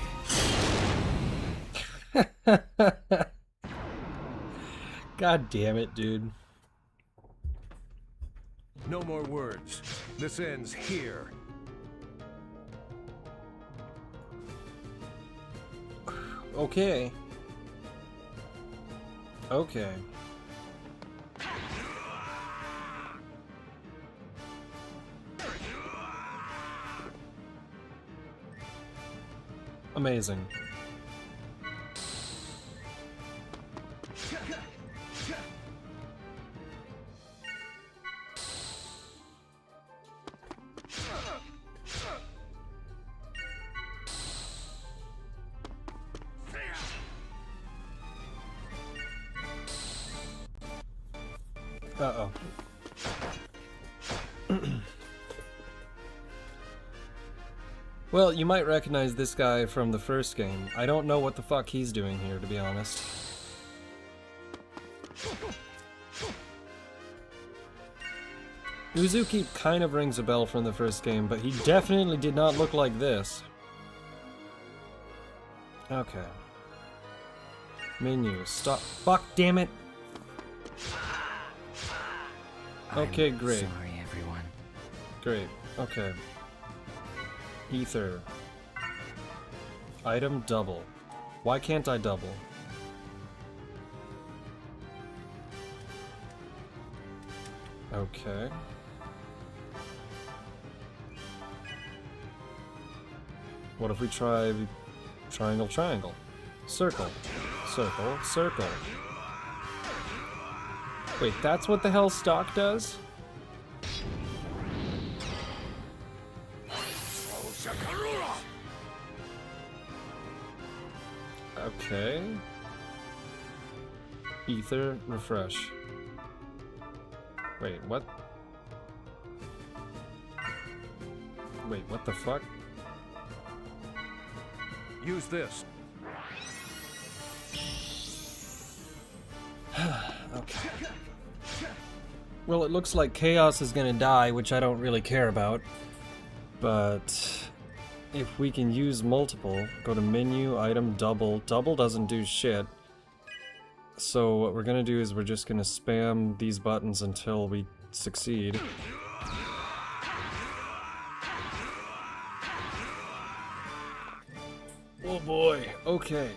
God damn it, dude. No more words. This ends here. Okay. Okay. Amazing. Uh-oh. Well, you might recognize this guy from the first game. I don't know what the fuck he's doing here, to be honest. Uzuki kind of rings a bell from the first game, but he definitely did not look like this. Okay. Menu. Stop. Fuck, damn it! Okay, great. Sorry, everyone. Great. Okay. Ether. Item double. Why can't I double? Okay. What if we try triangle, triangle? Circle. Circle, circle. Wait, that's what the hell stock does? Okay. Ether, refresh. Wait, what? Wait, what the fuck? Use this. Okay. Well, it looks like Chaos is gonna die, which I don't really care about. But if we can use multiple, go to menu, item, double. Double doesn't do shit. So what we're gonna do is we're just gonna spam these buttons until we succeed. Oh boy, okay.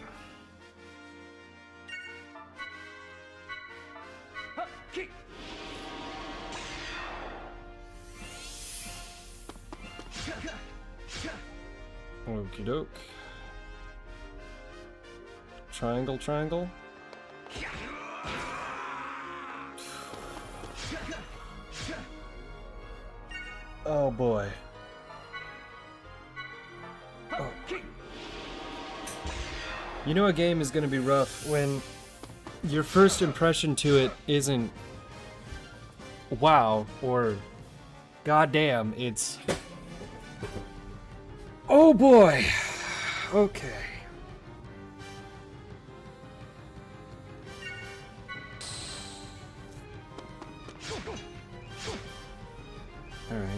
Okie doke. Triangle, triangle. Oh boy. Oh. You know a game is gonna be rough when your first impression to it isn't wow or goddamn, it's oh boy. Okay. Alright.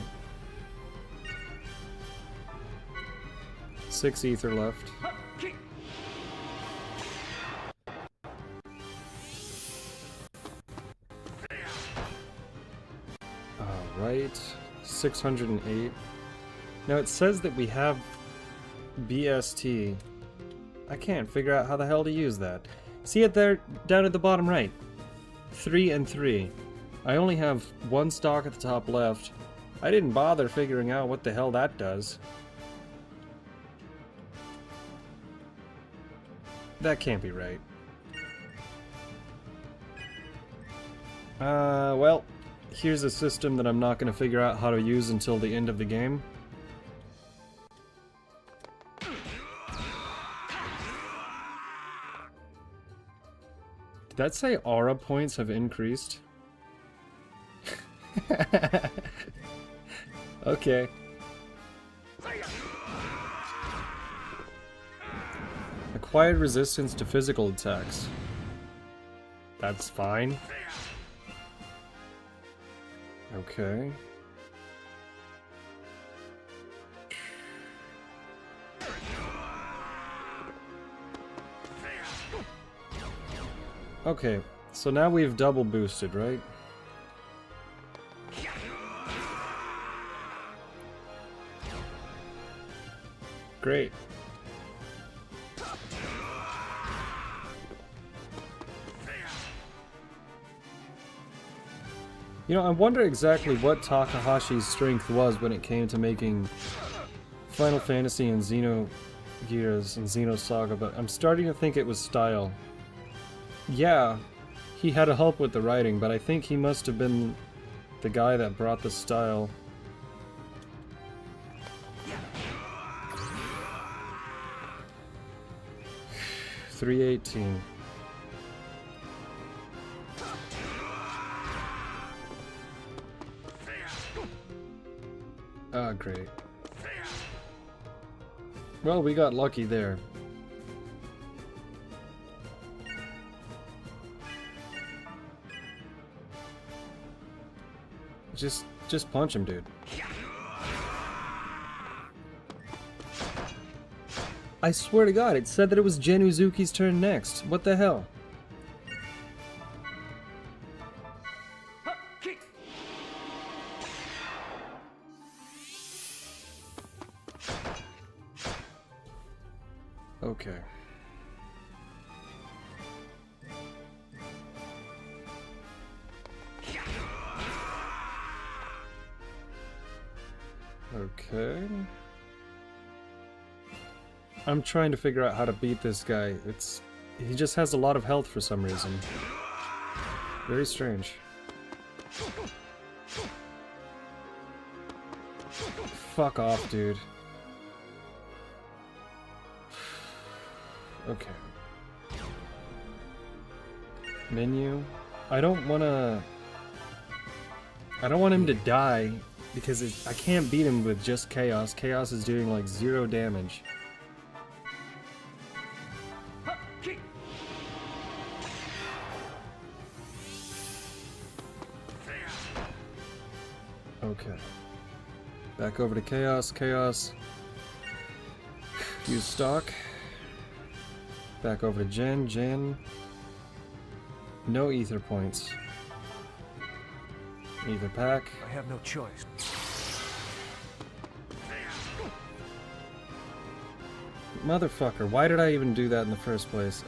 6 ether left. Alright. 608. Now it says that we have BST. I can't figure out how the hell to use that. See it there, down at the bottom right? 3 and 3. I only have one stock at the top left. I didn't bother figuring out what the hell that does. That can't be right. Well, here's a system that I'm not going to figure out how to use until the end of the game. Did that say aura points have increased? Okay. Acquired resistance to physical attacks. That's fine. Okay. Okay, so now we've double boosted, right? Great. You know, I wonder exactly what Takahashi's strength was when it came to making Final Fantasy and Xenogears and Xenosaga, but I'm starting to think it was style. Yeah, he had to help with the writing, but I think he must have been the guy that brought the style. $318. Ah, great. Well, we got lucky there. Just punch him, dude. I swear to God, it said that it was Gen Uzuki's turn next. What the hell? Okay. Okay. I'm trying to figure out how to beat this guy. He just has a lot of health for some reason. Very strange. Fuck off, dude. Okay. Menu. I don't want him to die because I can't beat him with just Chaos. Chaos is doing like 0 damage. Okay. Back over to Chaos. Chaos. Use stock. Back over to Jen. Jen. No ether points. Ether pack. I have no choice. Motherfucker, why did I even do that in the first place?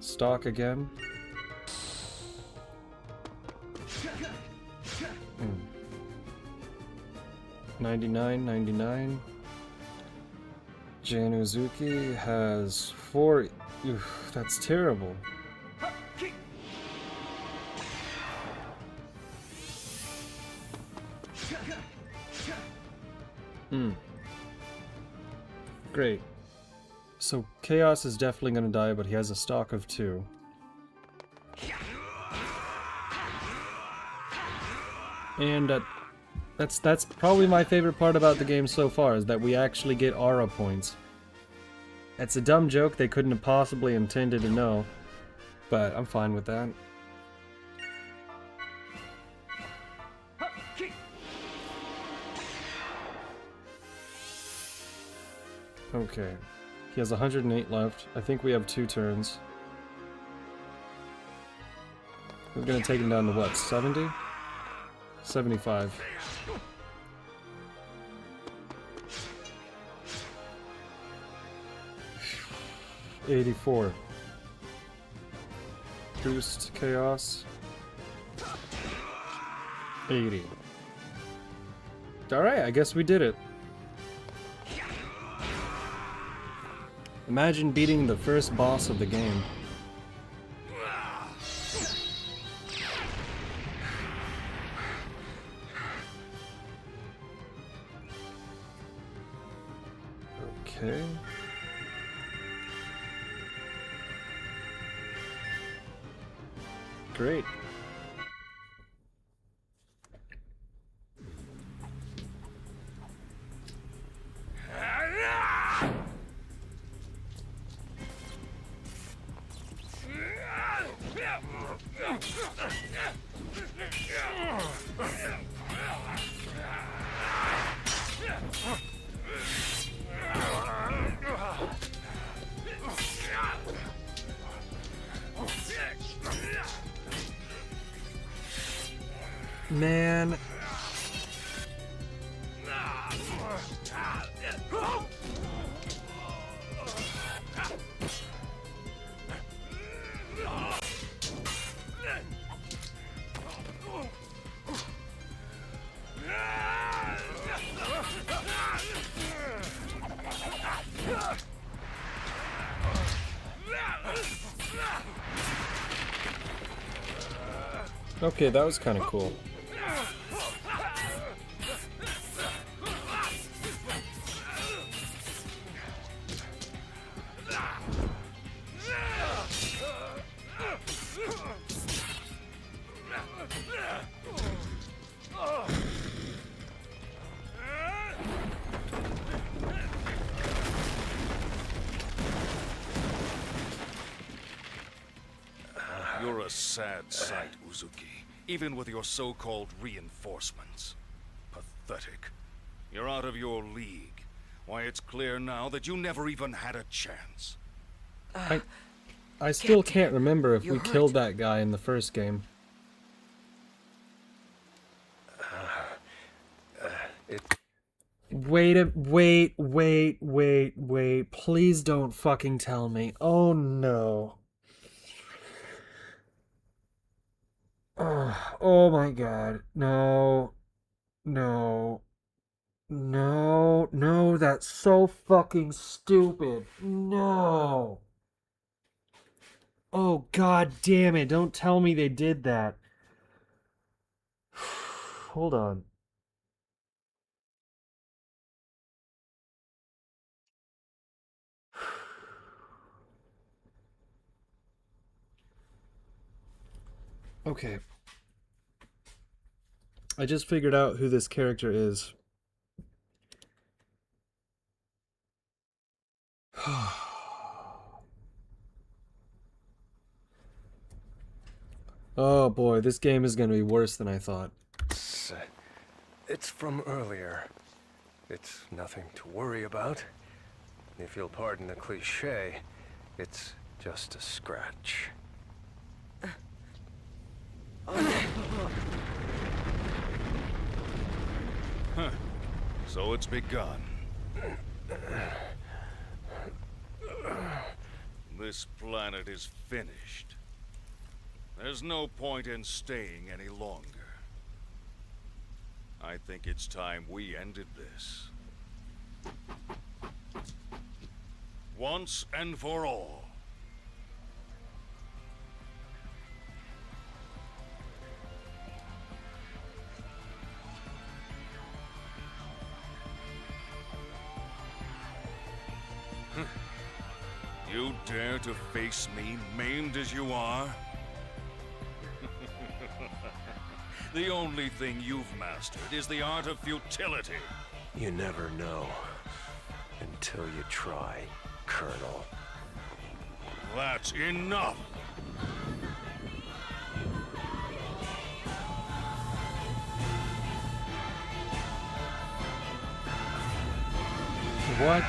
Stock again. 99, 99. Jan Uzuki has 4. Oof, that's terrible. Great. So Chaos is definitely gonna die, but he has a stock of 2. And that's probably my favorite part about the game so far, is that we actually get aura points. It's a dumb joke they couldn't have possibly intended to know, but I'm fine with that. Okay. He has 108 left. I think we have 2 turns. We're gonna take him down to what, 70? 75. $84. Boost chaos. 80. Alright, I guess we did it. Imagine beating the first boss of the game. Okay. Great. Man. Okay, that was kind of cool. You're a sad sight, Uzuki, even with your so-called reinforcements. Pathetic. You're out of your league. Why, it's clear now that you never even had a chance. I still can't remember if we killed that guy in the first game. Wait. Please don't fucking tell me. Oh no. Oh my god. No. No. No. No, that's so fucking stupid. No. Oh god damn it. Don't tell me they did that. Hold on. Okay. I just figured out who this character is. Oh boy, this game is going to be worse than I thought. It's from earlier. It's nothing to worry about. If you'll pardon the cliche, it's just a scratch. Huh. So it's begun. This planet is finished. There's no point in staying any longer. I think it's time we ended this. Once and for all. You dare to face me, maimed as you are? The only thing you've mastered is the art of futility. You never know until you try, Colonel. That's enough! What?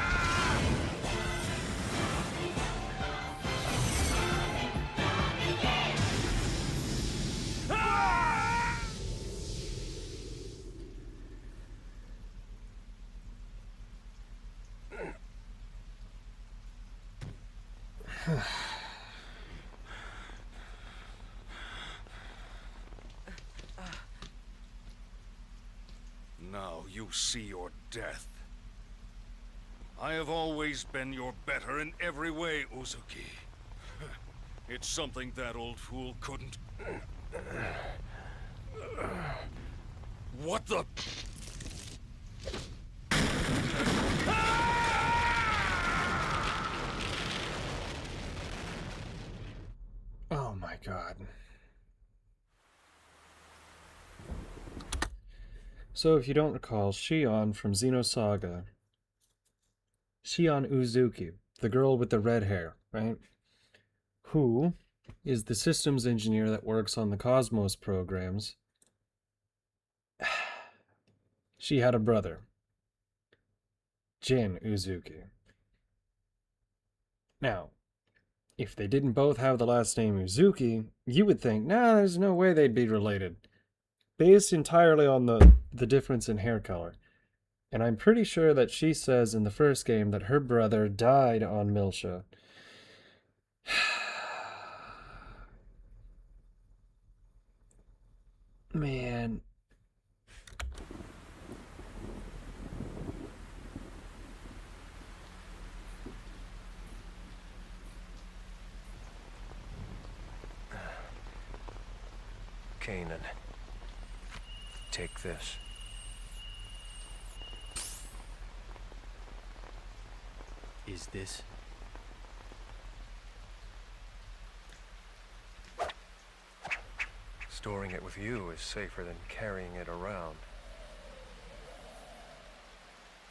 Now you see your death. I have always been your better in every way, Uzuki. It's something that old fool couldn't... What the... Oh my god. So if you don't recall, Shion from Xenosaga, Shion Uzuki, the girl with the red hair, right? Who is the systems engineer that works on the Cosmos programs. She had a brother, Jin Uzuki. Now, if they didn't both have the last name Uzuki, you would think, nah, there's no way they'd be related. Based entirely on the difference in hair color. And I'm pretty sure that she says in the first game that her brother died on Milsha. Man. Kanan, take this. Is this? Storing it with you is safer than carrying it around.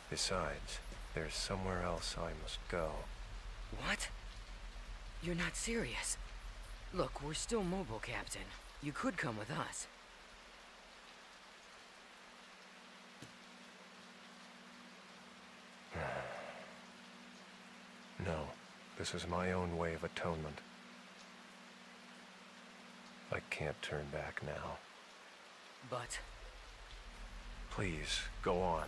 Besides, there's somewhere else I must go. What? You're not serious. Look, we're still mobile, Captain. You could come with us. No, this is my own way of atonement. I can't turn back now. But... Please, go on.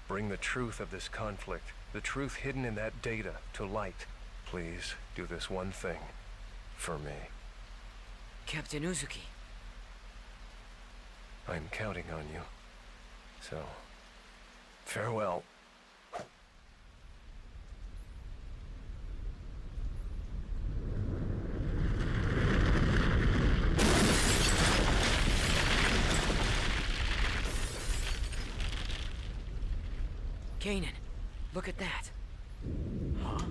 Bring the truth of this conflict, the truth hidden in that data, to light. Please, do this one thing. For me. Captain Uzuki. I'm counting on you. So, farewell. Kanan, look at that. Huh?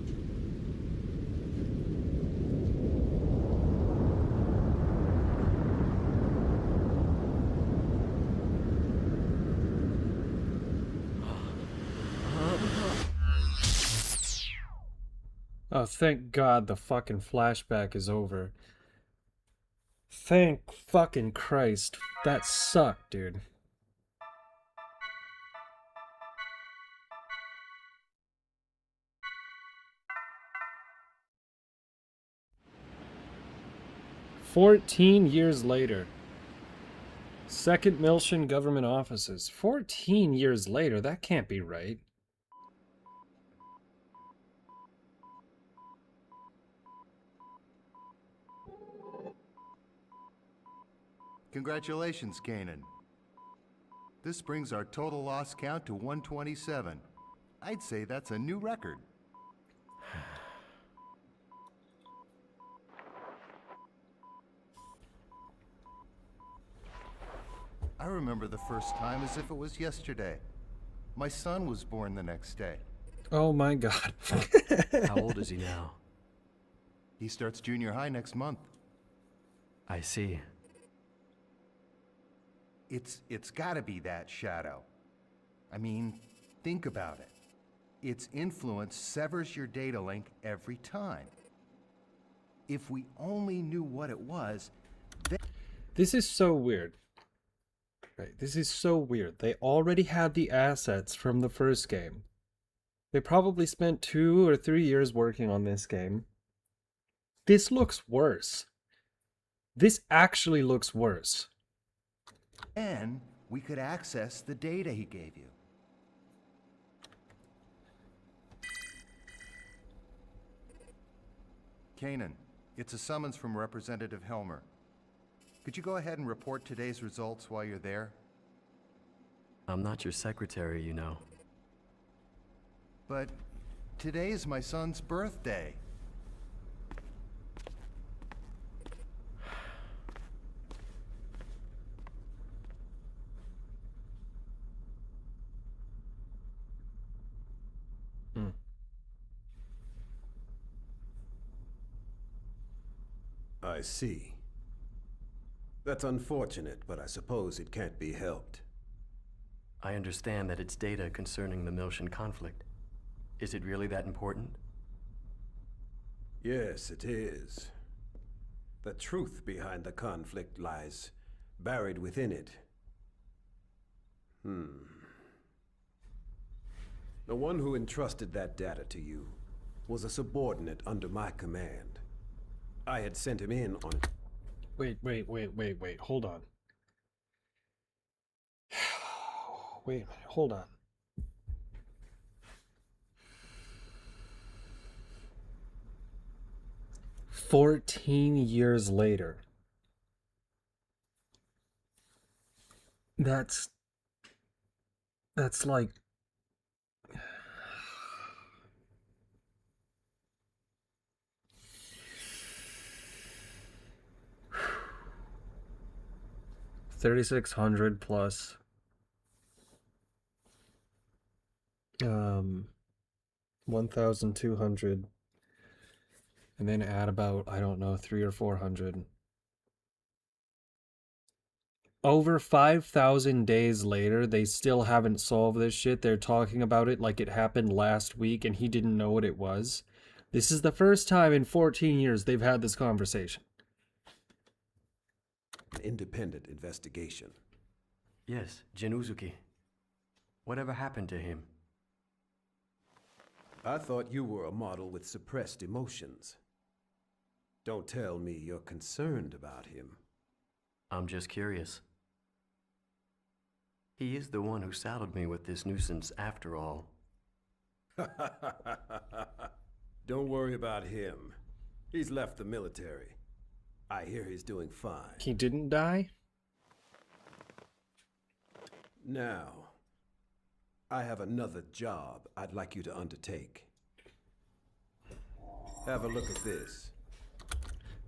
Oh, thank God the fucking flashback is over. Thank fucking Christ. That sucked, dude. "14 years later. Second Milshan government offices. 14 years later? That can't be right. Congratulations, Kanan. This brings our total loss count to 127. I'd say that's a new record. I remember the first time as if it was yesterday. My son was born the next day. Oh my God. How old is he now? He starts junior high next month. I see. It's gotta be that, Shadow. I mean, think about it. Its influence severs your data link every time. If we only knew what it was, then... This is so weird. Right, this is so weird. They already had the assets from the first game. They probably spent 2 or 3 years working on this game. This looks worse. This actually looks worse. Then we could access the data he gave you. Kanan, it's a summons from Representative Helmer. Could you go ahead and report today's results while you're there? I'm not your secretary, you know. But today is my son's birthday. I see. That's unfortunate, but I suppose it can't be helped. I understand that it's data concerning the Miltian conflict. Is it really that important? Yes, it is. The truth behind the conflict lies buried within it. The one who entrusted that data to you was a subordinate under my command. I had sent him in on... Wait, hold on. Wait a minute, hold on. "14 years later." That's like... $3,600 plus 1,200, and then add about, I don't know, 300 or 400. Over 5,000 days later, they still haven't solved this shit. They're talking about it like it happened last week and he didn't know what it was. This is the first time in 14 years they've had this conversation. An independent investigation. Yes, Xenosuke. Whatever happened to him? I thought you were a model with suppressed emotions. Don't tell me you're concerned about him. I'm just curious. He is the one who saddled me with this nuisance after all. Don't worry about him. He's left the military. I hear he's doing fine. He didn't die? Now, I have another job I'd like you to undertake. Have a look at this.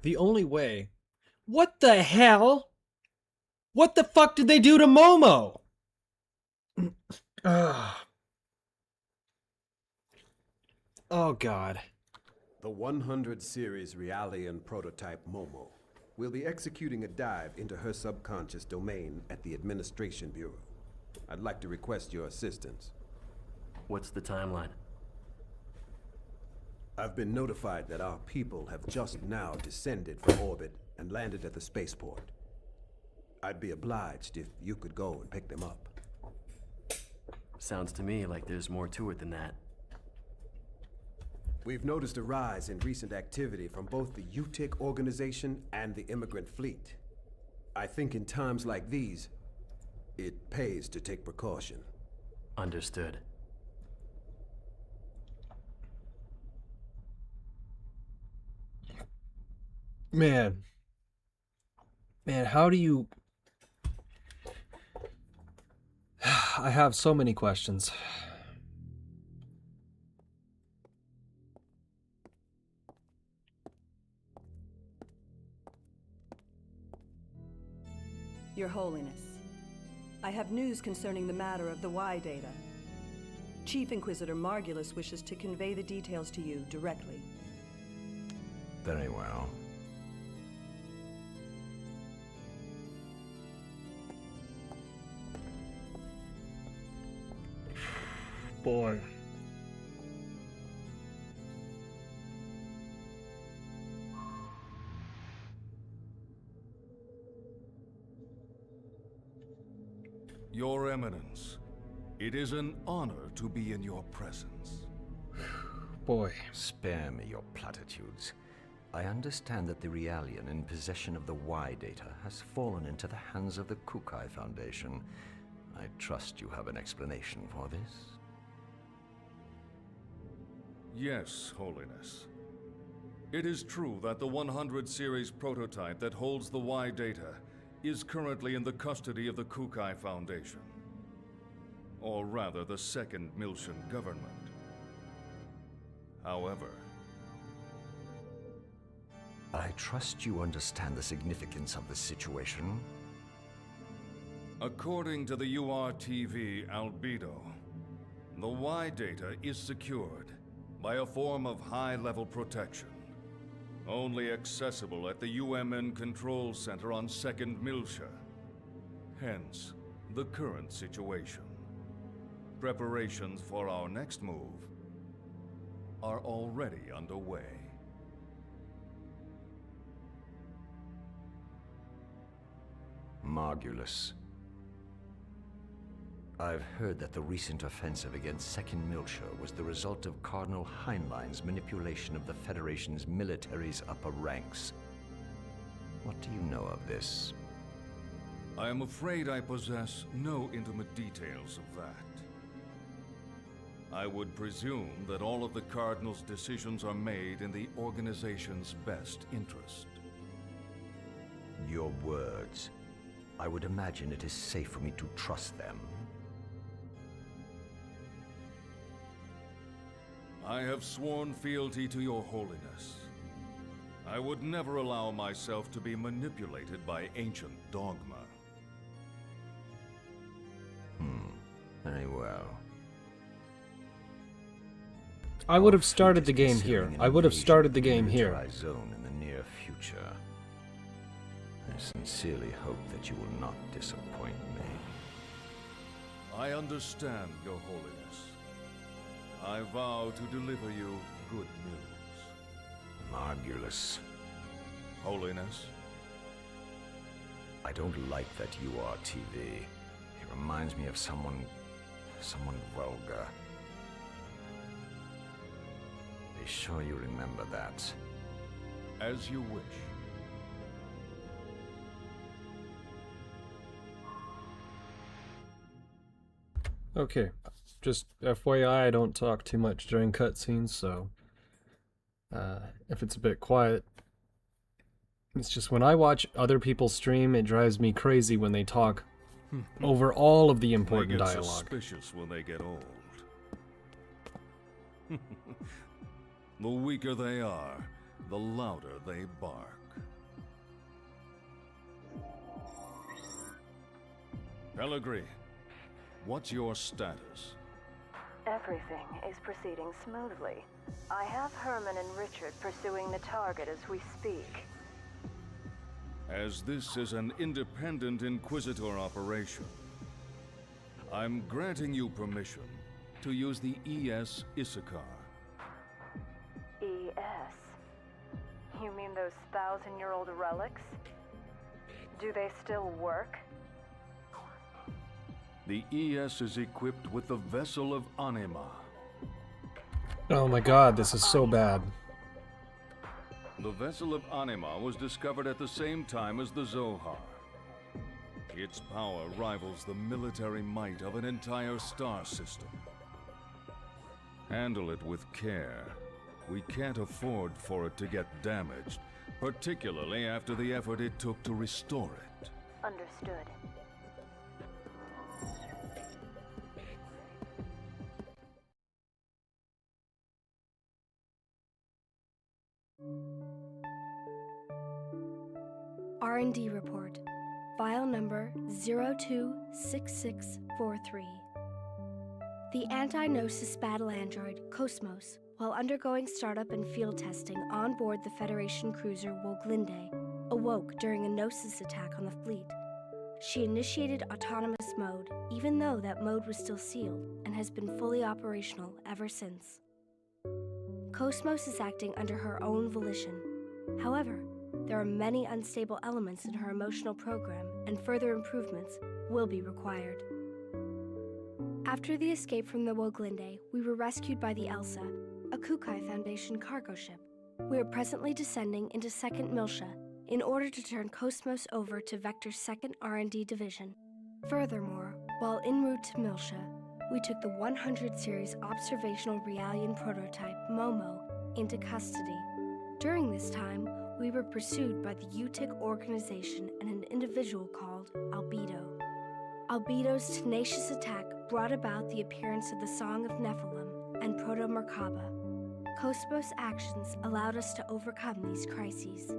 The only way... What the hell? What the fuck did they do to Momo? Oh god. The 100 series Realian prototype Momo will be executing a dive into her subconscious domain at the Administration Bureau. I'd like to request your assistance. What's the timeline? I've been notified that our people have just now descended from orbit and landed at the spaceport. I'd be obliged if you could go and pick them up. Sounds to me like there's more to it than that. We've noticed a rise in recent activity from both the UTIC organization and the immigrant fleet. I think in times like these, it pays to take precaution. Understood. Man, how do you... I have so many questions. Your Holiness, I have news concerning the matter of the Y data. Chief Inquisitor Margulis wishes to convey the details to you directly. Very well. Boy. Your Eminence, it is an honor to be in your presence. Boy. Spare me your platitudes. I understand that the Realian in possession of the Y data has fallen into the hands of the Kukai Foundation. I trust you have an explanation for this? Yes, Holiness. It is true that the 100 series prototype that holds the Y data is currently in the custody of the Kukai Foundation. Or rather, the Second Miltian government. However, I trust you understand the significance of the situation. according to the URTV Albedo, the Y data is secured by a form of high-level protection, only accessible at the UMN Control Center on 2nd Miltia. Hence, the current situation. Preparations for our next move are already underway. Margulis. I've heard that the recent offensive against 2nd Miltia was the result of Cardinal Heinlein's manipulation of the Federation's military's upper ranks. What do you know of this? I am afraid I possess no intimate details of that. I would presume that all of the Cardinal's decisions are made in the organization's best interest. Your words. I would imagine it is safe for me to trust them. I have sworn fealty to your holiness. I would never allow myself to be manipulated by ancient dogma. Very well. I would have started the game here. I would have started the game here. Zone in the near future. I sincerely hope that you will not disappoint me. I understand, your holiness. I vow to deliver you good news. Margulis. Holiness? I don't like that URTV. It reminds me of someone vulgar. Be sure you remember that. As you wish. Okay, just FYI, I don't talk too much during cutscenes, so if it's a bit quiet, it's just when I watch other people stream, it drives me crazy when they talk over all of the important They get dialogue. Suspicious when they get old. The weaker they are, the louder they bark. Pellegrini, what's your status? Everything is proceeding smoothly. I have Herman and Richard pursuing the target as we speak. As this is an independent Inquisitor operation, I'm granting you permission to use the ES Issachar. ES? You mean those 1,000-year-old relics? Do they still work? The ES is equipped with the Vessel of Anima. Oh my god, this is so bad. The Vessel of Anima was discovered at the same time as the Zohar. Its power rivals the military might of an entire star system. Handle it with care. We can't afford for it to get damaged, particularly after the effort it took to restore it. Understood. R&D report. File number 026643. The anti-Gnosis battle android, Cosmos, while undergoing startup and field testing on board the Federation cruiser Woglinde, awoke during a Gnosis attack on the fleet. She initiated autonomous mode, even though that mode was still sealed, and has been fully operational ever since. Cosmos is acting under her own volition. However, there are many unstable elements in her emotional program, and further improvements will be required. After the escape from the Woglinde, we were rescued by the Elsa, a Kukai Foundation cargo ship. We are presently descending into 2nd Miltia in order to turn Cosmos over to Vector's 2nd R&D Division. Furthermore, while en route to Miltia, we took the 100 series observational Realian prototype, Momo, into custody. During this time, we were pursued by the UTIC organization and an individual called Albedo. Albedo's tenacious attack brought about the appearance of the Song of Nephilim and Proto-Merkaba. Cosmos' actions allowed us to overcome these crises.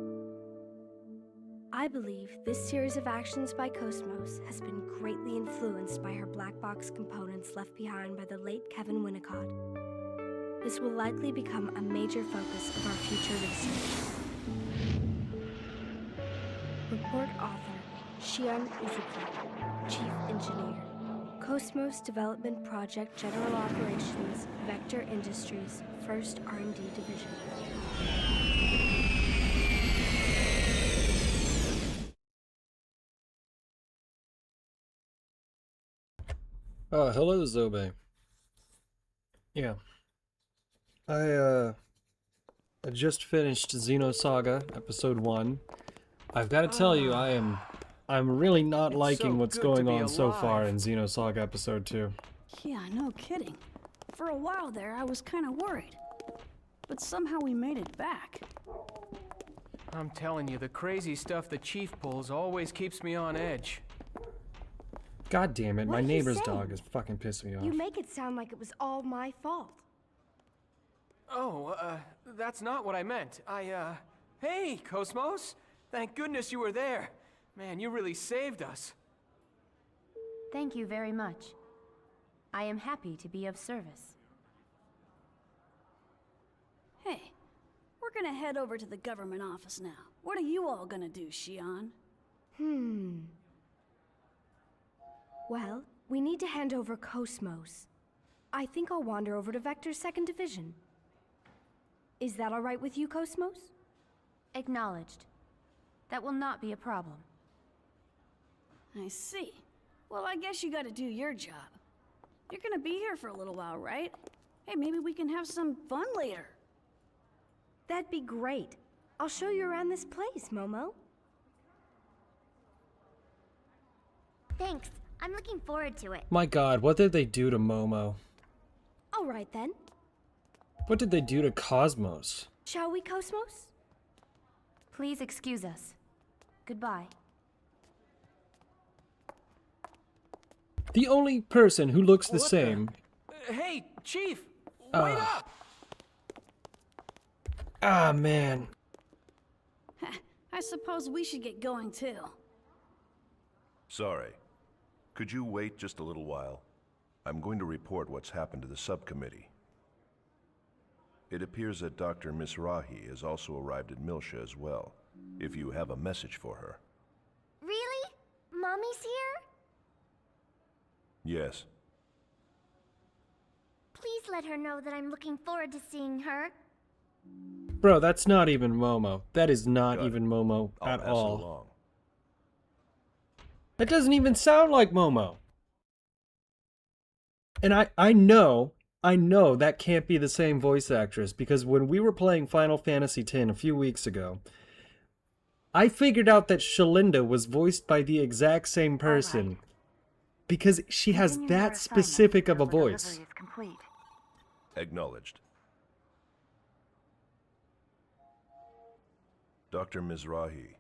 I believe this series of actions by Cosmos has been greatly influenced by her black box components left behind by the late Kevin Winnicott. This will likely become a major focus of our future research. Report author, Shion Uzuki, Chief Engineer, Cosmos Development Project General Operations, Vector Industries, 1st R&D Division. Hello, Zobe. Yeah. I just finished Xenosaga, episode 1. I've got to tell you, I'm really not liking what's going on so far in Xenosaga episode 2. Yeah, no kidding. For a while there, I was kind of worried. But somehow we made it back. I'm telling you, the crazy stuff the Chief pulls always keeps me on edge. God damn it, my What are you neighbor's saying? dog is fucking pissing me off. You make it sound like it was all my fault. Oh, that's not what I meant. Hey, Cosmos! Thank goodness you were there. Man, you really saved us. Thank you very much. I am happy to be of service. Hey, we're gonna head over to the government office now. What are you all gonna do, Shion? Well, we need to hand over Cosmos. I think I'll wander over to Vector's 2nd Division. Is that all right with you, Cosmos? Acknowledged. That will not be a problem. I see. Well, I guess you gotta do your job. You're gonna be here for a little while, right? Hey, maybe we can have some fun later. That'd be great. I'll show you around this place, Momo. Thanks. I'm looking forward to it. My god, what did they do to Momo? All right then. What did they do to Cosmos? Shall we, Cosmos? Please excuse us. Goodbye. The only person who looks the What same. Hey, Chief! Wait up! Ah, man. I suppose we should get going too. Sorry. Could you wait just a little while? I'm going to report what's happened to the subcommittee. It appears that Dr. Mizrahi has also arrived at Milsha as well, if you have a message for her. Really? Mommy's here? Yes. Please let her know that I'm looking forward to seeing her. Bro, that's not even Momo. That is not even Momo I'll at pass it all. along. That doesn't even sound like Momo. And I know that can't be the same voice actress, because when we were playing Final Fantasy X a few weeks ago, I figured out that Shalinda was voiced by the exact same person. Because she has that specific of a voice. Acknowledged. Dr. Mizrahi.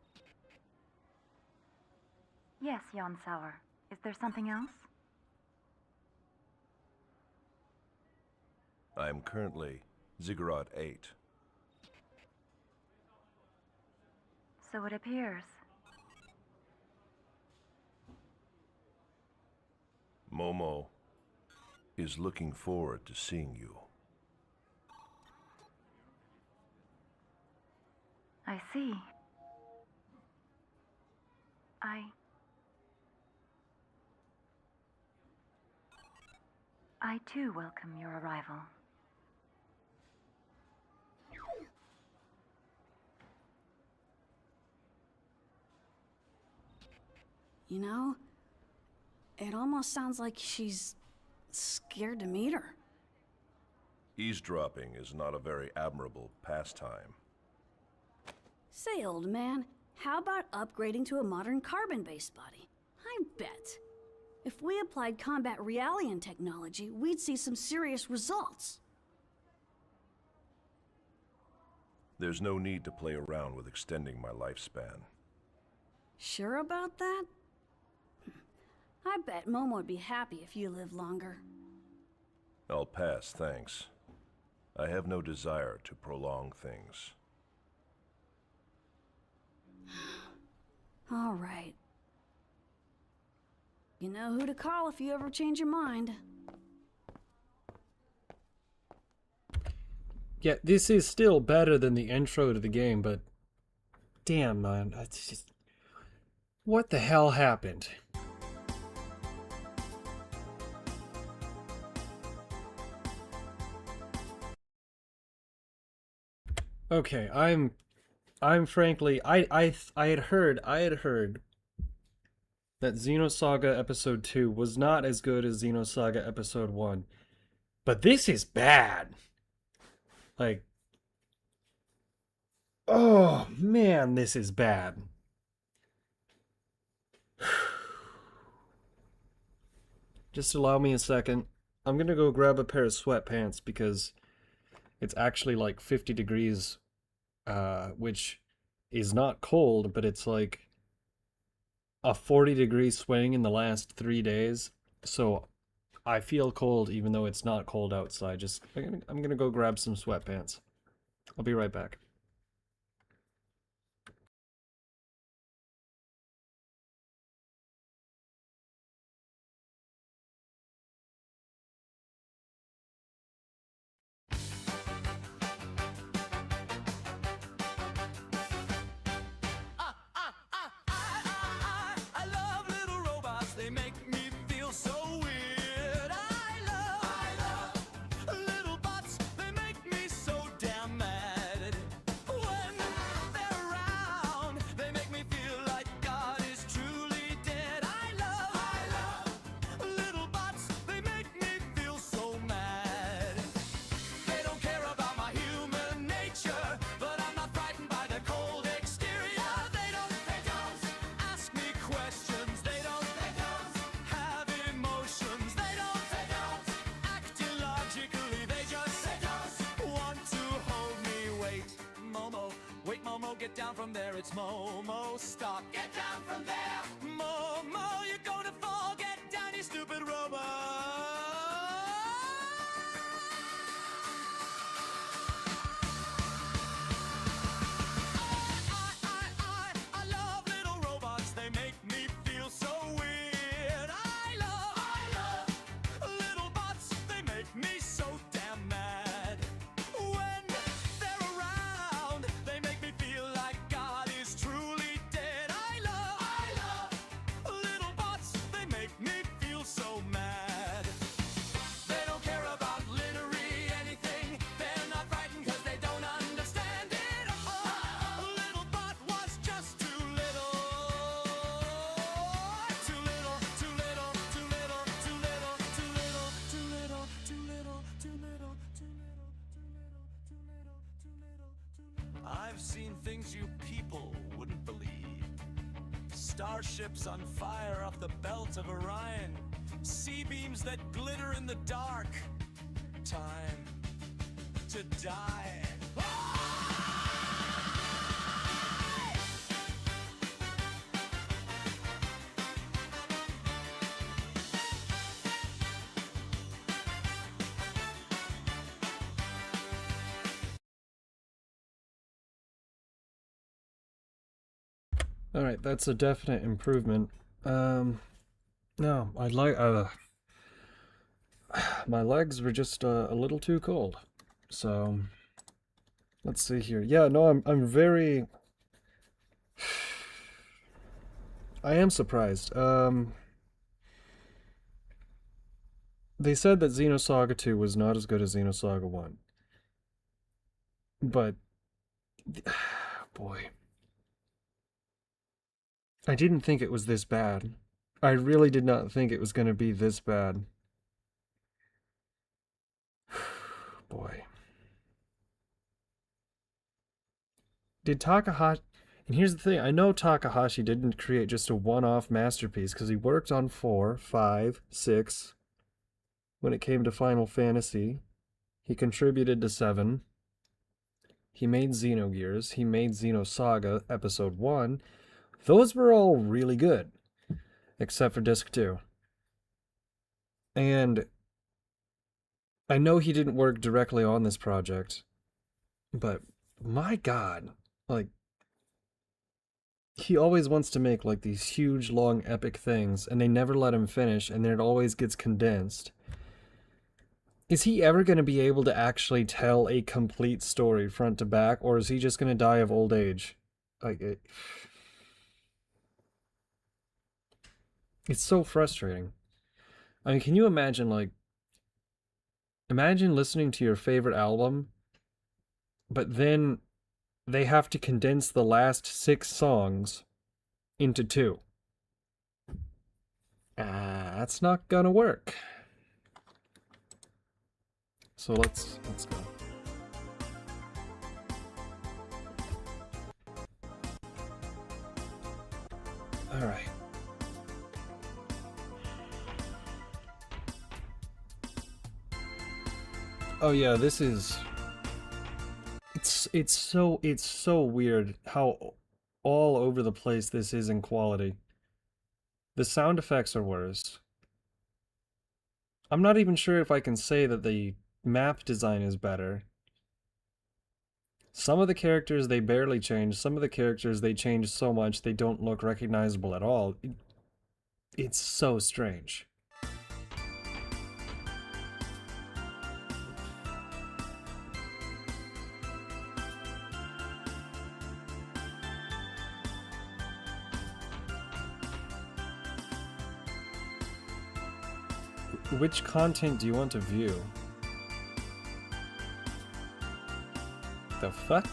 Yes, Jan Sauer. Is there something else? I am currently Ziggurat 8. So it appears. Momo is looking forward to seeing you. I see. I too welcome your arrival. You know, it almost sounds like she's scared to meet her. Eavesdropping is not a very admirable pastime. Say, old man, how about upgrading to a modern carbon-based body? I bet. If we applied combat Realian technology, we'd see some serious results. There's no need to play around with extending my lifespan. Sure about that? I bet Momo would be happy if you lived longer. I'll pass, thanks. I have no desire to prolong things. All right. You know who to call if you ever change your mind. Yeah, this is still better than the intro to the game, but damn, man, it's just, what the hell happened? Okay, I'm frankly, I had heard that Xenosaga Episode 2 was not as good as Xenosaga Episode 1, but this is bad. Like, oh man, this is bad. Just allow me a second. I'm gonna go grab a pair of sweatpants because it's actually like 50 degrees, which is not cold, but it's like a 40-degree swing in the last 3 days. So I feel cold even though it's not cold outside. I'm gonna go grab some sweatpants. I'll be right back. I love little robots, they make me feel so weird. I love little bots, they make me so damn mad. When they're around, they make me feel like God is truly dead. I love little bots, they make me feel so mad. They don't care about my human nature, but I'm not frightened by their cold exterior. They don't ask me questions. They don't have emotions. They don't act illogically. They just want to hold me. Wait, Momo, get down from there. It's Momo, stop. Get down from there. Momo, you're gonna fall. Get down, you stupid robot. I love little robots, they make me feel so weird. I love little bots, they make me so damn mad. When they're around, they make me feel like God is truly dead. I love little bots, they make me feel so mad. They don't care about literally anything. They're not frightened because they don't understand it. Oh, a little bot was just too little. Too little, too little, too little, too little, too little, too little, too little, too little, too little, too little, too little, too little. I've seen things you people wouldn't believe. Starships on fire off the belt of Orion. Sea beams that glitter in the dark. Time to die. Alright, that's a definite improvement. No, I'd like, my legs were just a little too cold. So, let's see here. Yeah, no, I'm very, I am surprised. They said that Xenosaga 2 was not as good as Xenosaga 1. But, boy. I didn't think it was this bad. I really did not think it was going to be this bad. Boy. Did Takahashi... And here's the thing, I know Takahashi didn't create just a one-off masterpiece, because he worked on 4, 5, 6. When it came to Final Fantasy, he contributed to 7. He made Xenogears. He made Xenosaga Episode 1. Those were all really good. Except for Disc 2. And I know he didn't work directly on this project. But my god. Like, he always wants to make like these huge, long, epic things. And they never let him finish. And then it always gets condensed. Is he ever going to be able to actually tell a complete story front to back, or is he just going to die of old age? Like, it's so frustrating. I mean, can you imagine, like, imagine listening to your favorite album, but then they have to condense the last 6 songs into 2. That's not gonna work. So let's go. All right. Oh yeah, this is it's so weird how all over the place this is in quality. The sound effects are worse. I'm not even sure if I can say that the map design is better. Some of the characters they barely change, some of the characters they change so much they don't look recognizable at all. It's so strange. Which content do you want to view? The fuck?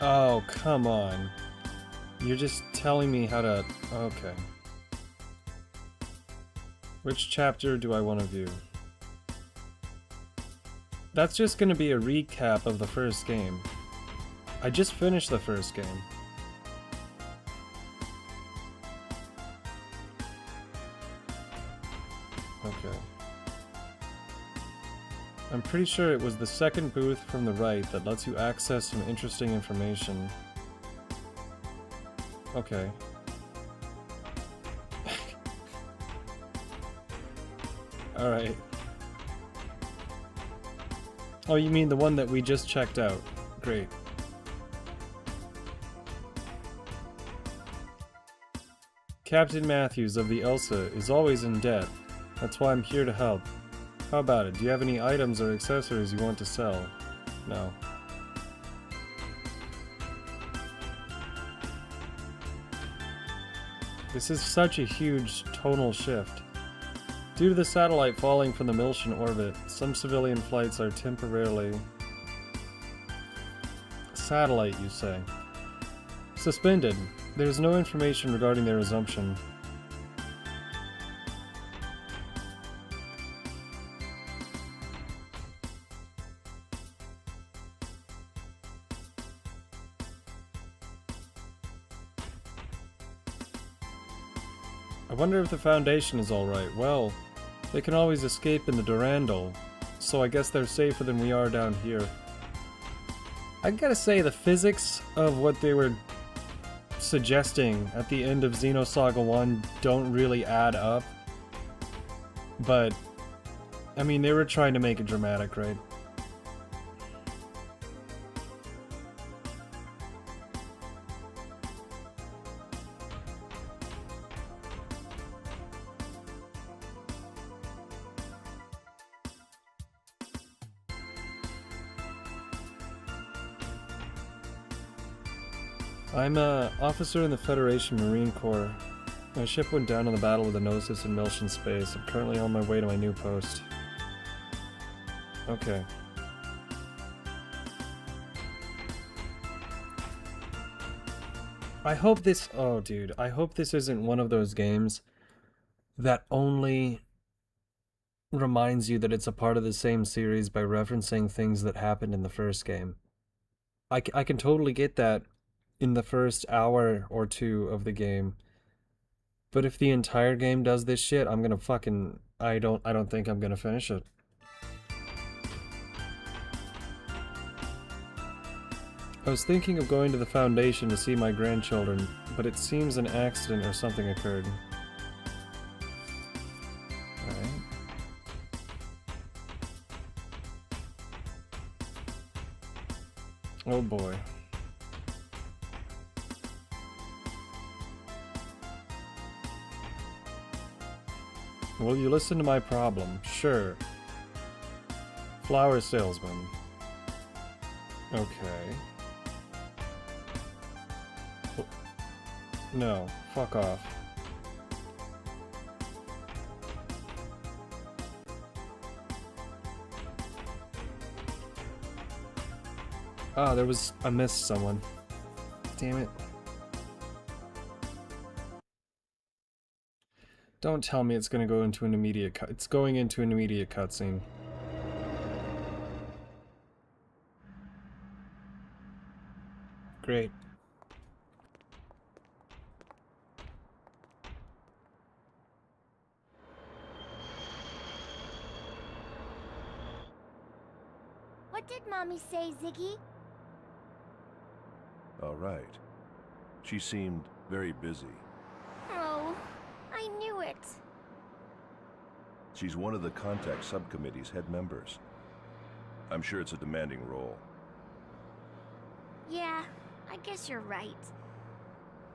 Oh, come on. You're just telling me how to... Okay. Which chapter do I want to view? That's just gonna be a recap of the first game. I just finished the first game. Okay. I'm pretty sure it was the second booth from the right that lets you access some interesting information. Okay. Alright. Oh, you mean the one that we just checked out. Great. Captain Matthews of the Elsa is always in debt. That's why I'm here to help. How about it? Do you have any items or accessories you want to sell? No. This is such a huge tonal shift. Due to the satellite falling from the Miltian orbit, some civilian flights are temporarily... Satellite, you say? Suspended. There's no information regarding their resumption. I wonder if the Foundation is alright. Well, they can always escape in the Durandal, so I guess they're safer than we are down here. I gotta say, the physics of what they were suggesting at the end of Xenosaga 1 don't really add up. But, I mean, they were trying to make it dramatic, right? I'm an officer in the Federation Marine Corps. My ship went down in the battle with the Gnosis in Miltian space. I'm currently on my way to my new post. Okay. I hope this... Oh, dude. I hope this isn't one of those games that only reminds you that it's a part of the same series by referencing things that happened in the first game. I can totally get that in the first hour or two of the game. But if the entire game does this shit, I'm gonna fucking... I don't think I'm gonna finish it. I was thinking of going to the Foundation to see my grandchildren, but it seems an accident or something occurred. Alright. Oh boy. Will you listen to my problem? Sure. Flower salesman. Okay. No, fuck off. Ah, I missed someone. Damn it. Don't tell me it's gonna go into an immediate cut. It's going into an immediate cutscene. Great. What did Mommy say, Ziggy? All right. She seemed very busy. Oh, I knew it. She's one of the contact subcommittee's head members. I'm sure it's a demanding role. Yeah, I guess you're right.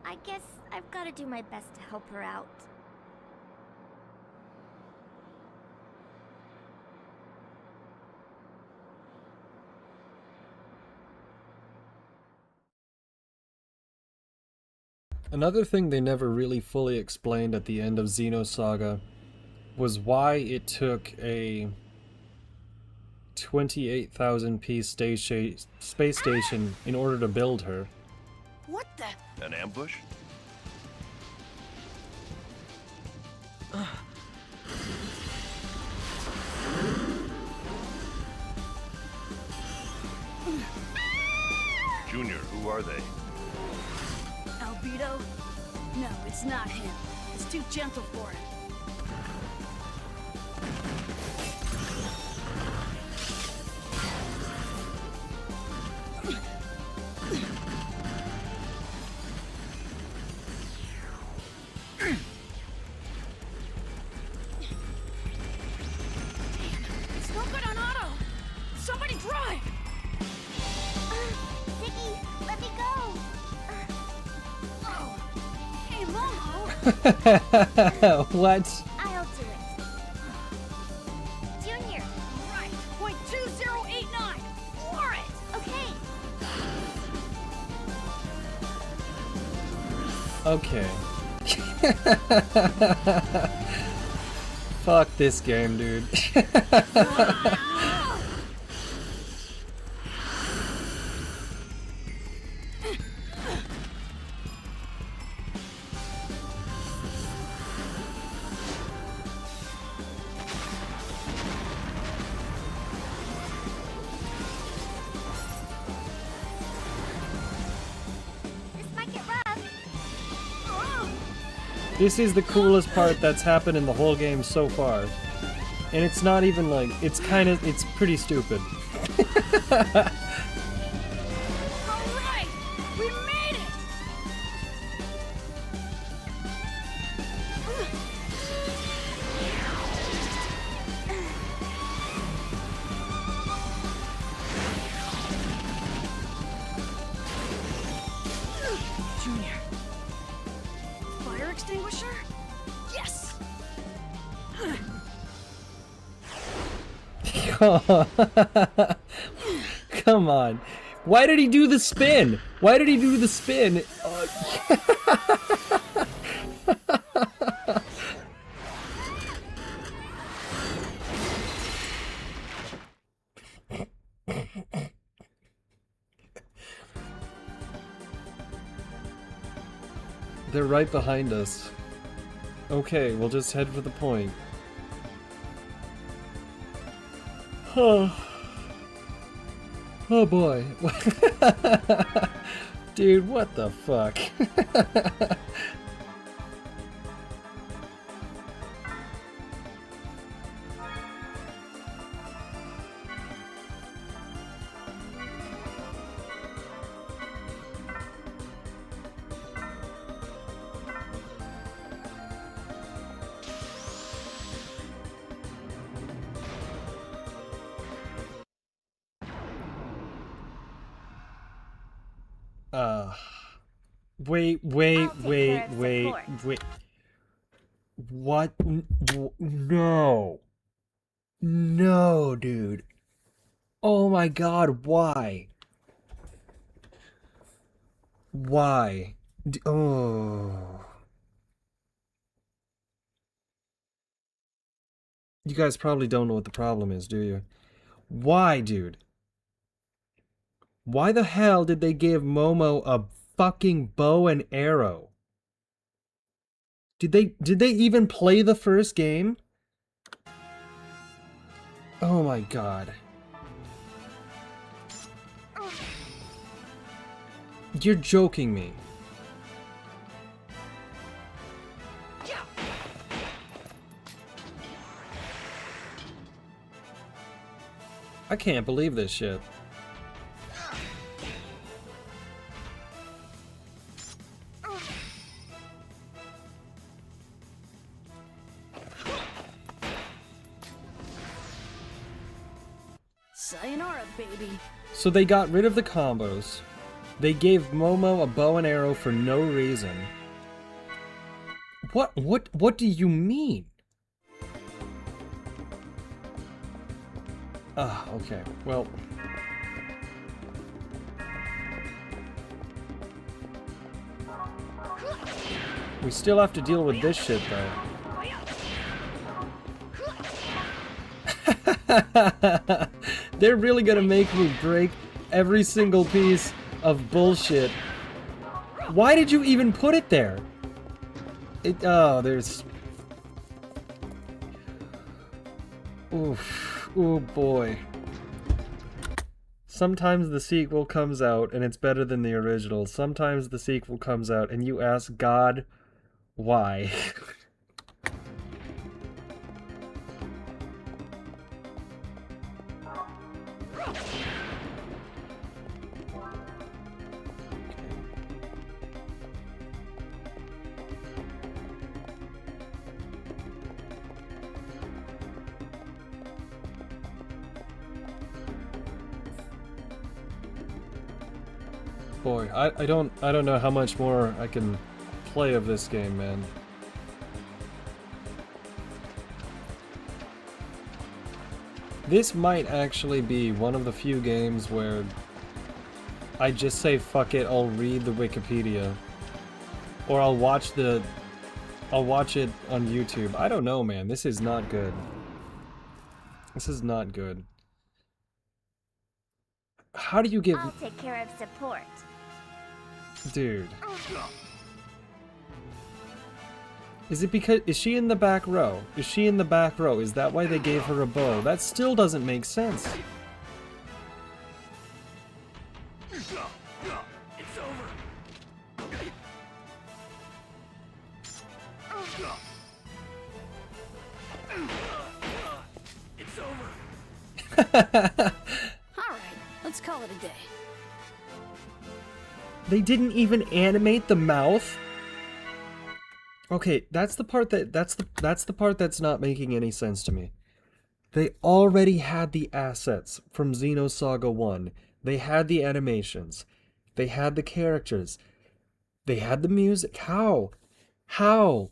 I guess I've got to do my best to help her out. Another thing they never really fully explained at the end of Xenosaga was why it took a 28,000-piece space station in order to build her. What the? An ambush? Junior, who are they? Albedo? No, it's not him. It's too gentle for him. It's no good on auto! Somebody drive! Ziggy, let me go! Hey, Momo! What? I'll do it. Junior! Right! Point 2089! For it! Okay. Okay. Fuck this game, dude. This is the coolest part that's happened in the whole game so far. And it's not even like, it's pretty stupid. Alright! We made it! Junior. Fire extinguisher? Yes! Come on. Why did he do the spin? Why did he do the spin? They're right behind us. Okay, we'll just head for the point. Oh. Oh boy. Dude, what the fuck? Wait. What? No. No, dude. Oh my god, why? Why? Oh. You guys probably don't know what the problem is, do you? Why, dude? Why the hell did they give Momo a fucking bow and arrow? Did they even play the first game? Oh my god. You're joking me. I can't believe this shit. Sayonara, baby. So they got rid of the combos. They gave Momo a bow and arrow for no reason. What do you mean? Ah, okay. Well, we still have to deal with this shit though. They're really gonna make me break every single piece of bullshit. Why did you even put it there? There's... Oof. Oh boy. Sometimes the sequel comes out and it's better than the original. Sometimes the sequel comes out and you ask God, why? Boy, I don't know how much more I can play of this game, man. This might actually be one of the few games where I just say fuck it, I'll read the Wikipedia. Or I'll watch it on YouTube. I don't know, man. This is not good. This is not good. How do you give... I'll take care of support. Dude. Is it because... Is she in the back row? Is she in the back row? Is that why they gave her a bow? That still doesn't make sense. It's over. It's over. Alright, let's call it a day. They didn't even animate the mouth? Okay, that's the part that's not making any sense to me. They already had the assets from Xenosaga 1. They had the animations. They had the characters. They had the music. How? How?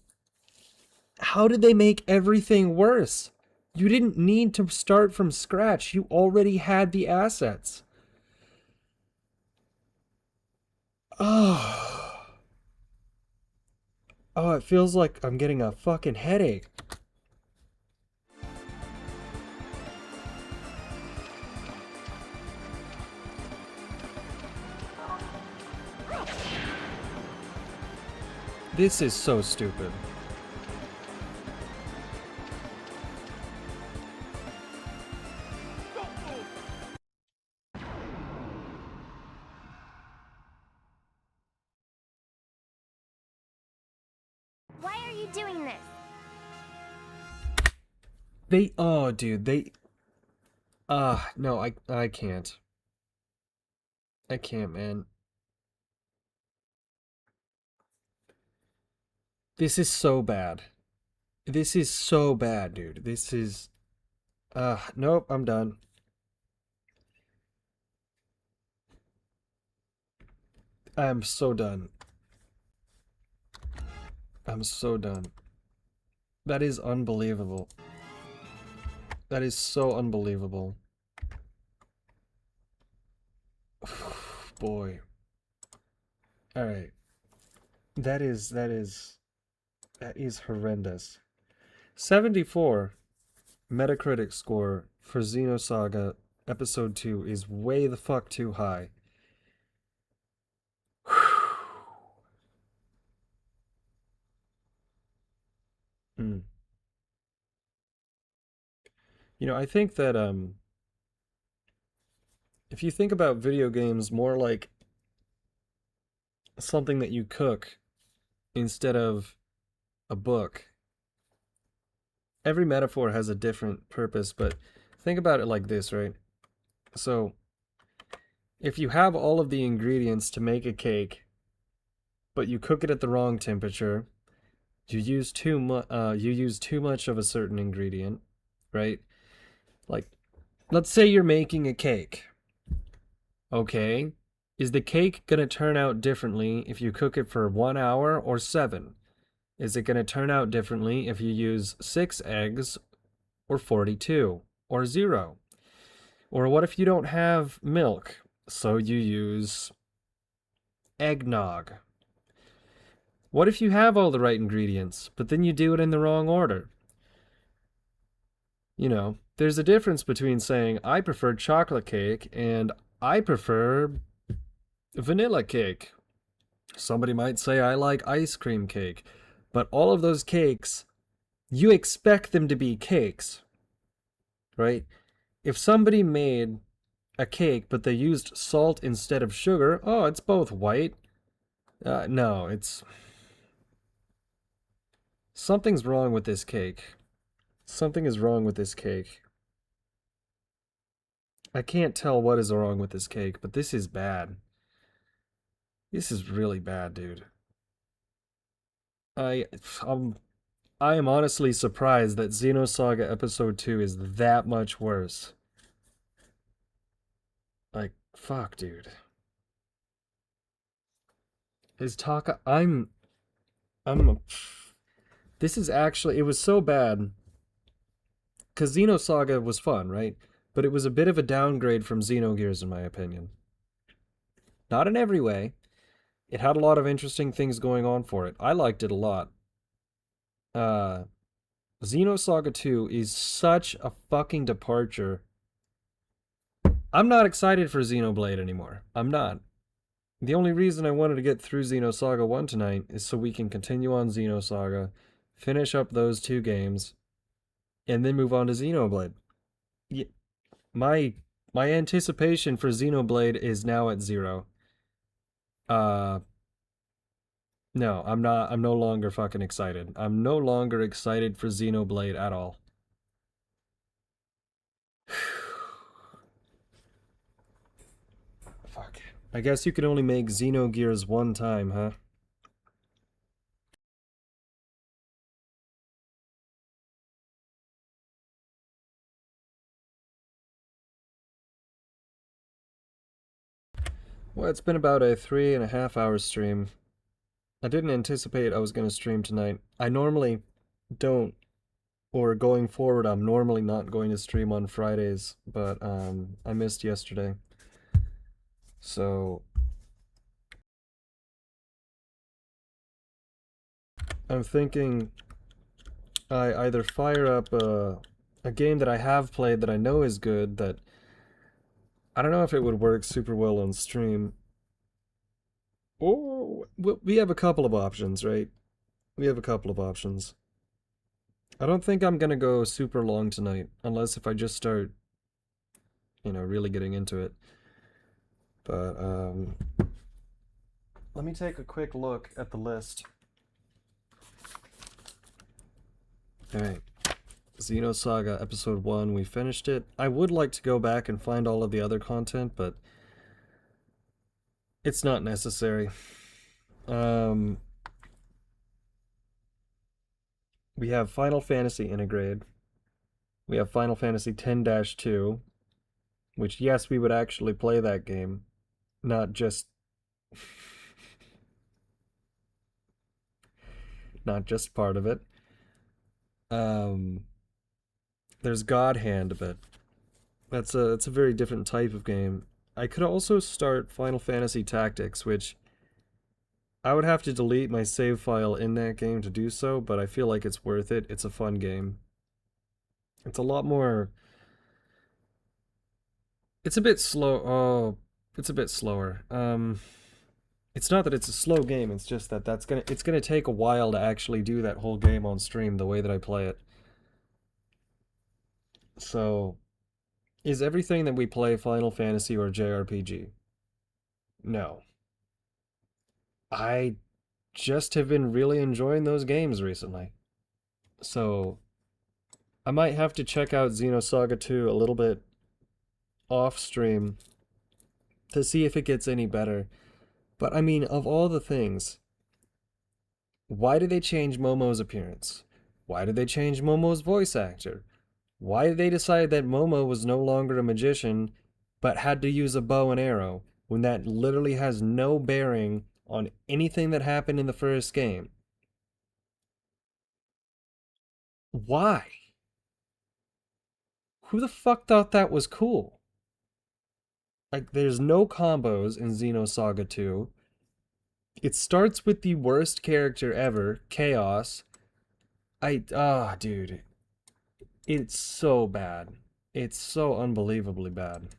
How did they make everything worse? You didn't need to start from scratch. You already had the assets. Oh. Oh, it feels like I'm getting a fucking headache. This is so stupid. Why are you doing this? Oh dude, no, I can't. I can't, man. This is so bad. This is so bad, dude. This is... nope, I'm done. I'm so done. I'm so done. That is unbelievable. That is so unbelievable. Boy. Alright. That is horrendous. 74 Metacritic score for Xenosaga Episode 2 is way the fuck too high. Mm. You know, I think that if you think about video games more like something that you cook instead of a book, every metaphor has a different purpose, but think about it like this, right? So, if you have all of the ingredients to make a cake, but you cook it at the wrong temperature, you use too much of a certain ingredient, right? Like, let's say you're making a cake. Okay, is the cake gonna turn out differently if you cook it for 1 hour or 7? Is it gonna turn out differently if you use 6 eggs or 42 or 0? Or what if you don't have milk, so you use eggnog? What if you have all the right ingredients, but then you do it in the wrong order? You know, there's a difference between saying, I prefer chocolate cake and I prefer vanilla cake. Somebody might say, I like ice cream cake. But all of those cakes, you expect them to be cakes, right? If somebody made a cake, but they used salt instead of sugar, oh, it's both white. No, it's... Something's wrong with this cake. Something is wrong with this cake. I can't tell what is wrong with this cake, but this is bad. This is really bad, dude. I am honestly surprised that Xenosaga Episode 2 is that much worse. Like, fuck, dude. This is actually, it was so bad, because Xenosaga was fun, right? But it was a bit of a downgrade from Xenogears, in my opinion. Not in every way. It had a lot of interesting things going on for it. I liked it a lot. Xenosaga 2 is such a fucking departure. I'm not excited for Xenoblade anymore. I'm not. The only reason I wanted to get through Xenosaga 1 tonight is so we can continue on Xenosaga, finish up those 2 games, and then move on to Xenoblade. My anticipation for Xenoblade is now at 0. No, I'm not. I'm no longer fucking excited. I'm no longer excited for Xenoblade at all. Fuck. I guess you can only make Xenogears one time, huh? Well, it's been about a 3.5 hour stream. I didn't anticipate I was going to stream tonight. I normally don't, or going forward, I'm normally not going to stream on Fridays, but I missed yesterday. So I'm thinking I either fire up a game that I have played that I know is good, that I don't know if it would work super well on stream. Or we have a couple of options, right? We have a couple of options. I don't think I'm gonna go super long tonight, unless if I just start, you know, really getting into it. But, let me take a quick look at the list. Alright. Xenosaga Episode 1, we finished it. I would like to go back and find all of the other content, but it's not necessary. We have Final Fantasy Integrate. We have Final Fantasy X-2, which, yes, we would actually play that game, not just not just part of it. There's God Hand, but it's a very different type of game. I could also start Final Fantasy Tactics, which I would have to delete my save file in that game to do so, but I feel like it's worth it. It's a fun game. It's a lot more... It's a bit slow. Oh, it's a bit slower. It's not that it's a slow game, it's just that it's gonna take a while to actually do that whole game on stream the way that I play it. So, is everything that we play Final Fantasy or JRPG? No. I just have been really enjoying those games recently. So, I might have to check out Xenosaga 2 a little bit off stream to see if it gets any better. But I mean, of all the things, why did they change Momo's appearance? Why did they change Momo's voice actor? Why did they decide that Momo was no longer a magician, but had to use a bow and arrow, when that literally has no bearing on anything that happened in the first game? Why? Who the fuck thought that was cool? Like, there's no combos in Xenosaga 2. It starts with the worst character ever, Chaos. Dude. It's so bad. It's so unbelievably bad.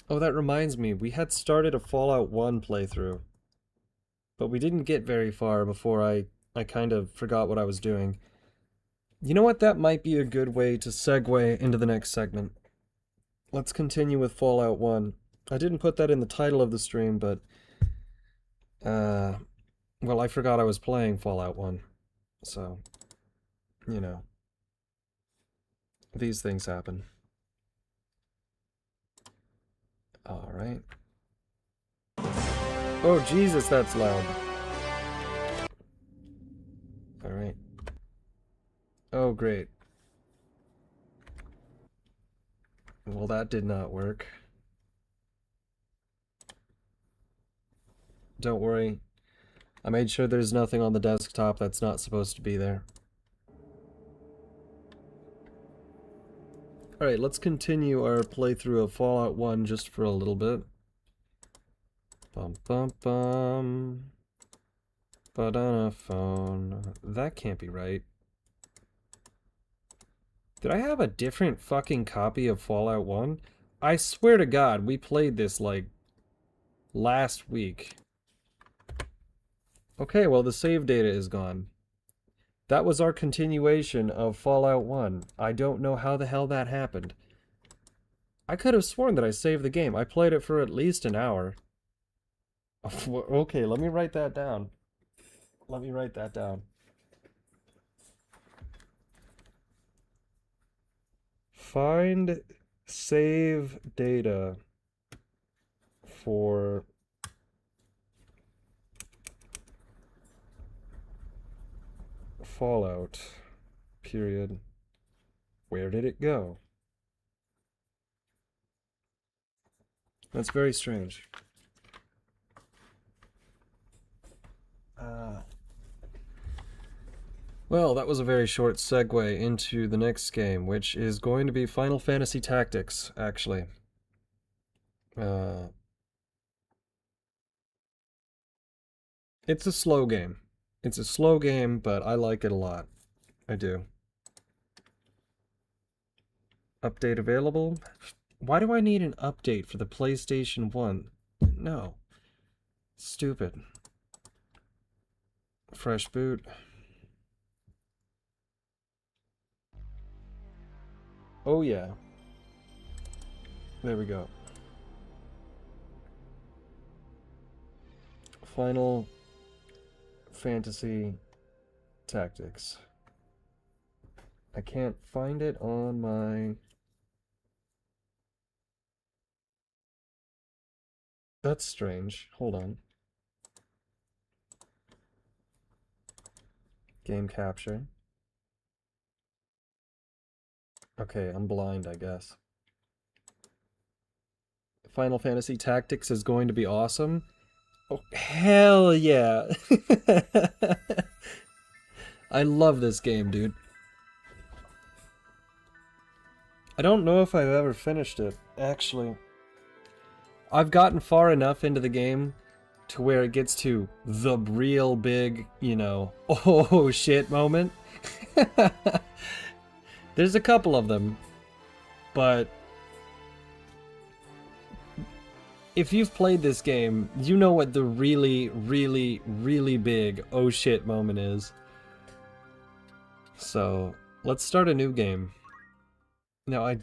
Oh, that reminds me, we had started a Fallout 1 playthrough. But we didn't get very far before I kind of forgot what I was doing. You know what? That might be a good way to segue into the next segment. Let's continue with Fallout 1. I didn't put that in the title of the stream, but... well, I forgot I was playing Fallout 1. So, you know. These things happen. Alright. Oh, Jesus, that's loud. Alright. Oh, great. Well, that did not work. Don't worry. I made sure there's nothing on the desktop that's not supposed to be there. Alright, let's continue our playthrough of Fallout 1 just for a little bit. Bum bum bum. But on a phone. That can't be right. Did I have a different fucking copy of Fallout 1? I swear to God, we played this, like, last week. Okay, well, the save data is gone. That was our continuation of Fallout 1. I don't know how the hell that happened. I could have sworn that I saved the game. I played it for at least an hour. Okay, let me write that down. Let me write that down. Find save data for Fallout, period. Where did it go? That's very strange. Well, that was a very short segue into the next game, which is going to be Final Fantasy Tactics, actually. It's a slow game. It's a slow game, but I like it a lot. I do. Update available? Why do I need an update for the PlayStation 1? No. Stupid. Fresh boot. Oh yeah. There we go. Final Fantasy Tactics. I can't find it on my... That's strange. Hold on. Game capture. Okay, I'm blind, I guess. Final Fantasy Tactics is going to be awesome. Oh, hell yeah. I love this game, dude. I don't know if I've ever finished it, actually. I've gotten far enough into the game to where it gets to the real big, you know, oh shit moment. There's a couple of them, but if you've played this game, you know what the really, really, really big oh shit moment is. So, let's start a new game. Now,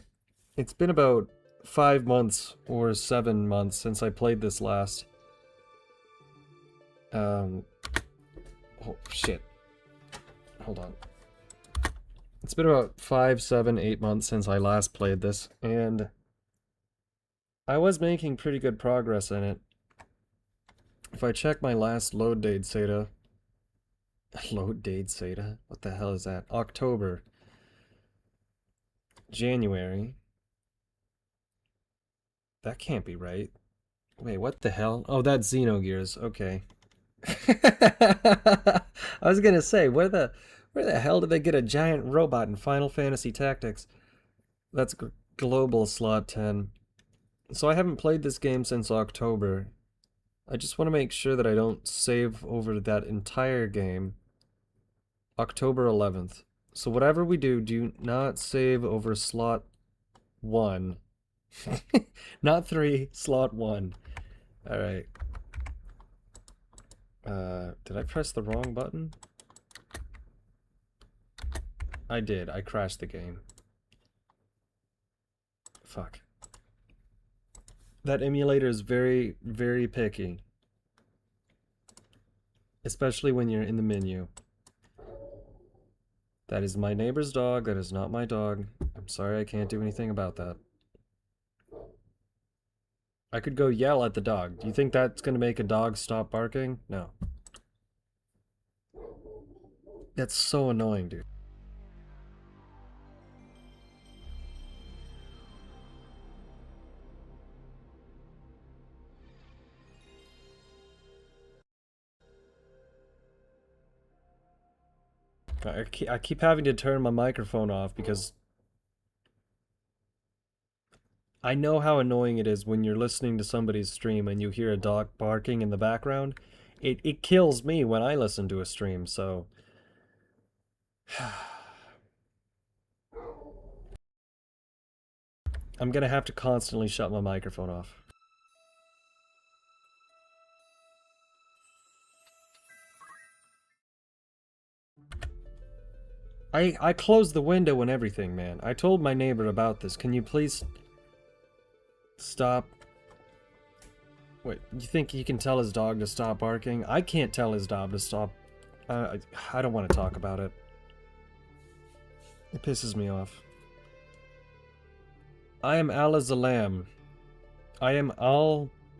it's been about 5 months or 7 months since I played this last. Oh, shit. Hold on. It's been about 5, 7, 8 months since I last played this, and I was making pretty good progress in it. If I check my last load date data... Load date data? What the hell is that? October. January. That can't be right. Wait, what the hell? Oh, that's Xenogears. Okay. I was gonna say, where the hell did they get a giant robot in Final Fantasy Tactics? That's global slot 10. So I haven't played this game since October. I just want to make sure that I don't save over that entire game. October 11th. So whatever we do, do not save over slot 1. Not 3, slot 1. Alright. Did I press the wrong button? I did. I crashed the game. Fuck. That emulator is very, very picky. Especially when you're in the menu. That is my neighbor's dog. That is not my dog. I'm sorry, I can't do anything about that. I could go yell at the dog. Do you think that's gonna make a dog stop barking? No. That's so annoying, dude. I keep having to turn my microphone off because I know how annoying it is when you're listening to somebody's stream and you hear a dog barking in the background. It kills me when I listen to a stream, so... I'm gonna have to constantly shut my microphone off. I closed the window and everything, man. I told my neighbor about this. Can you please stop? Wait, you think he can tell his dog to stop barking? I can't tell his dog to stop. I don't want to talk about it. It pisses me off. I am Alazalam. I am Aslam,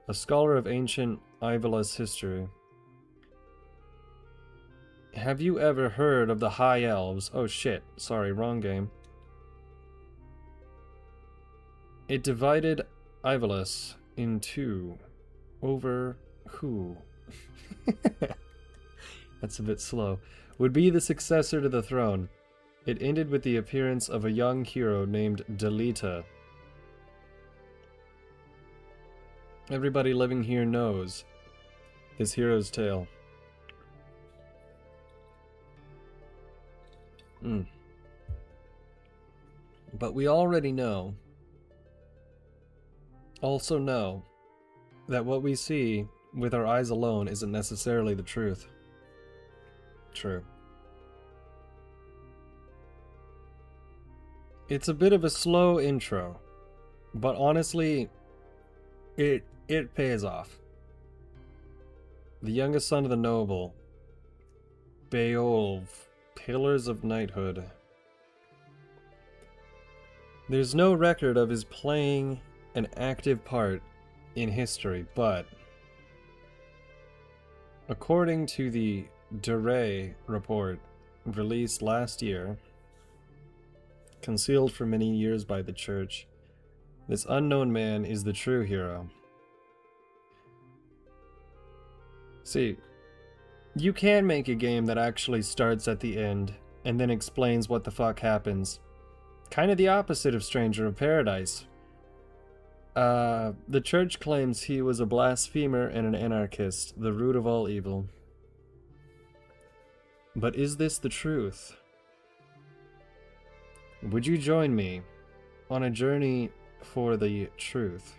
a scholar of ancient Ivalus history. Have you ever heard of the High Elves? Oh shit, sorry, wrong game. It divided Ivalus in two. Over who? That's a bit slow. Would be the successor to the throne. It ended with the appearance of a young hero named Delita. Everybody living here knows this hero's tale. But we already also know that what we see with our eyes alone isn't necessarily the truth. True. It's a bit of a slow intro, but honestly, it pays off. The youngest son of the noble, Beowulf, Pillars of Knighthood. There's no record of his playing an active part in history, but according to the Duray report released last year, concealed for many years by the church. This unknown man is the true hero. See, you can make a game that actually starts at the end and then explains what the fuck happens. Kind of the opposite of Stranger of Paradise. The church claims he was a blasphemer and an anarchist, the root of all evil. But is this the truth? Would you join me on a journey for the truth?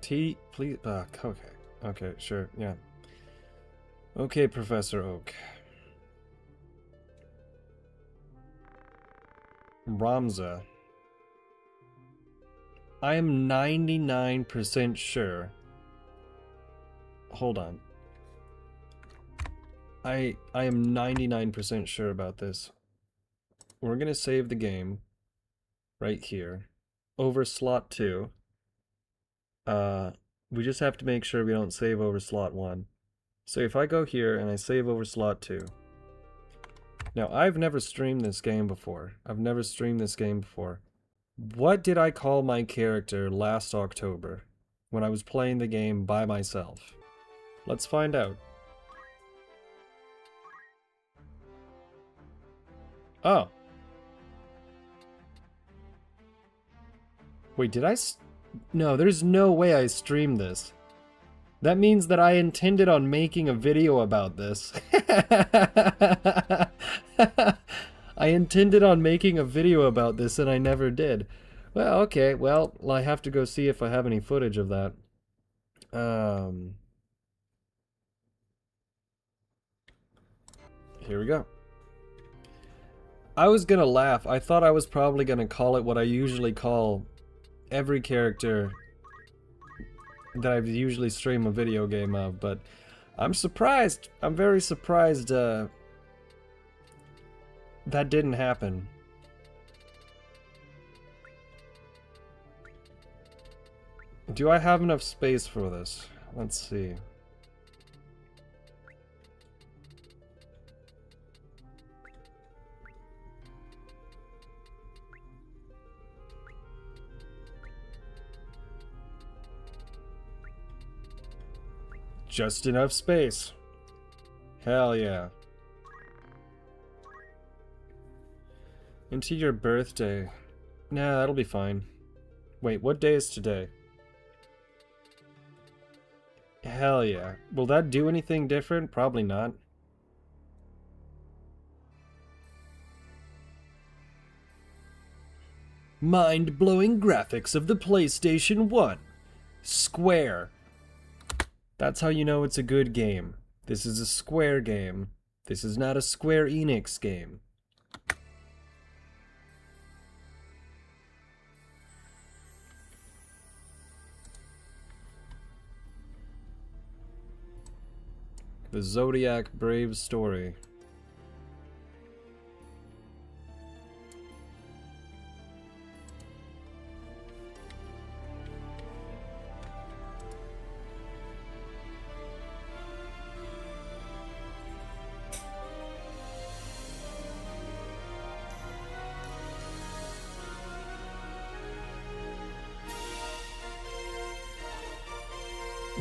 Please, okay. Okay, sure, yeah. Okay, Professor Oak. Ramza. I am 99% sure. Hold on. I am 99% sure about this. We're gonna save the game right here over slot 2. We just have to make sure we don't save over slot 1. So if I go here and I save over slot 2. Now, I've never streamed this game before. What did I call my character last October when I was playing the game by myself? Let's find out. Oh. Wait, did I No, there's no way I streamed this. That means that I intended on making a video about this. I intended on making a video about this and I never did. Well, okay, well, I have to go see if I have any footage of that. Here we go. I was gonna laugh. I thought I was probably gonna call it what I usually call every character that I usually stream a video game of, but I'm surprised. I'm very surprised that didn't happen. Do I have enough space for this? Let's see. Just enough space. Hell yeah. Into your birthday. Nah, that'll be fine. Wait, what day is today? Hell yeah. Will that do anything different? Probably not. Mind-blowing graphics of the PlayStation 1. Square. That's how you know it's a good game. This is a Square game. This is not a Square Enix game. The Zodiac Brave story.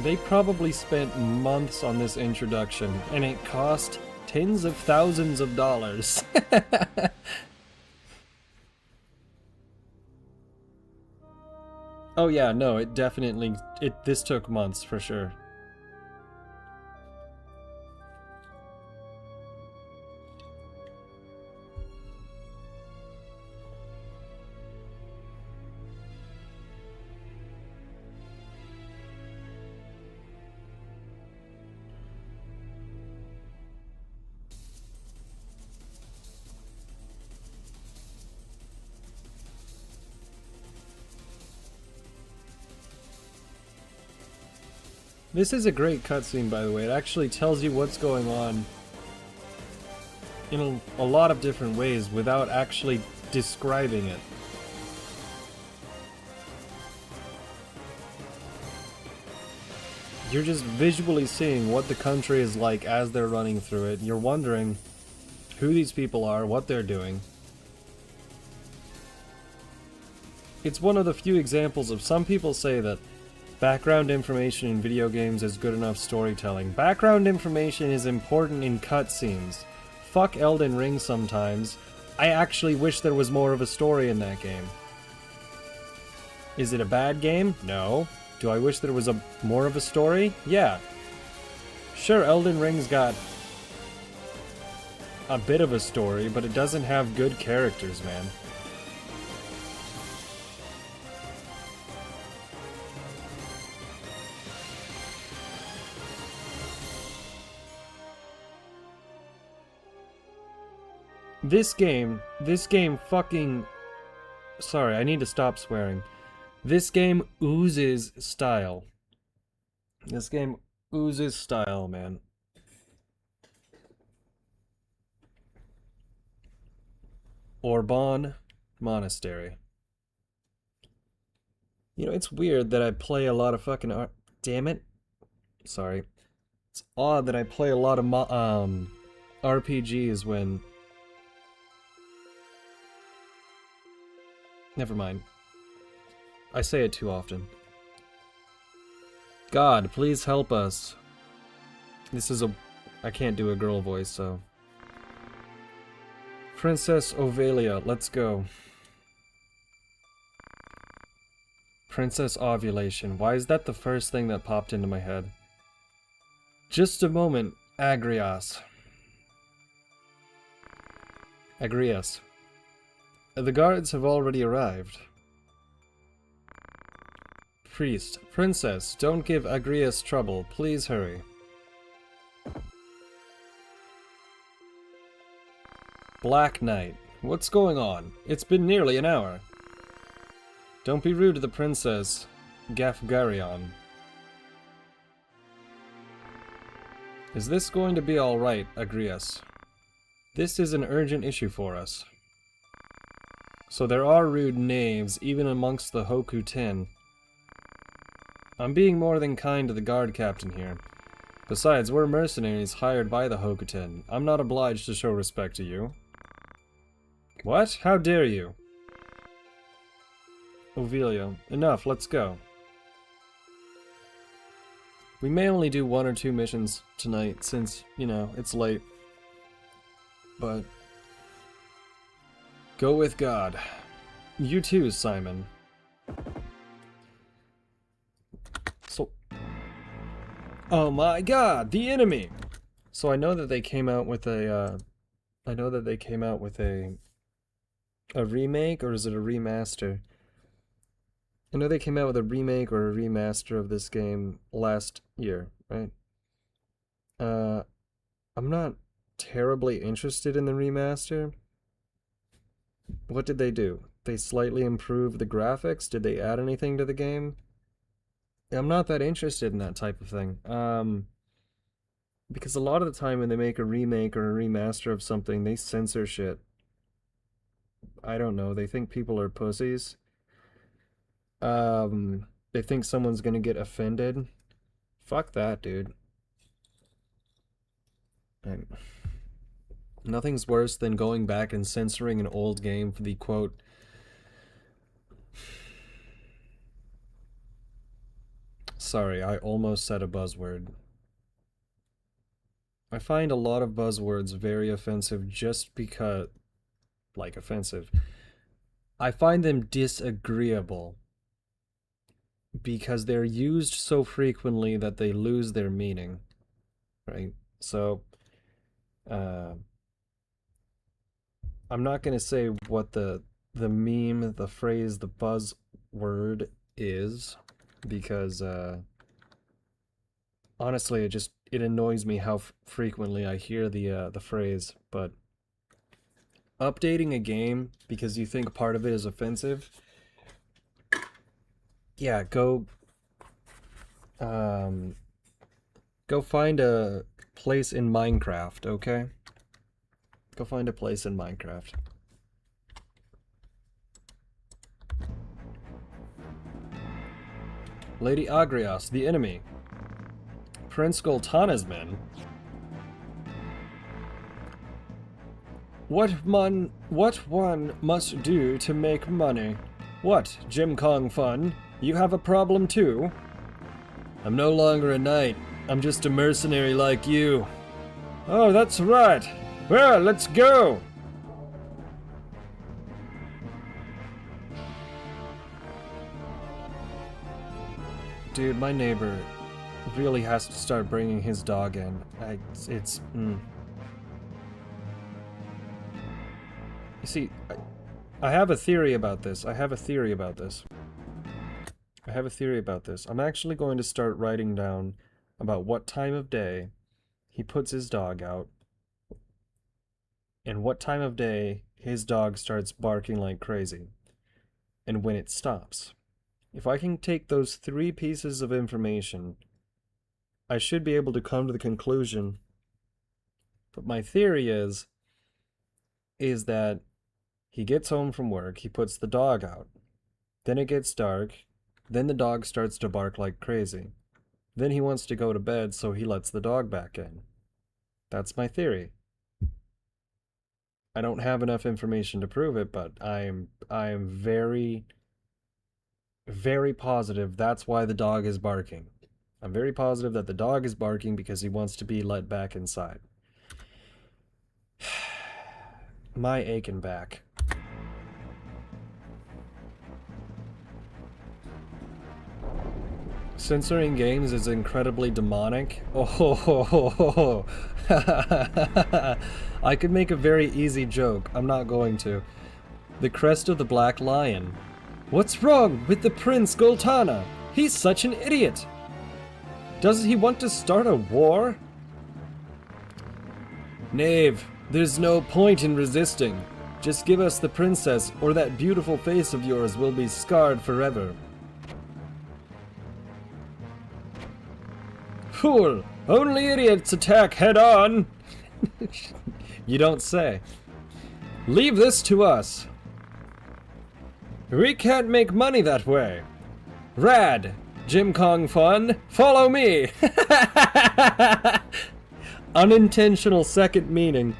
They probably spent months on this introduction, and it cost tens of thousands of dollars. Oh yeah, no, it definitely, this took months for sure. This is a great cutscene, by the way. It actually tells you what's going on in a lot of different ways without actually describing it. You're just visually seeing what the country is like as they're running through it. You're wondering who these people are, what they're doing. It's one of the few examples of some people say that background information in video games is good enough storytelling. Background information is important in cutscenes. Fuck Elden Ring sometimes. I actually wish there was more of a story in that game. Is it a bad game? No. Do I wish there was more of a story? Yeah. Sure, Elden Ring's got a bit of a story, but it doesn't have good characters, man. This game fucking... Sorry, I need to stop swearing. This game oozes style. This game oozes style, man. Orban Monastery. You know, it's weird that I play a lot of fucking damn it. Sorry. It's odd that I play a lot of RPGs when... Never mind. I say it too often. God, please help us. This is a... I can't do a girl voice, so... Princess Ovelia, let's go. Princess Ovulation. Why is that the first thing that popped into my head? Just a moment, Agrias. Agrias. The guards have already arrived. Priest. Princess, don't give Agrias trouble. Please hurry. Black Knight. What's going on? It's been nearly an hour. Don't be rude to the princess, Gafgarion. Is this going to be alright, Agrias? This is an urgent issue for us. So there are rude knaves even amongst the Hoku-Ten. I'm being more than kind to the guard captain here. Besides, we're mercenaries hired by the Hoku-Ten. I'm not obliged to show respect to you. What? How dare you? Ovelia, enough, let's go. We may only do 1 or 2 missions tonight since, you know, it's late. But... go with God. You too, Simon. So... oh my God, the enemy! So I know that they came out with a, a remake, or is it a remaster? I know they came out with a remake or a remaster of this game last year, right? I'm not terribly interested in the remaster. What did they do? They slightly improved the graphics? Did they add anything to the game? I'm not that interested in that type of thing. Because a lot of the time when they make a remake or a remaster of something, they censor shit. I don't know, they think people are pussies. They think someone's gonna get offended. Fuck that, dude. And nothing's worse than going back and censoring an old game for the quote... Sorry, I almost said a buzzword. I find a lot of buzzwords very offensive just because... like, offensive. I find them disagreeable because they're used so frequently that they lose their meaning, right? So, I'm not going to say what the meme, the phrase, the buzzword is, because, honestly, it annoys me how frequently I hear the phrase, but updating a game because you think part of it is offensive, yeah, go find a place in Minecraft, okay? Go find a place in Minecraft. Lady Agrias, the enemy. Prince Goltana's men. What one must do to make money. What, Jim Kong Fun? You have a problem too? I'm no longer a knight. I'm just a mercenary like you. Oh, that's right. Well, let's go. Dude, my neighbor really has to start bringing his dog in. You see, I have a theory about this. I'm actually going to start writing down about what time of day he puts his dog out and what time of day his dog starts barking like crazy and when it stops. If I can take those 3 pieces of information, I should be able to come to the conclusion. But my theory is that he gets home from work, he puts the dog out, then it gets dark, then the dog starts to bark like crazy. Then he wants to go to bed, so he lets the dog back in. That's my theory. I don't have enough information to prove it, but I am very, very positive that's why the dog is barking. I'm very positive that the dog is barking because he wants to be let back inside. My aching back. Censoring games is incredibly demonic. Oh, I could make a very easy joke. I'm not going to. The crest of the Black Lion. What's wrong with the Prince Goltana? He's such an idiot. Does he want to start a war? Knave, there's no point in resisting. Just give us the princess, or that beautiful face of yours will be scarred forever. Fool! Only idiots attack head-on! You don't say. Leave this to us. We can't make money that way. Rad! Jim Kong Fun, follow me! Unintentional second meaning.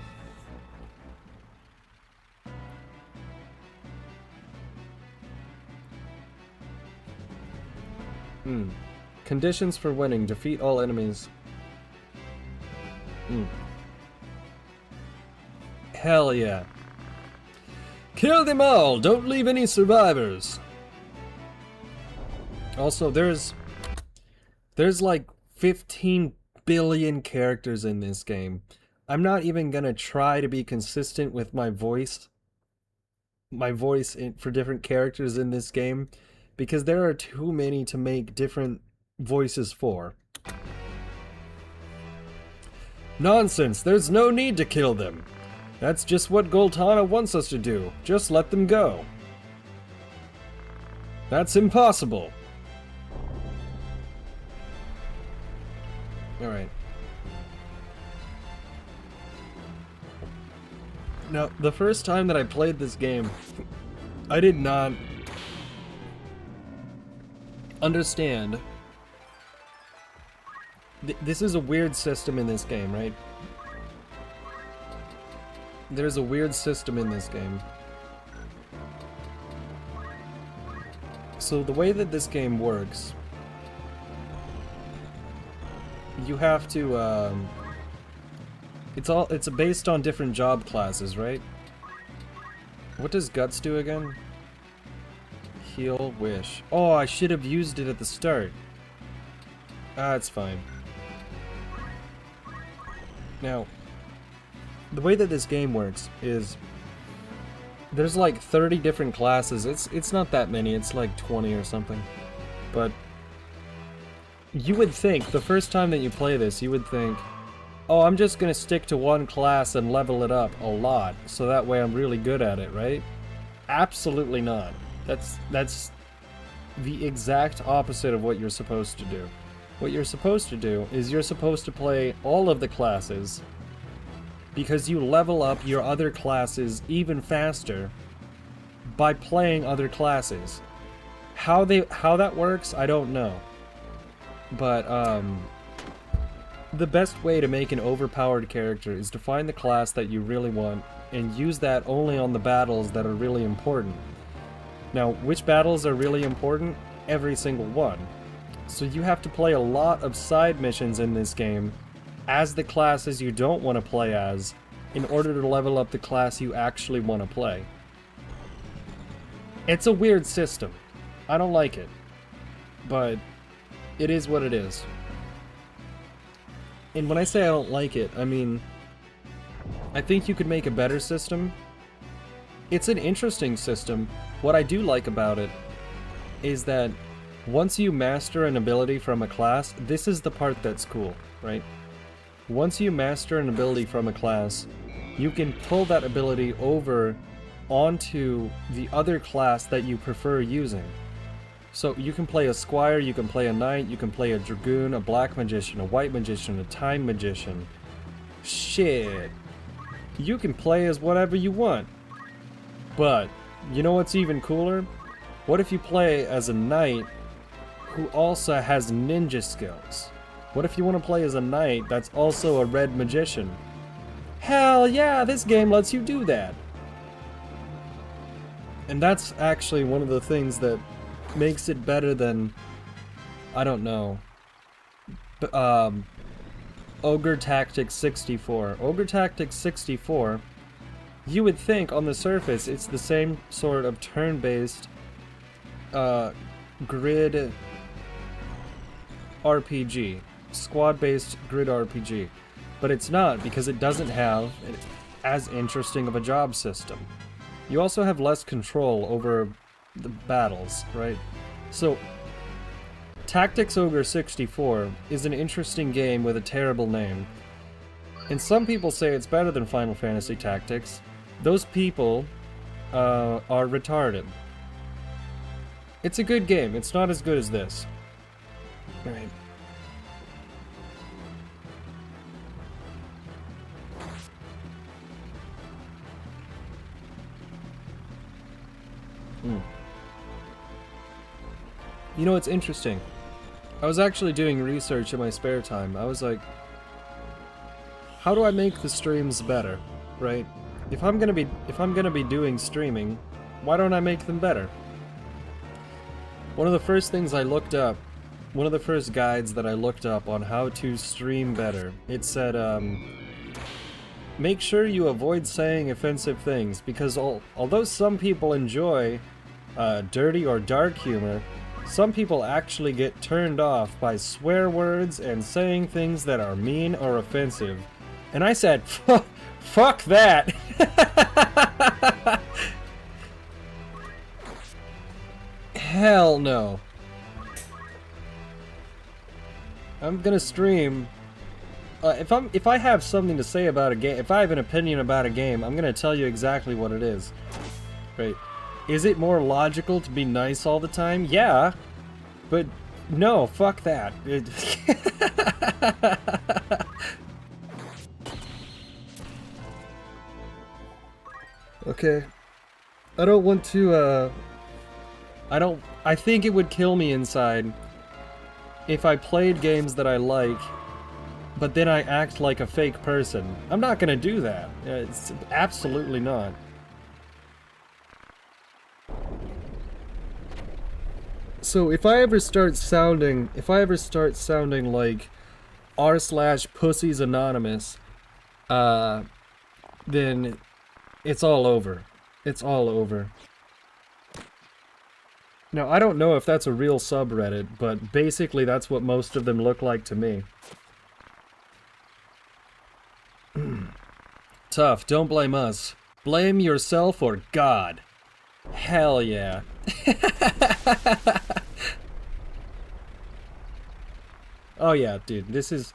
Conditions for winning. Defeat all enemies. Hell yeah. Kill them all! Don't leave any survivors! Also, there's like 15 billion characters in this game. I'm not even gonna try to be consistent with my voice. For different characters in this game. Because there are too many to make different voices for. Nonsense! There's no need to kill them! That's just what Goltana wants us to do. Just let them go. That's impossible. Alright. Now, the first time that I played this game, I did not understand. This is a weird system in this game, right? There's a weird system in this game. So the way that this game works, you have to, it's based on different job classes, right? What does Guts do again? Heal, Wish. Oh, I should have used it at the start. Ah, it's fine. Now, the way that this game works is there's like 30 different classes. It's not that many, it's like 20 or something. But you would think, the first time that you play this, you would think, oh, I'm just gonna stick to one class and level it up a lot, so that way I'm really good at it, right? Absolutely not. That's the exact opposite of what you're supposed to do. What you're supposed to do is you're supposed to play all of the classes because you level up your other classes even faster by playing other classes. How that works, I don't know. But the best way to make an overpowered character is to find the class that you really want and use that only on the battles that are really important. Now, which battles are really important? Every single one. So you have to play a lot of side missions in this game as the classes you don't want to play as in order to level up the class you actually want to play. It's a weird system. I don't like it. But it is what it is. And when I say I don't like it, I mean, I think you could make a better system. It's an interesting system. What I do like about it is that once you master an ability from a class, this is the part that's cool, right? Once you master an ability from a class, you can pull that ability over onto the other class that you prefer using. So you can play a squire, you can play a knight, you can play a dragoon, a black magician, a white magician, a time magician. Shit. You can play as whatever you want. But, you know what's even cooler? What if you play as a knight who also has ninja skills? What if you want to play as a knight that's also a red magician? Hell yeah, this game lets you do that! And that's actually one of the things that makes it better than, I don't know, Ogre Tactics 64. Ogre Tactics 64, you would think on the surface it's the same sort of turn-based grid RPG, squad-based grid RPG, but it's not because it doesn't have as interesting of a job system. You also have less control over the battles, right? So, Tactics Ogre 64 is an interesting game with a terrible name. And some people say it's better than Final Fantasy Tactics. Those people are retarded. It's a good game. It's not as good as this. Alright. You know, it's interesting. I was actually doing research in my spare time. I was like, how do I make the streams better, right? If I'm gonna be doing streaming, why don't I make them better? One of the first things I looked up, one of the first guides that I looked up on how to stream better, it said, make sure you avoid saying offensive things, because although some people enjoy dirty or dark humor, some people actually get turned off by swear words and saying things that are mean or offensive. And I said, fuck that! Hell no. I'm gonna stream. If I have something to say about a game, if I have an opinion about a game, I'm gonna tell you exactly what it is. Right? Is it more logical to be nice all the time? Yeah. But no, fuck that. Okay. I don't want to, I think it would kill me inside if I played games that I like, but then I act like a fake person. I'm not gonna do that. It's absolutely not. So if I ever start sounding like r/Pussies Anonymous, then it's all over. It's all over. Now, I don't know if that's a real subreddit, but basically that's what most of them look like to me. Tough, don't blame us. Blame yourself or God. Hell yeah. Oh yeah, dude, this is...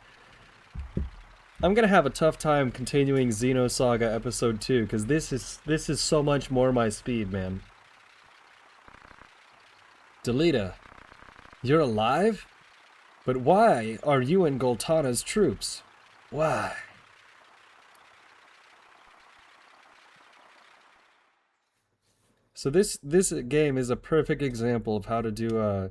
I'm gonna have a tough time continuing Xenosaga Episode 2, because this is so much more my speed, man. Delita, you're alive? But why are you in Goltana's troops? Why? So this game is a perfect example of how to do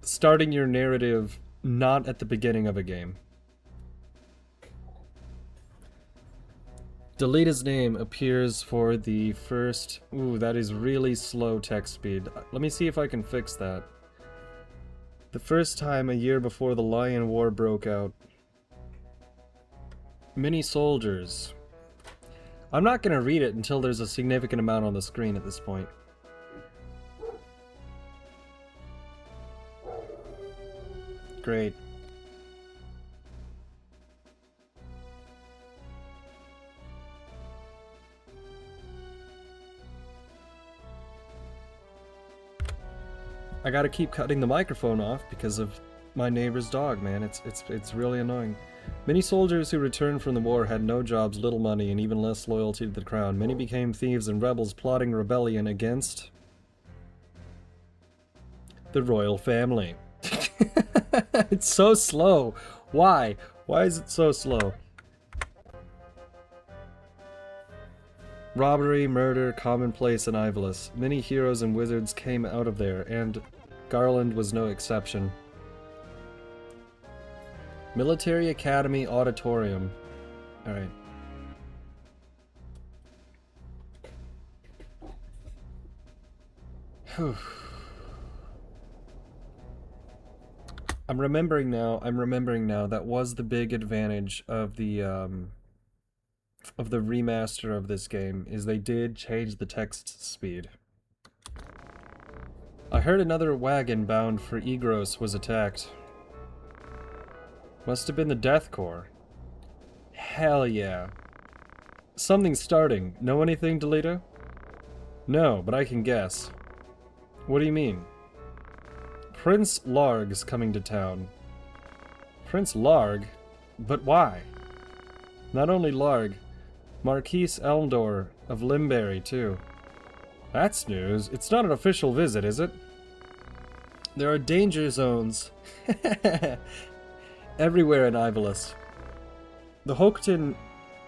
starting your narrative not at the beginning of a game. Delita's name appears for the first... Ooh, that is really slow text speed. Let me see if I can fix that. The first time a year before the Lion War broke out. Mini soldiers. I'm not gonna read it until there's a significant amount on the screen at this point. Great. I gotta keep cutting the microphone off because of my neighbor's dog, man. It's really annoying. Many soldiers who returned from the war had no jobs, little money, and even less loyalty to the crown. Many became thieves and rebels plotting rebellion against the royal family. It's so slow. Why? Why is it so slow? Robbery, murder, commonplace and eyeless. Many heroes and wizards came out of there, and Garland was no exception. Military Academy Auditorium. Alright. I'm remembering now, that was the big advantage of the remaster of this game, is they did change the text speed. I heard another wagon bound for Egros was attacked. Must have been the Death Corps. Hell yeah. Something's starting. Know anything, Delita? No, but I can guess. What do you mean? Prince Larg's coming to town. Prince Larg? But why? Not only Larg, Marquise Elmdor of Limberry, too. That's news. It's not an official visit, is it? There are danger zones everywhere in Ivalice. The Hokuton...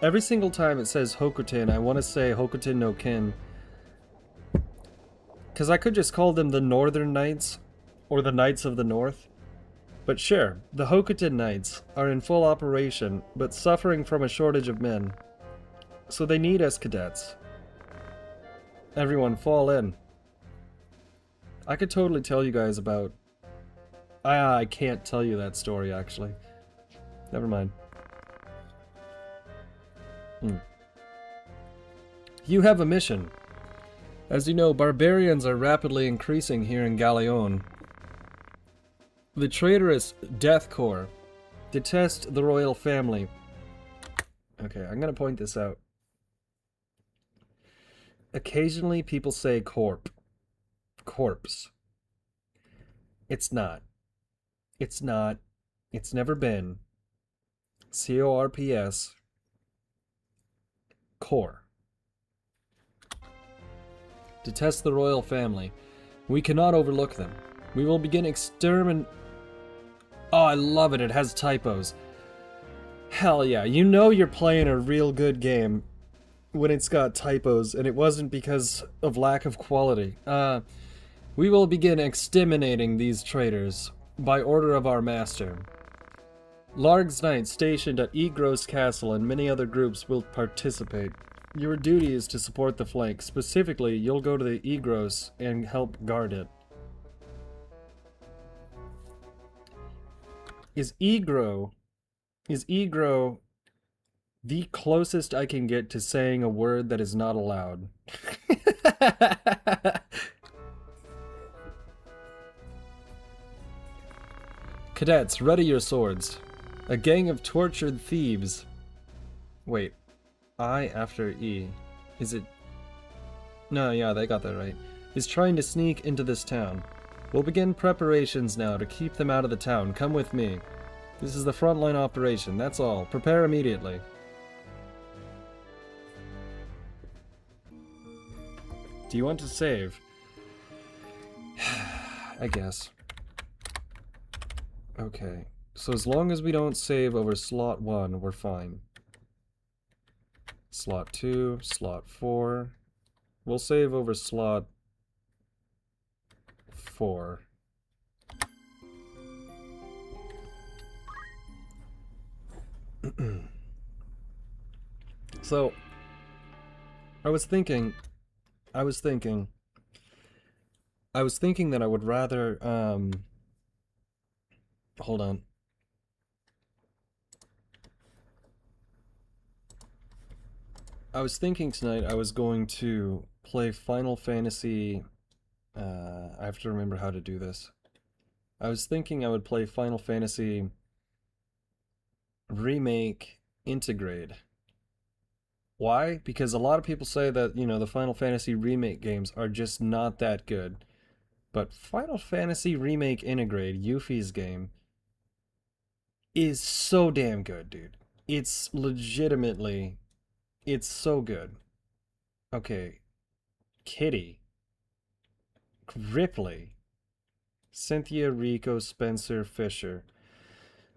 Every single time it says Hokuton, I want to say Hokuton no Kin. Because I could just call them the Northern Knights, or the Knights of the North. But sure, the Hokuton Knights are in full operation, but suffering from a shortage of men. So they need us cadets. Everyone fall in. I could totally tell you guys about... I can't tell you that story, actually. Never mind. You have a mission. As you know, barbarians are rapidly increasing here in Galeon. The traitorous Death Corps detest the royal family. Okay, I'm gonna point this out. Occasionally people say corpse. It's not. It's not. It's never been. C-O-R-P-S. Corps. Detest the royal family. We cannot overlook them. We will begin Oh, I love it. It has typos. Hell yeah. You know you're playing a real good game when it's got typos, and it wasn't because of lack of quality. We will begin exterminating these traitors by order of our master. Larg's Knights stationed at Egros Castle and many other groups will participate. Your duty is to support the flank. Specifically, you'll go to the Egros and help guard it. Is Egro the closest I can get to saying a word that is not allowed? Cadets, ready your swords. A gang of tortured thieves. Wait. I after E. Is it... No, yeah, they got that right. Is trying to sneak into this town. We'll begin preparations now to keep them out of the town. Come with me. This is the frontline operation, that's all. Prepare immediately. Do you want to save? I guess. Okay. So as long as we don't save over slot 1, we're fine. Slot 2, slot 4. We'll save over slot 4. So, I was thinking that I would rather, hold on. I was thinking tonight I was going to play Final Fantasy, I have to remember how to do this. I was thinking I would play Final Fantasy Remake Integrate. Why? Because a lot of people say that, you know, the Final Fantasy Remake games are just not that good. But Final Fantasy Remake Integrate, Yuffie's game, is so damn good, dude. It's legitimately, it's so good. Okay. Kitty. Ripley. Cynthia, Rico, Spencer, Fisher.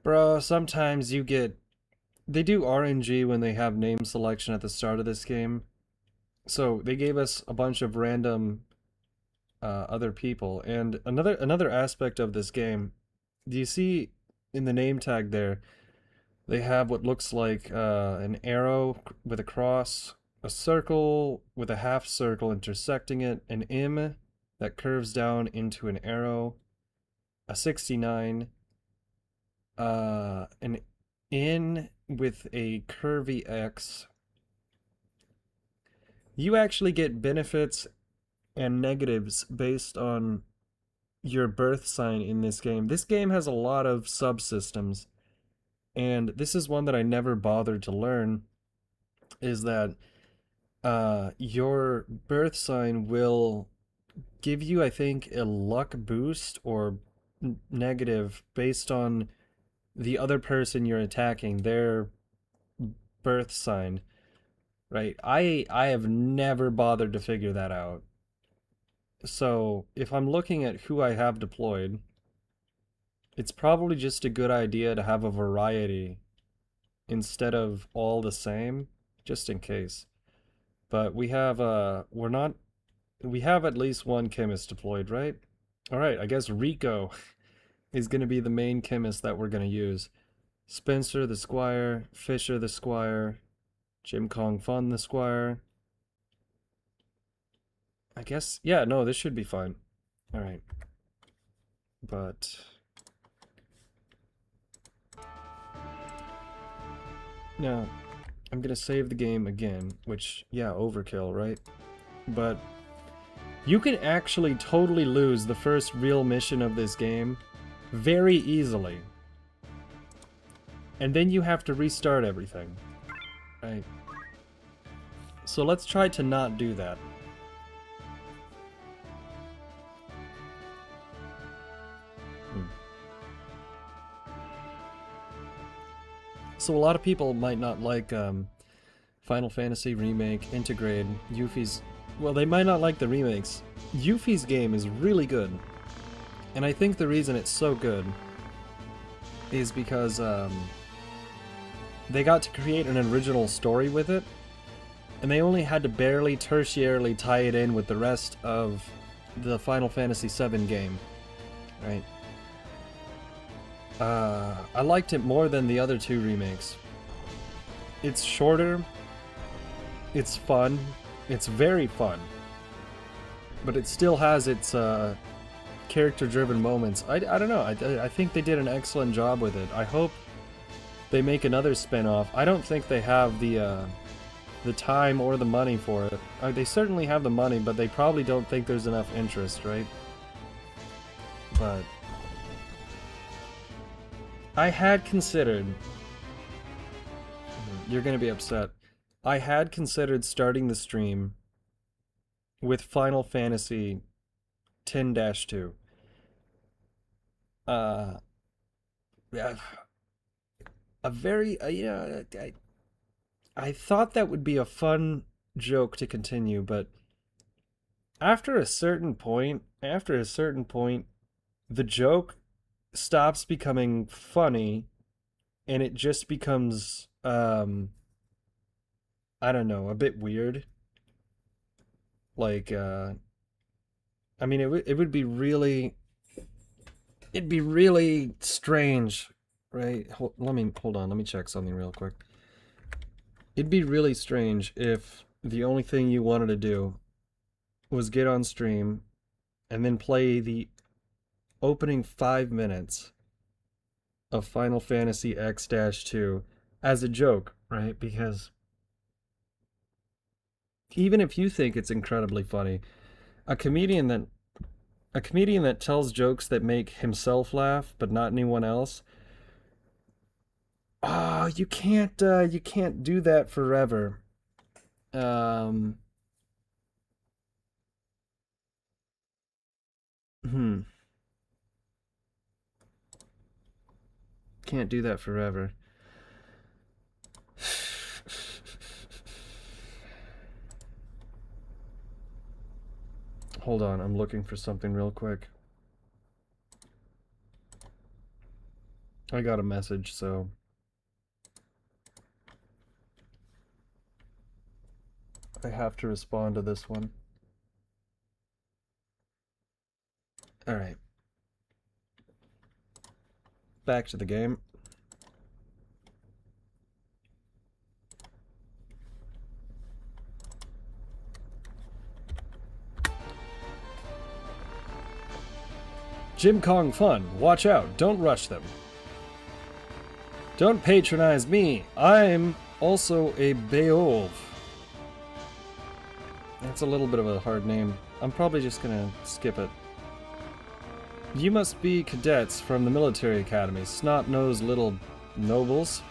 Bro, sometimes you get... They do RNG when they have name selection at the start of this game. So they gave us a bunch of random other people. And another aspect of this game, do you see in the name tag there, they have what looks like an arrow with a cross, a circle with a half circle intersecting it, an M that curves down into an arrow, a 69, an N with a curvy X. You actually get benefits and negatives based on your birth sign in this game. This game has a lot of subsystems, and this is one that I never bothered to learn, is that your birth sign will give you, I think, a luck boost or negative based on the other person you're attacking, their birth sign, right? I have never bothered to figure that out. So if I'm looking at who I have deployed, it's probably just a good idea to have a variety instead of all the same, just in case. But we have we have at least one chemist deployed, right? All right, I guess Rico is going to be the main chemist that we're going to use. Spencer the Squire, Fisher the Squire, Jim Kong Fun the Squire. I guess, yeah, no, this should be fine. All right. But... now, I'm gonna save the game again, which, yeah, overkill, right? But you can actually totally lose the first real mission of this game very easily. And then you have to restart everything, right? So let's try to not do that. So a lot of people might not like Final Fantasy Remake, Integrate, Yuffie's... Well, they might not like the remakes. Yuffie's game is really good. And I think the reason it's so good is because they got to create an original story with it, and they only had to barely tertiarily tie it in with the rest of the Final Fantasy VII game, right? I liked it more than the other two remakes. It's shorter, it's fun, it's very fun, but it still has its character-driven moments. I don't know, I think they did an excellent job with it. I hope they make another spin-off. I don't think they have the time or the money for it. They certainly have the money, but they probably don't think there's enough interest, right? But... I had considered... You're gonna be upset. I had considered starting the stream with Final Fantasy 10-2. I thought that would be a fun joke to continue, but after a certain point, the joke stops becoming funny, and it just becomes, I don't know, a bit weird. Like, I mean, it would be really... It'd be really strange right? Hold on, let me check something real quick. It'd be really strange if the only thing you wanted to do was get on stream and then play the opening 5 minutes of Final Fantasy X-2 as a joke, right? Because even if you think it's incredibly funny, a comedian that tells jokes that make himself laugh but not anyone else, you can't do that forever. Can't do that forever. Hold on, I'm looking for something real quick. I got a message, so I have to respond to this one. Alright. Back to the game. Jim Kong fun. Watch out. Don't rush them. Don't patronize me. I'm also a Beowulf. That's a little bit of a hard name. I'm probably just gonna skip it. You must be cadets from the military academy, snot-nosed little nobles.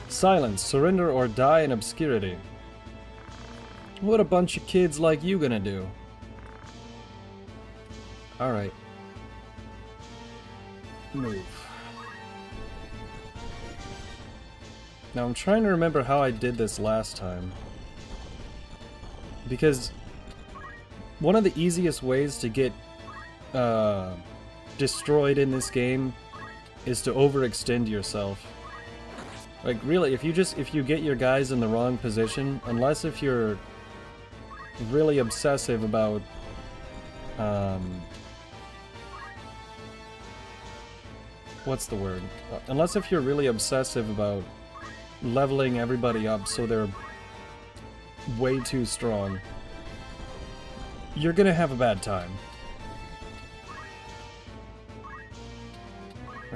Silence, surrender or die in obscurity. What a bunch of kids like you gonna do? Alright. Move. Now I'm trying to remember how I did this last time. Because one of the easiest ways to get destroyed in this game is to overextend yourself. Like really, if you get your guys in the wrong position, unless if you're really obsessive about what's the word? Unless if you're really obsessive about leveling everybody up so they're way too strong, you're gonna have a bad time.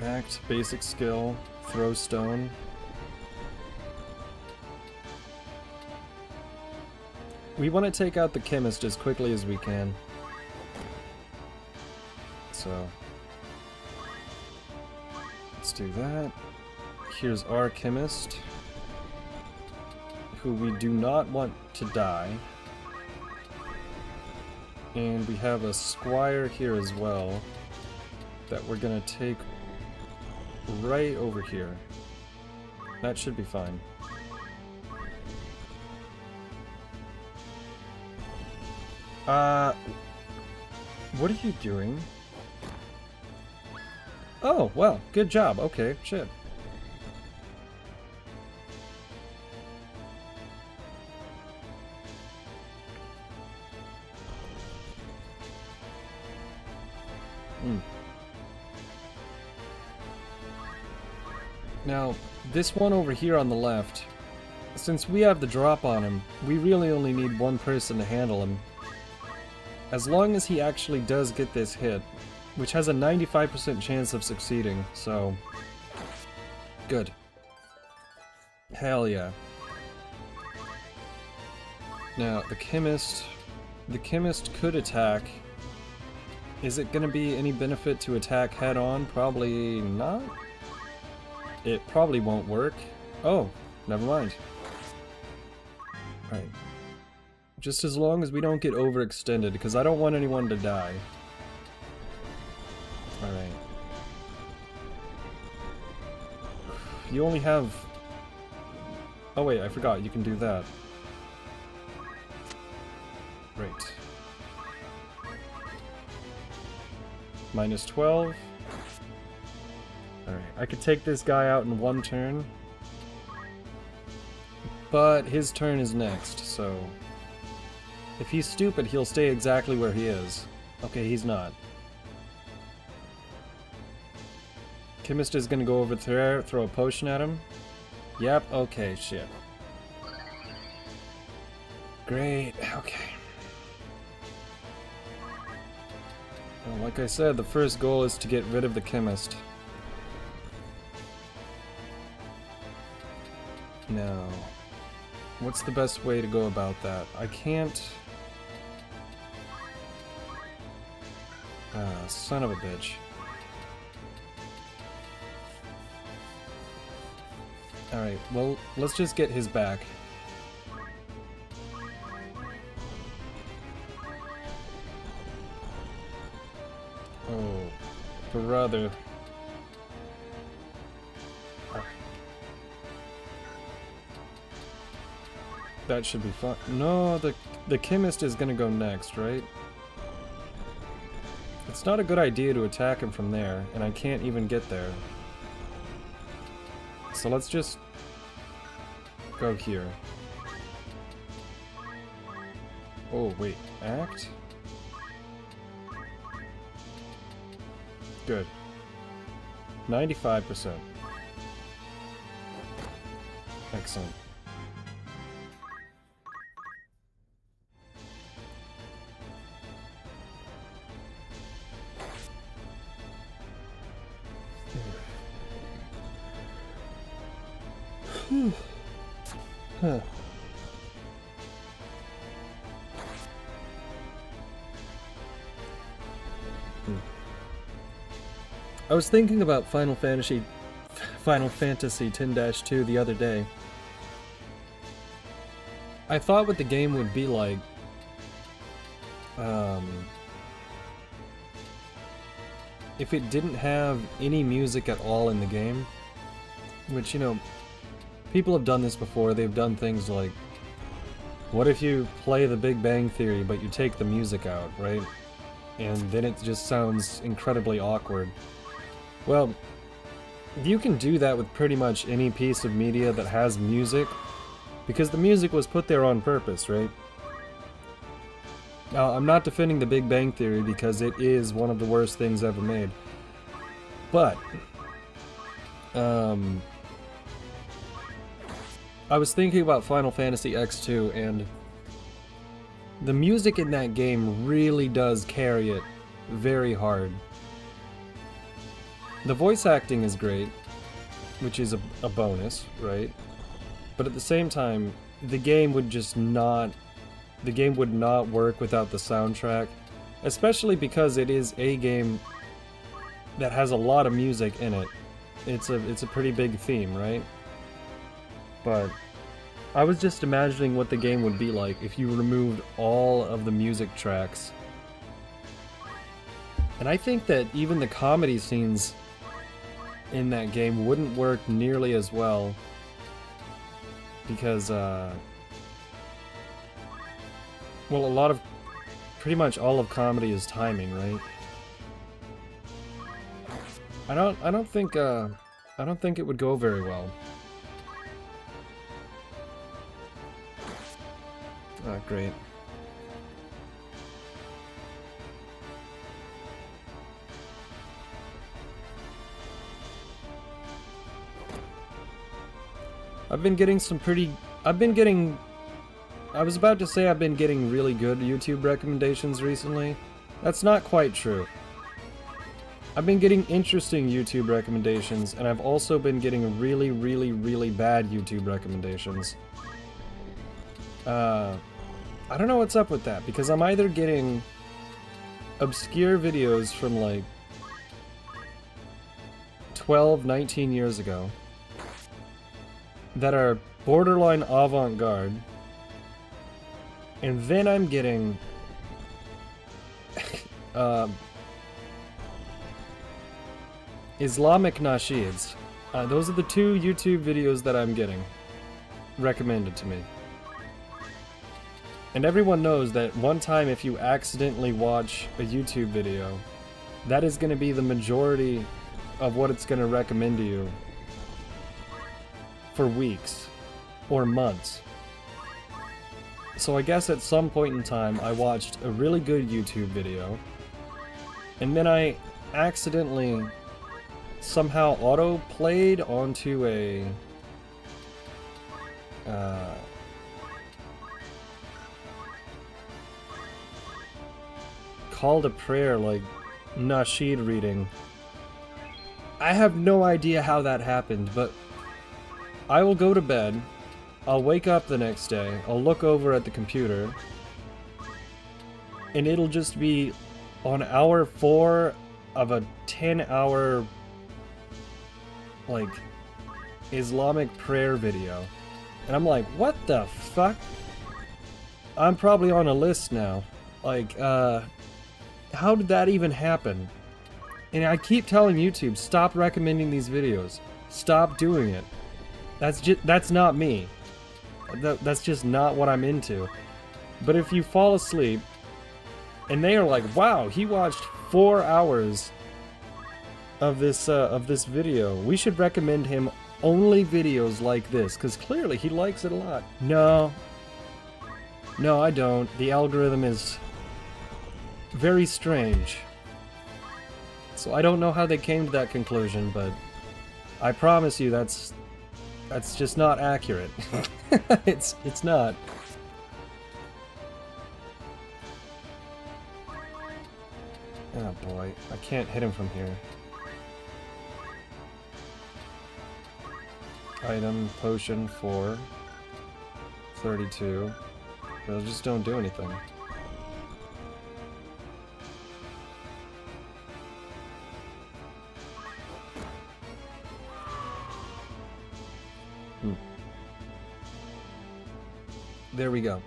Act, basic skill, throw stone. We want to take out the chemist as quickly as we can. So let's do that. Here's our chemist, who we do not want to die. And we have a squire here as well that we're gonna take right over here. That should be fine. What are you doing? Oh, well, good job. Okay, shit. Now, this one over here on the left, since we have the drop on him, we really only need one person to handle him. As long as he actually does get this hit, which has a 95% chance of succeeding, so good. Hell yeah. Now, the chemist could attack. Is it gonna be any benefit to attack head on? Probably not. It probably won't work. Oh, never mind. Right. Just as long as we don't get overextended, because I don't want anyone to die. Alright. You only have... Oh wait, I forgot, you can do that. Right. Minus 12. Alright, I could take this guy out in one turn. But his turn is next, so... If he's stupid, he'll stay exactly where he is. Okay, he's not. Chemist is gonna go over there, throw a potion at him. Yep, okay, shit. Great, okay. Well, like I said, the first goal is to get rid of the chemist. Now, what's the best way to go about that? I can't... Ah, son of a bitch. Alright, well, let's just get his back. Oh, brother. That should be fun. No, the chemist is gonna go next, right? It's not a good idea to attack him from there, and I can't even get there. So let's just go here. Oh, wait. Act? Good. 95%. Excellent. Huh. I was thinking about Final Fantasy X-2 the other day. I thought what the game would be like, if it didn't have any music at all in the game, which, you know, people have done this before. They've done things like, what if you play The Big Bang Theory but you take the music out, right? And then it just sounds incredibly awkward. Well, you can do that with pretty much any piece of media that has music, because the music was put there on purpose, right? Now, I'm not defending The Big Bang Theory because it is one of the worst things ever made. But, I was thinking about Final Fantasy X-2, and the music in that game really does carry it very hard. The voice acting is great, which is a bonus, right? But at the same time, the game would not work without the soundtrack, especially because it is a game that has a lot of music in it. It's a pretty big theme, right? But I was just imagining what the game would be like if you removed all of the music tracks. And I think that even the comedy scenes in that game wouldn't work nearly as well, because well, pretty much all of comedy is timing, right? I don't think it would go very well. Ah, great. I was about to say I've been getting really good YouTube recommendations recently. That's not quite true. I've been getting interesting YouTube recommendations, and I've also been getting really, really, really bad YouTube recommendations. I don't know what's up with that, because I'm either getting obscure videos from like 12, 19 years ago that are borderline avant-garde, and then I'm getting Islamic nasheeds. Those are the two YouTube videos that I'm getting recommended to me. And everyone knows that one time if you accidentally watch a YouTube video, that is going to be the majority of what it's going to recommend to you for weeks or months. So I guess at some point in time I watched a really good YouTube video, and then I accidentally somehow auto-played onto a... call to prayer, like Nasheed reading. I have no idea how that happened, but I will go to bed, I'll wake up the next day, I'll look over at the computer, and it'll just be on hour 4 of a 10-hour, like, Islamic prayer video. And I'm like, what the fuck? I'm probably on a list now. Like, how did that even happen? And I keep telling YouTube, stop recommending these videos. Stop doing it. That's not me. That's just not what I'm into. But if you fall asleep, and they are like, wow, he watched 4 hours of this video. We should recommend him only videos like this, because clearly he likes it a lot. No, I don't. The algorithm is very strange. So I don't know how they came to that conclusion, but I promise you that's just not accurate. It's not. Oh boy, I can't hit him from here. Item, potion, 4. 32. Those just don't do anything. There we go.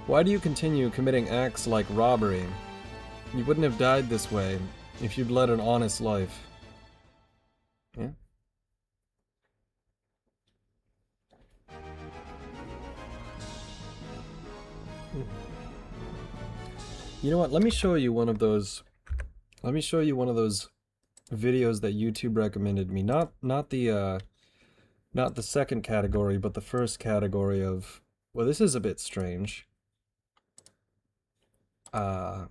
Why do you continue committing acts like robbery? You wouldn't have died this way if you'd led an honest life. Yeah? You know what? Let me show you one of those. Let me show you one of those videos that YouTube recommended me. Not the second category, but the first category of. Well, this is a bit strange. I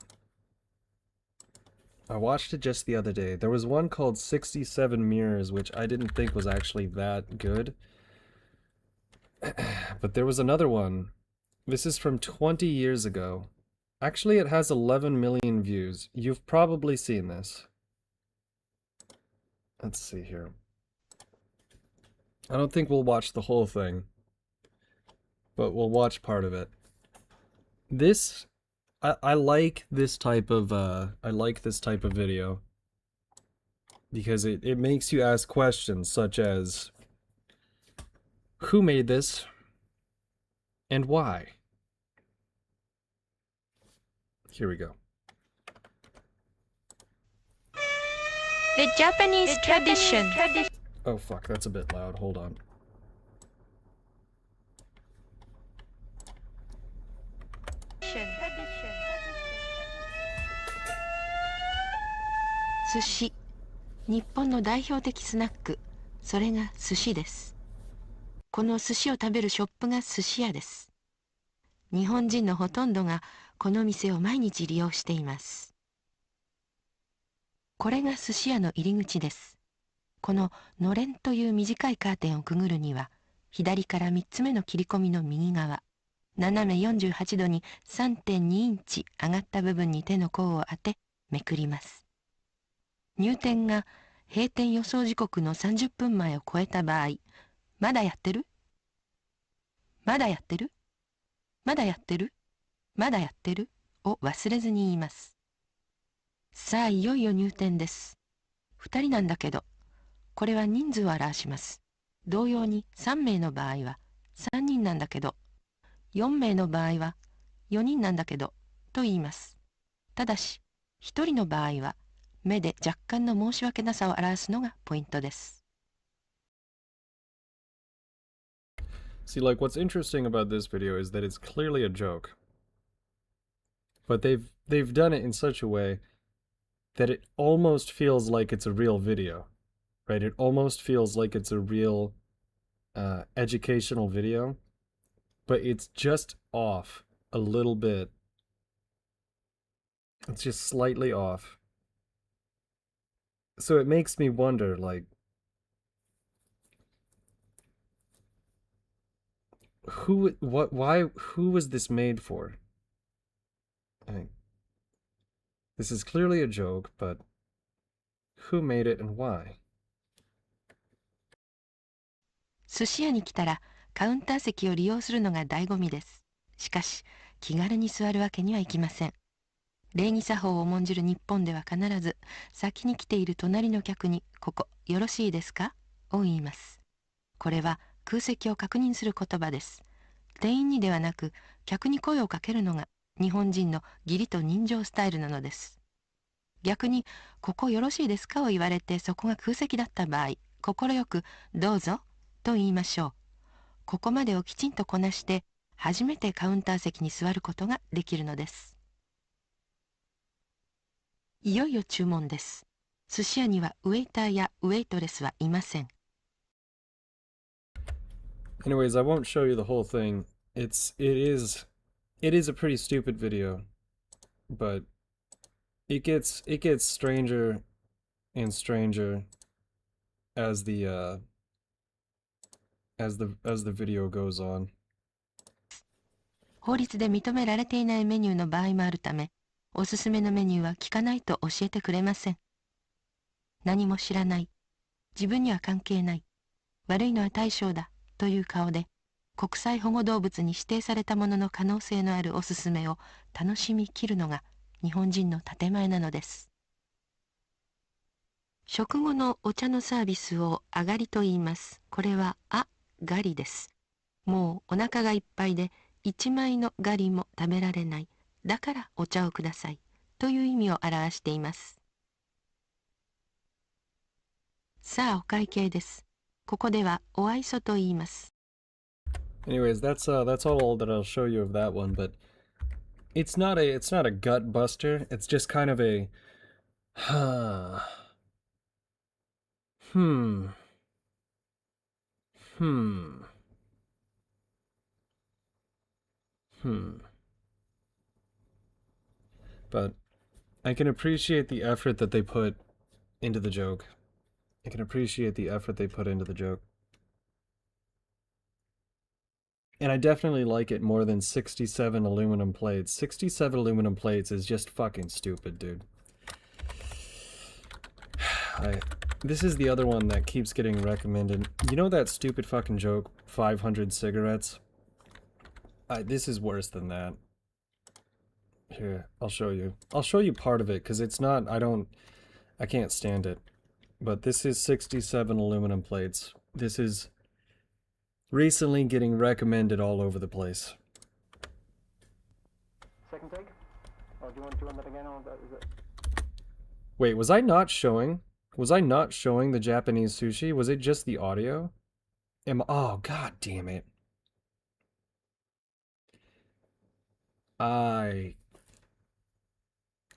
watched it just the other day. There was one called 67 Mirrors, which I didn't think was actually that good. But there was another one. This is from 20 years ago. Actually, it has 11 million views. You've probably seen this. Let's see here. I don't think we'll watch the whole thing, but we'll watch part of it. This... I like this type of video because it makes you ask questions such as who made this and why? Here we go. The Japanese tradition. Oh fuck, that's a bit loud. Hold on. Sushi. 日本の代表的スナック。それが寿司です。この寿司を食べるショップが寿司屋です。日本人のほとんどがこの店を毎日利用しています。これが寿司屋の入り口です。こののれんという短いカーテンをくぐるには、左から3つ目の切り込みの右側、斜め48度に 3.2 インチ上がった部分に手の甲を当て、めくります。入店が閉店予想時刻の30分前を超えた場合、まだやってる？まだやってる？まだやってる？まだやってる？を忘れずに言います。さあ、いよいよ入店です。2人なんだけど、これは人数を表します。同様に3名の場合は3人なんだけど、4名の場合は4人なんだけど、と言います。ただし、1人の場合は、目で若干の申し訳なさを表すのがポイントです。See, like, what's interesting about this video is that it's clearly a joke. But they've done it in such a way that it almost feels like it's a real video. Right? It almost feels like it's a real educational video. But it's just off a little bit. It's just slightly off. So it makes me wonder, like, who was this made for? I mean, this is clearly a joke, but who made it and why? 寿司屋に来たらカウンター席を利用するのが醍醐味です。しかし気軽に座るわけにはいきません。礼儀作法を重んじる日本では必ず先に来ている隣の客に「ここよろしいですか?」を言います。これは空席を確認する言葉です。店員にではなく客に声をかけるのが日本人の義理と人情スタイルなのです。逆に「ここよろしいですか?」を言われてそこが空席だった場合、快く「どうぞ」と言いましょう。ここまでをきちんとこなして初めてカウンター席に座ることができるのです。いよいよ注文です。寿司屋にはウェイターやウェイトレスはいません。Anyways, I won't show you the whole thing. It is a pretty stupid video, but it gets stranger and stranger as the video goes on. 法律で認められていないメニューの場合もあるため、おすすめのメニューは聞かないと教えてくれません。何も知らない、自分には関係ない、悪いのは大将だという顔で、国際保護動物に指定されたものの可能性のあるおすすめを楽しみきるのが日本人の建前なのです。食後のお茶のサービスをあがりと言います。これはあがりです。もうお腹がいっぱいで一枚のガリも食べられない。だからお茶をくださいという意味を表しています。さあお会計です。ここではお愛想と言います。Anyways, that's all that I'll show you of that one, but it's not a gut buster. It's just kind of a But I can appreciate the effort that they put into the joke. I can appreciate the effort they put into the joke. And I definitely like it more than 67 aluminum plates. 67 aluminum plates is just fucking stupid, dude. This is the other one that keeps getting recommended. You know that stupid fucking joke, 500 cigarettes? This is worse than that. Here, I'll show you. I'll show you part of it, because it's not, I can't stand it. But this is 67 aluminum plates. This is recently getting recommended all over the place. Second take? Or do you want to run that again? Or is it... Wait, was I not showing the Japanese sushi? Was it just the audio? Oh, god damn it. I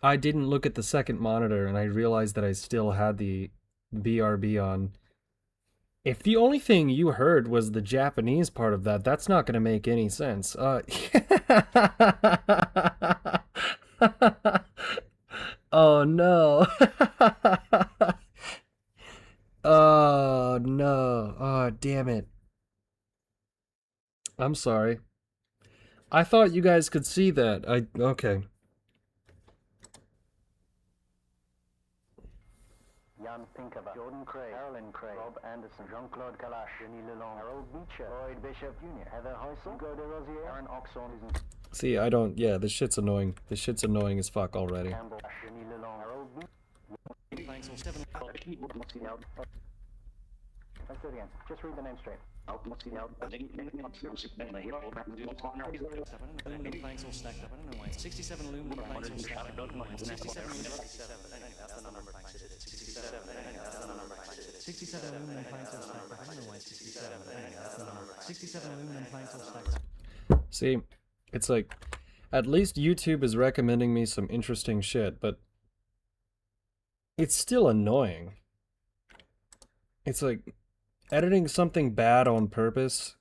didn't look at the second monitor and I realized that I still had the BRB on. If the only thing you heard was the Japanese part of that, that's not going to make any sense. Oh no. Oh no. Oh damn it. I'm sorry. I thought you guys could see that. Okay. Jan Pinkava, Jordan Craig, Carolyn Craig, Rob Anderson, Jean-Claude Galache, Jenny Lalonde, Harold Beecher, Lloyd Bishop Jr., Heather Heusel, Hugo de Rosier, Aaron Oxon, See, yeah, this shit's annoying. This shit's annoying as fuck already. Campbell, Jenny Lalonde, Harold Let's do it again. Just read the name straight. Aluminum planks all stacked up. I don't know why. 67 aluminum planks all stacked up. I don't know why. 67 that's the number of planks. 67 aluminum planks all stacked up. I don't know why. 67 that's the number. 67 aluminum planks all stacked up. See, it's like, at least YouTube is recommending me some interesting shit, but it's still annoying. It's like, editing something bad on purpose,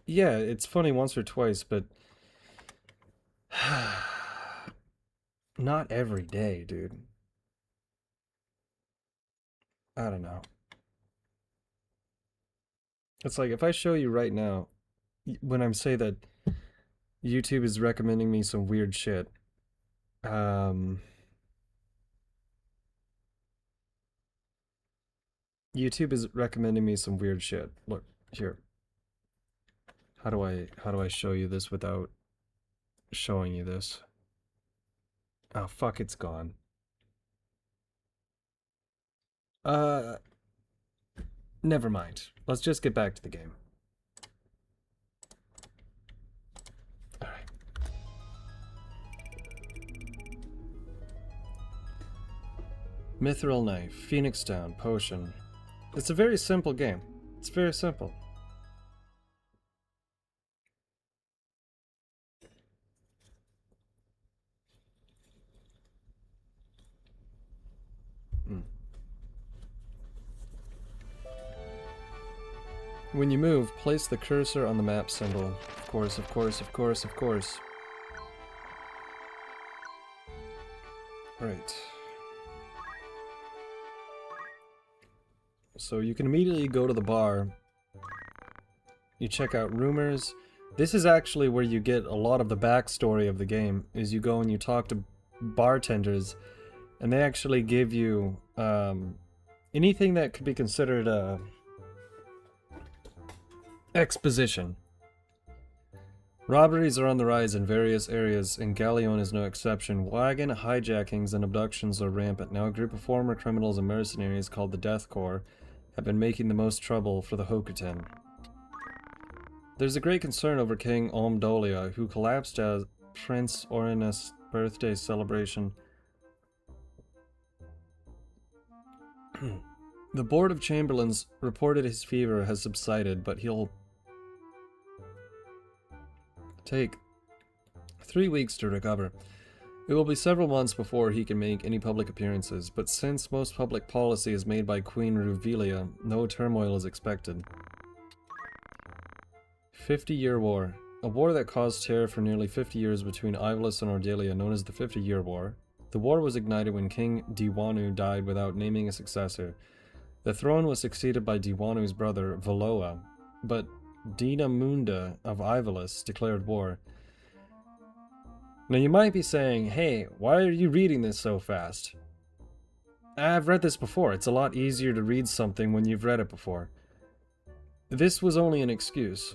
yeah, it's funny once or twice, but Not every day, dude. I don't know. It's like if I show you right now, when I say that YouTube is recommending me some weird shit, YouTube is recommending me some weird shit. Look, here. How do I show you this without showing you this? Oh fuck, it's gone. Never mind. Let's just get back to the game. Alright. Mithril Knife, Phoenix Down, Potion. It's a very simple game. It's very simple. When you move, place the cursor on the map symbol. Of course, of course, of course, of course. Right. So you can immediately go to the bar. You check out rumors. This is actually where you get a lot of the backstory of the game, is you go and you talk to bartenders, and they actually give you anything that could be considered exposition. Robberies are on the rise in various areas, and Galleon is no exception. Wagon hijackings and abductions are rampant. Now a group of former criminals and mercenaries called the Death Corps have been making the most trouble for the Hokuten. There's a great concern over King Omdolia, who collapsed as Prince Orinus' birthday celebration. The Board of Chamberlains reported his fever has subsided, but he'll take 3 weeks to recover. It will be several months before he can make any public appearances, but since most public policy is made by Queen Ruvilia, no turmoil is expected. 50-Year War. A war that caused terror for nearly 50 years between Ivalice and Ordelia, known as the 50-Year War. The war was ignited when King Diwanu died without naming a successor. The throne was succeeded by Diwanu's brother, Valoa, but Dinamunda of Ivalice declared war. Now you might be saying, hey, why are you reading this so fast? I've read this before. It's a lot easier to read something when you've read it before. This was only an excuse.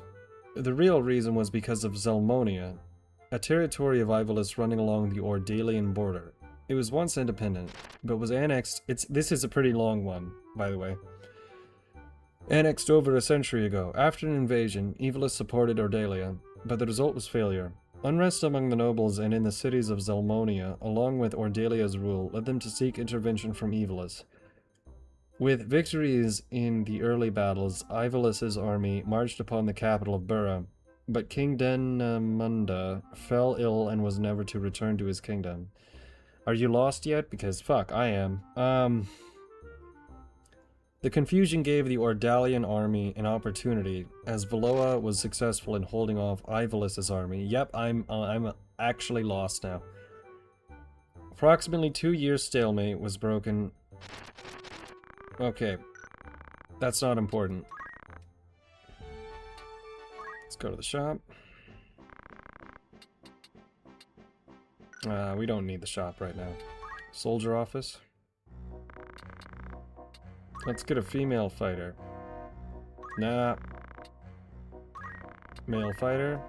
The real reason was because of Zelmonia, a territory of Ivalice running along the Ordalian border. It was once independent, but was annexed. This is a pretty long one, by the way. Annexed over a century ago. After an invasion, Ivalice supported Ordalia, but the result was failure. Unrest among the nobles and in the cities of Zelmonia, along with Ordalia's rule, led them to seek intervention from Ivalice. With victories in the early battles, Ivalice's army marched upon the capital of Burra, but King Denamunda fell ill and was never to return to his kingdom. Are you lost yet? Because fuck, I am. The confusion gave the Ordalian army an opportunity, as Valoa was successful in holding off Ivalice's army. Yep, I'm actually lost now. Approximately 2 years stalemate was broken. Okay, that's not important. Let's go to the shop. We don't need the shop right now. Soldier office. Let's get a female fighter. Nah. Male fighter.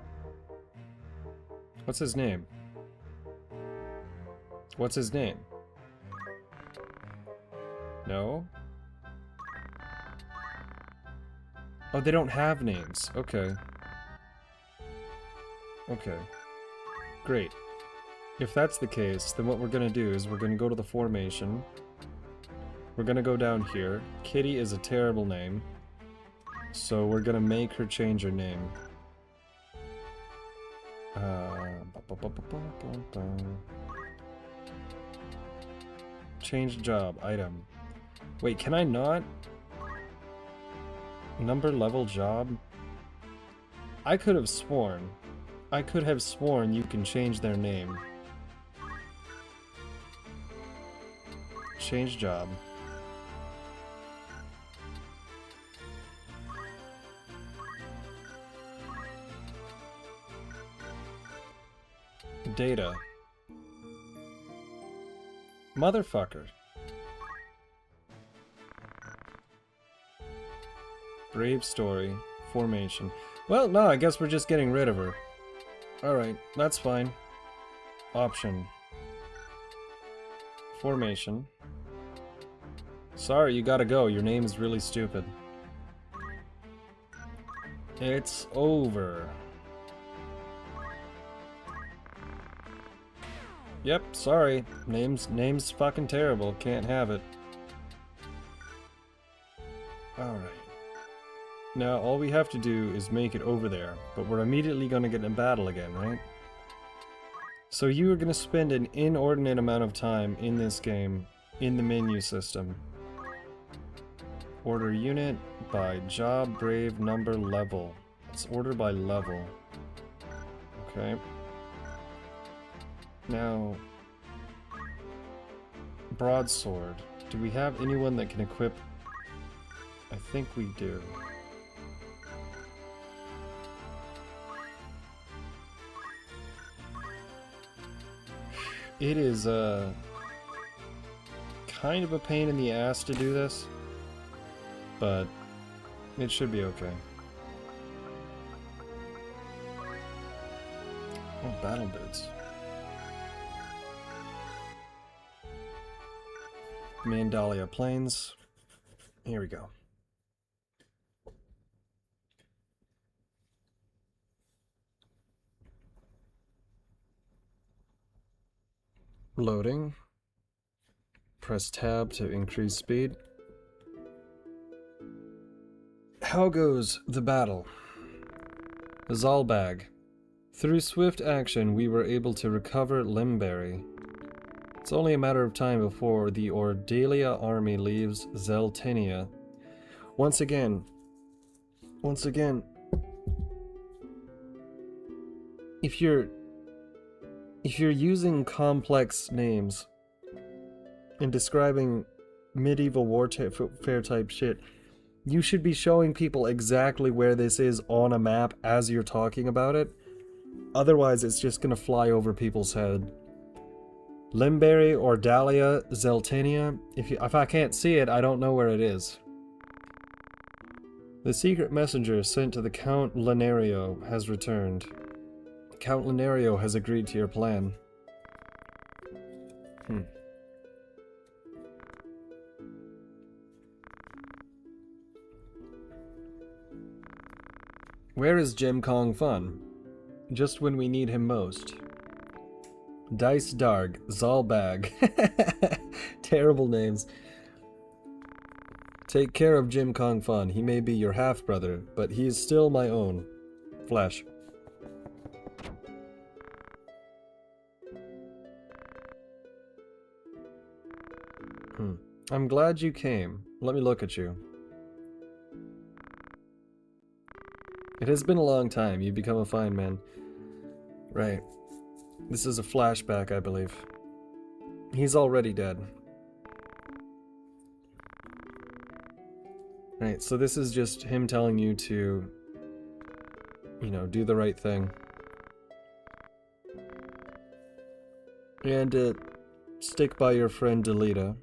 What's his name? What's his name? No? Oh, they don't have names. Okay. Okay. Great. If that's the case, then what we're gonna do is we're gonna go to the formation. We're gonna go down here. Kitty is a terrible name, so we're gonna make her change her name. Change job, item. Wait, can I not? Number, level, job? I could have sworn you can change their name. Change job. Data. Motherfucker. Brave story. Formation. Well, no, I guess we're just getting rid of her. Alright, that's fine. Option. Formation. Sorry, you gotta go. Your name is really stupid. It's over. Yep, sorry. Name's fucking terrible. Can't have it. Alright. Now, all we have to do is make it over there, but we're immediately gonna get in battle again, right? So you are gonna spend an inordinate amount of time in this game, in the menu system. Order unit by job, brave, number, level. It's order by level. Okay. Now, broadsword. Do we have anyone that can equip? I think we do. It is kind of a pain in the ass to do this, but it should be okay. Oh, battle boots. Mandalia Plains. Here we go. Loading. Press tab to increase speed. How goes the battle? Zalbag. Through swift action, we were able to recover Limberry. It's only a matter of time before the Ordelia army leaves Zeltenia. Once again, if you're using complex names and describing medieval warfare type shit, you should be showing people exactly where this is on a map as you're talking about it. Otherwise, it's just gonna fly over people's head. Limberry, Ordalia, Zeltenia. If I can't see it, I don't know where it is. The secret messenger sent to the Count Lenario has returned. Count Lenario has agreed to your plan. Where is Jim Kong Fun? Just when we need him most. Dice Darg, Zalbag. Terrible names. Take care of Jim Kong Fun. He may be your half-brother, but he is still my own. Flash. I'm glad you came. Let me look at you. It has been a long time. You've become a fine man. Right. This is a flashback, I believe. He's already dead. Right, so this is just him telling you to, you know, do the right thing. And stick by your friend Delita.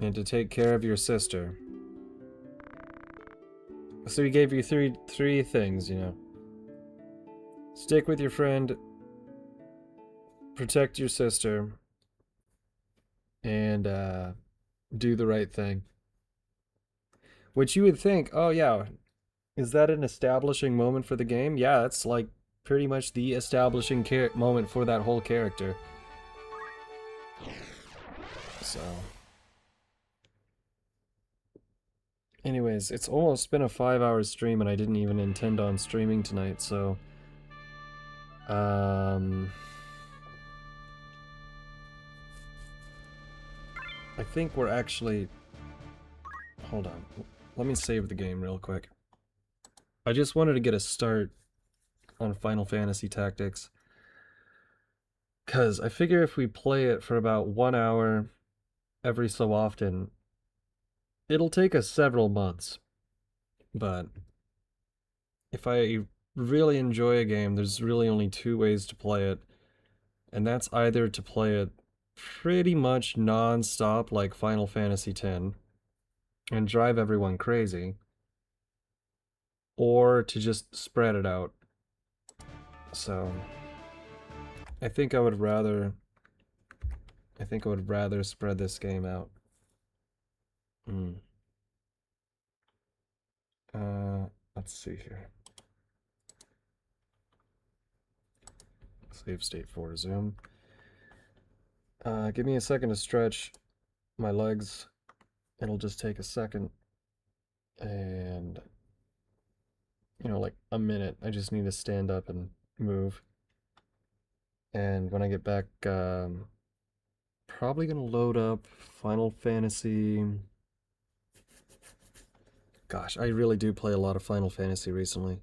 And to take care of your sister. So he gave you three things, you know. Stick with your friend, protect your sister, and do the right thing. Which you would think, oh yeah, is that an establishing moment for the game? Yeah, that's like pretty much the establishing moment for that whole character. So... anyways, it's almost been a 5-hour stream and I didn't even intend on streaming tonight, so... I think we're actually... hold on. Let me save the game real quick. I just wanted to get a start on Final Fantasy Tactics. Because I figure if we play it for about 1 hour every so often, it'll take us several months. But if I really enjoy a game, there's really only two ways to play it. And that's either to play it pretty much non-stop like Final Fantasy X and drive everyone crazy, or to just spread it out. So I think I would rather spread this game out. Let's see here. Save state for resume. Give me a second to stretch my legs. It'll just take a second. And, you know, like a minute. I just need to stand up and move. And when I get back, probably gonna load up Final Fantasy. Gosh, I really do play a lot of Final Fantasy recently.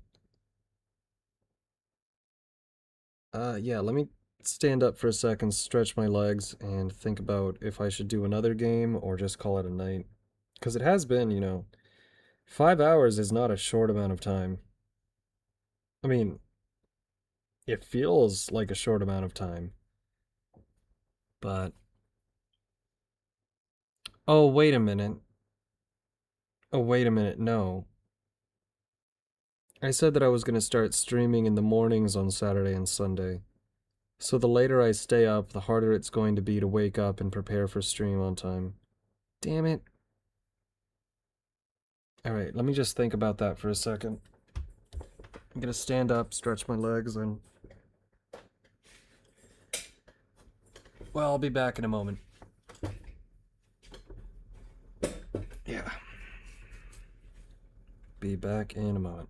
Yeah, let me stand up for a second, stretch my legs, and think about if I should do another game or just call it a night. Because it has been, you know, 5 hours is not a short amount of time. I mean, it feels like a short amount of time. But... Oh, wait a minute. Oh, wait a minute, no. I said that I was going to start streaming in the mornings on Saturday and Sunday. So the later I stay up, the harder it's going to be to wake up and prepare for stream on time. Damn it. Alright, let me just think about that for a second. I'm gonna stand up, stretch my legs, and... Well, I'll be back in a moment. Yeah. Be back in a moment.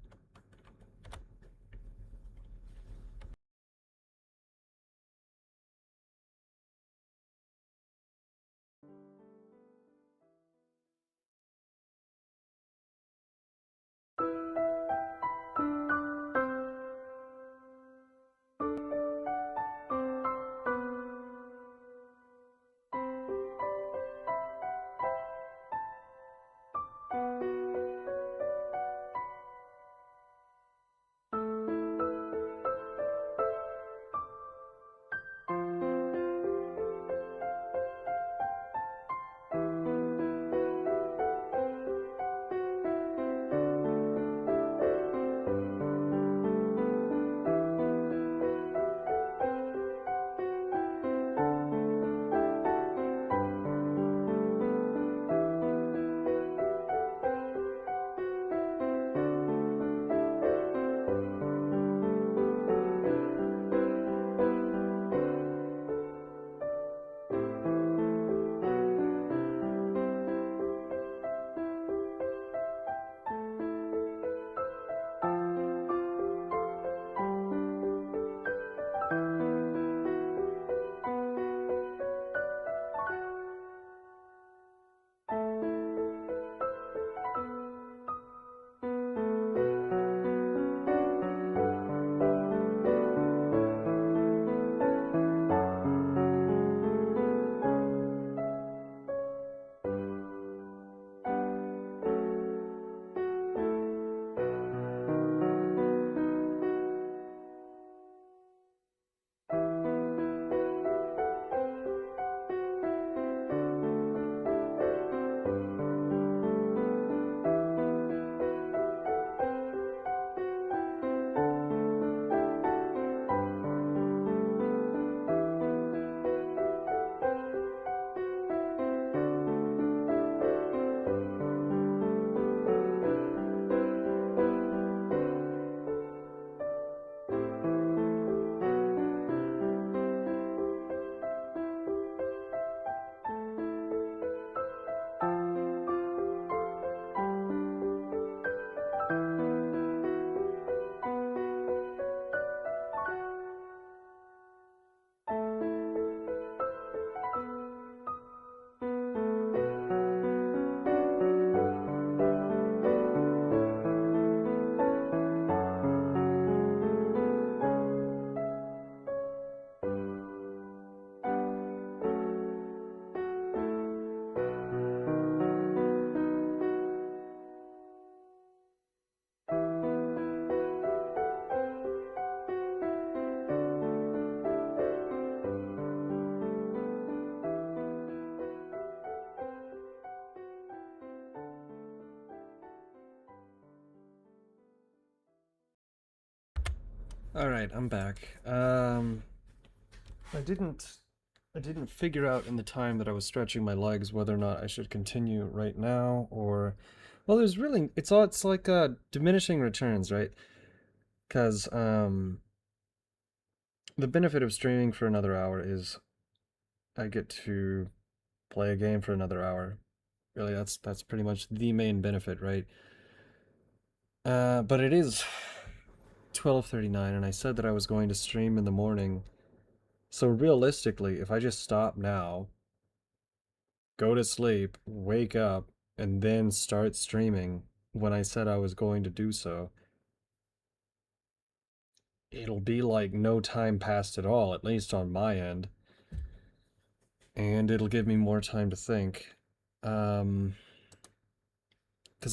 Alright, I'm back. I didn't figure out in the time that I was stretching my legs whether or not I should continue right now or... Well, there's really... It's like diminishing returns, right? Because, the benefit of streaming for another hour is I get to play a game for another hour. Really, that's pretty much the main benefit, right? But it is 12:39, and I said that I was going to stream in the morning. So realistically, if I just stop now, go to sleep, wake up, and then start streaming when I said I was going to do so, it'll be like no time passed at all, at least on my end. And it'll give me more time to think. Because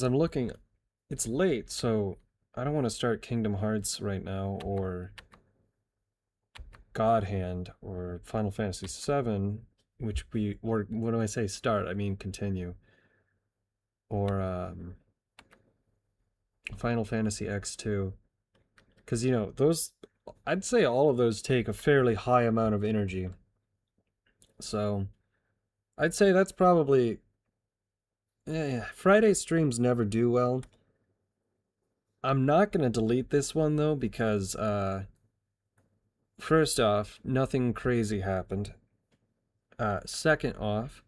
I'm looking... It's late, so I don't want to start Kingdom Hearts right now, or God Hand, or Final Fantasy VII, which or when I say start, I mean continue. Or, Final Fantasy X2. Because, you know, those... I'd say all of those take a fairly high amount of energy. So, I'd say that's probably... Yeah, Friday streams never do well. I'm not going to delete this one, though, because, first off, nothing crazy happened. Second off,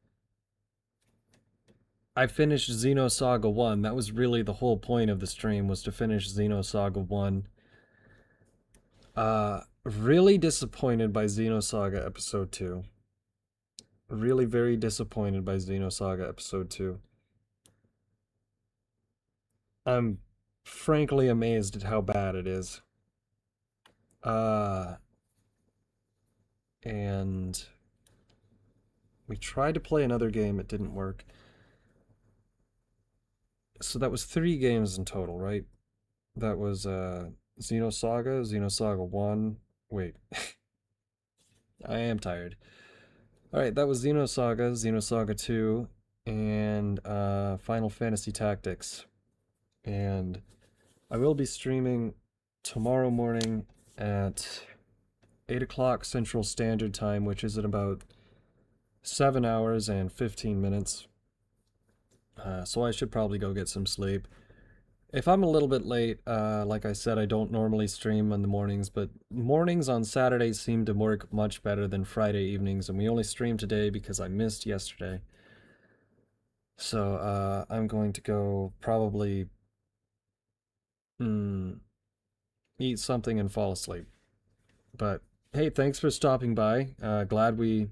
I finished Xenosaga 1. That was really the whole point of the stream, was to finish Xenosaga 1. Really disappointed by Xenosaga Episode 2. Really very disappointed by Xenosaga Episode 2. I'm frankly amazed at how bad it is. And we tried to play another game, it didn't work. So that was 3 games in total, right? That was Xenosaga, Xenosaga 1. Wait. I am tired. Alright, that was Xenosaga, Xenosaga 2, and Final Fantasy Tactics. And I will be streaming tomorrow morning at 8 o'clock Central Standard Time, which is in about 7 hours and 15 minutes. So I should probably go get some sleep. If I'm a little bit late, like I said, I don't normally stream in the mornings, but mornings on Saturdays seem to work much better than Friday evenings, and we only streamed today because I missed yesterday. So, I'm going to go probably eat something and fall asleep. But, hey, thanks for stopping by. Glad we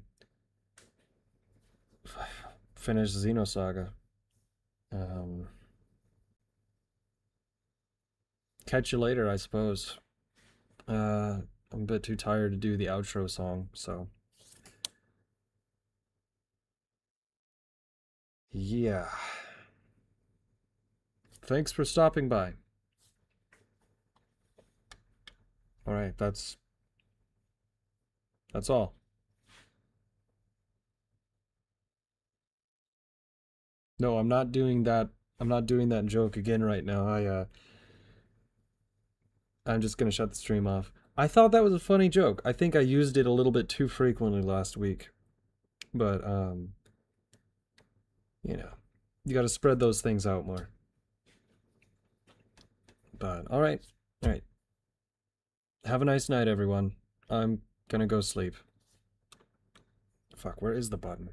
finished Xenosaga. Catch you later, I suppose. I'm a bit too tired to do the outro song, so... Yeah. Thanks for stopping by. Alright, that's all. No, I'm not doing that joke again right now. I'm just gonna shut the stream off. I thought that was a funny joke. I think I used it a little bit too frequently last week. But, you know, you gotta spread those things out more. But, alright. Alright. Have a nice night, everyone. I'm gonna go sleep. Fuck, where is the button?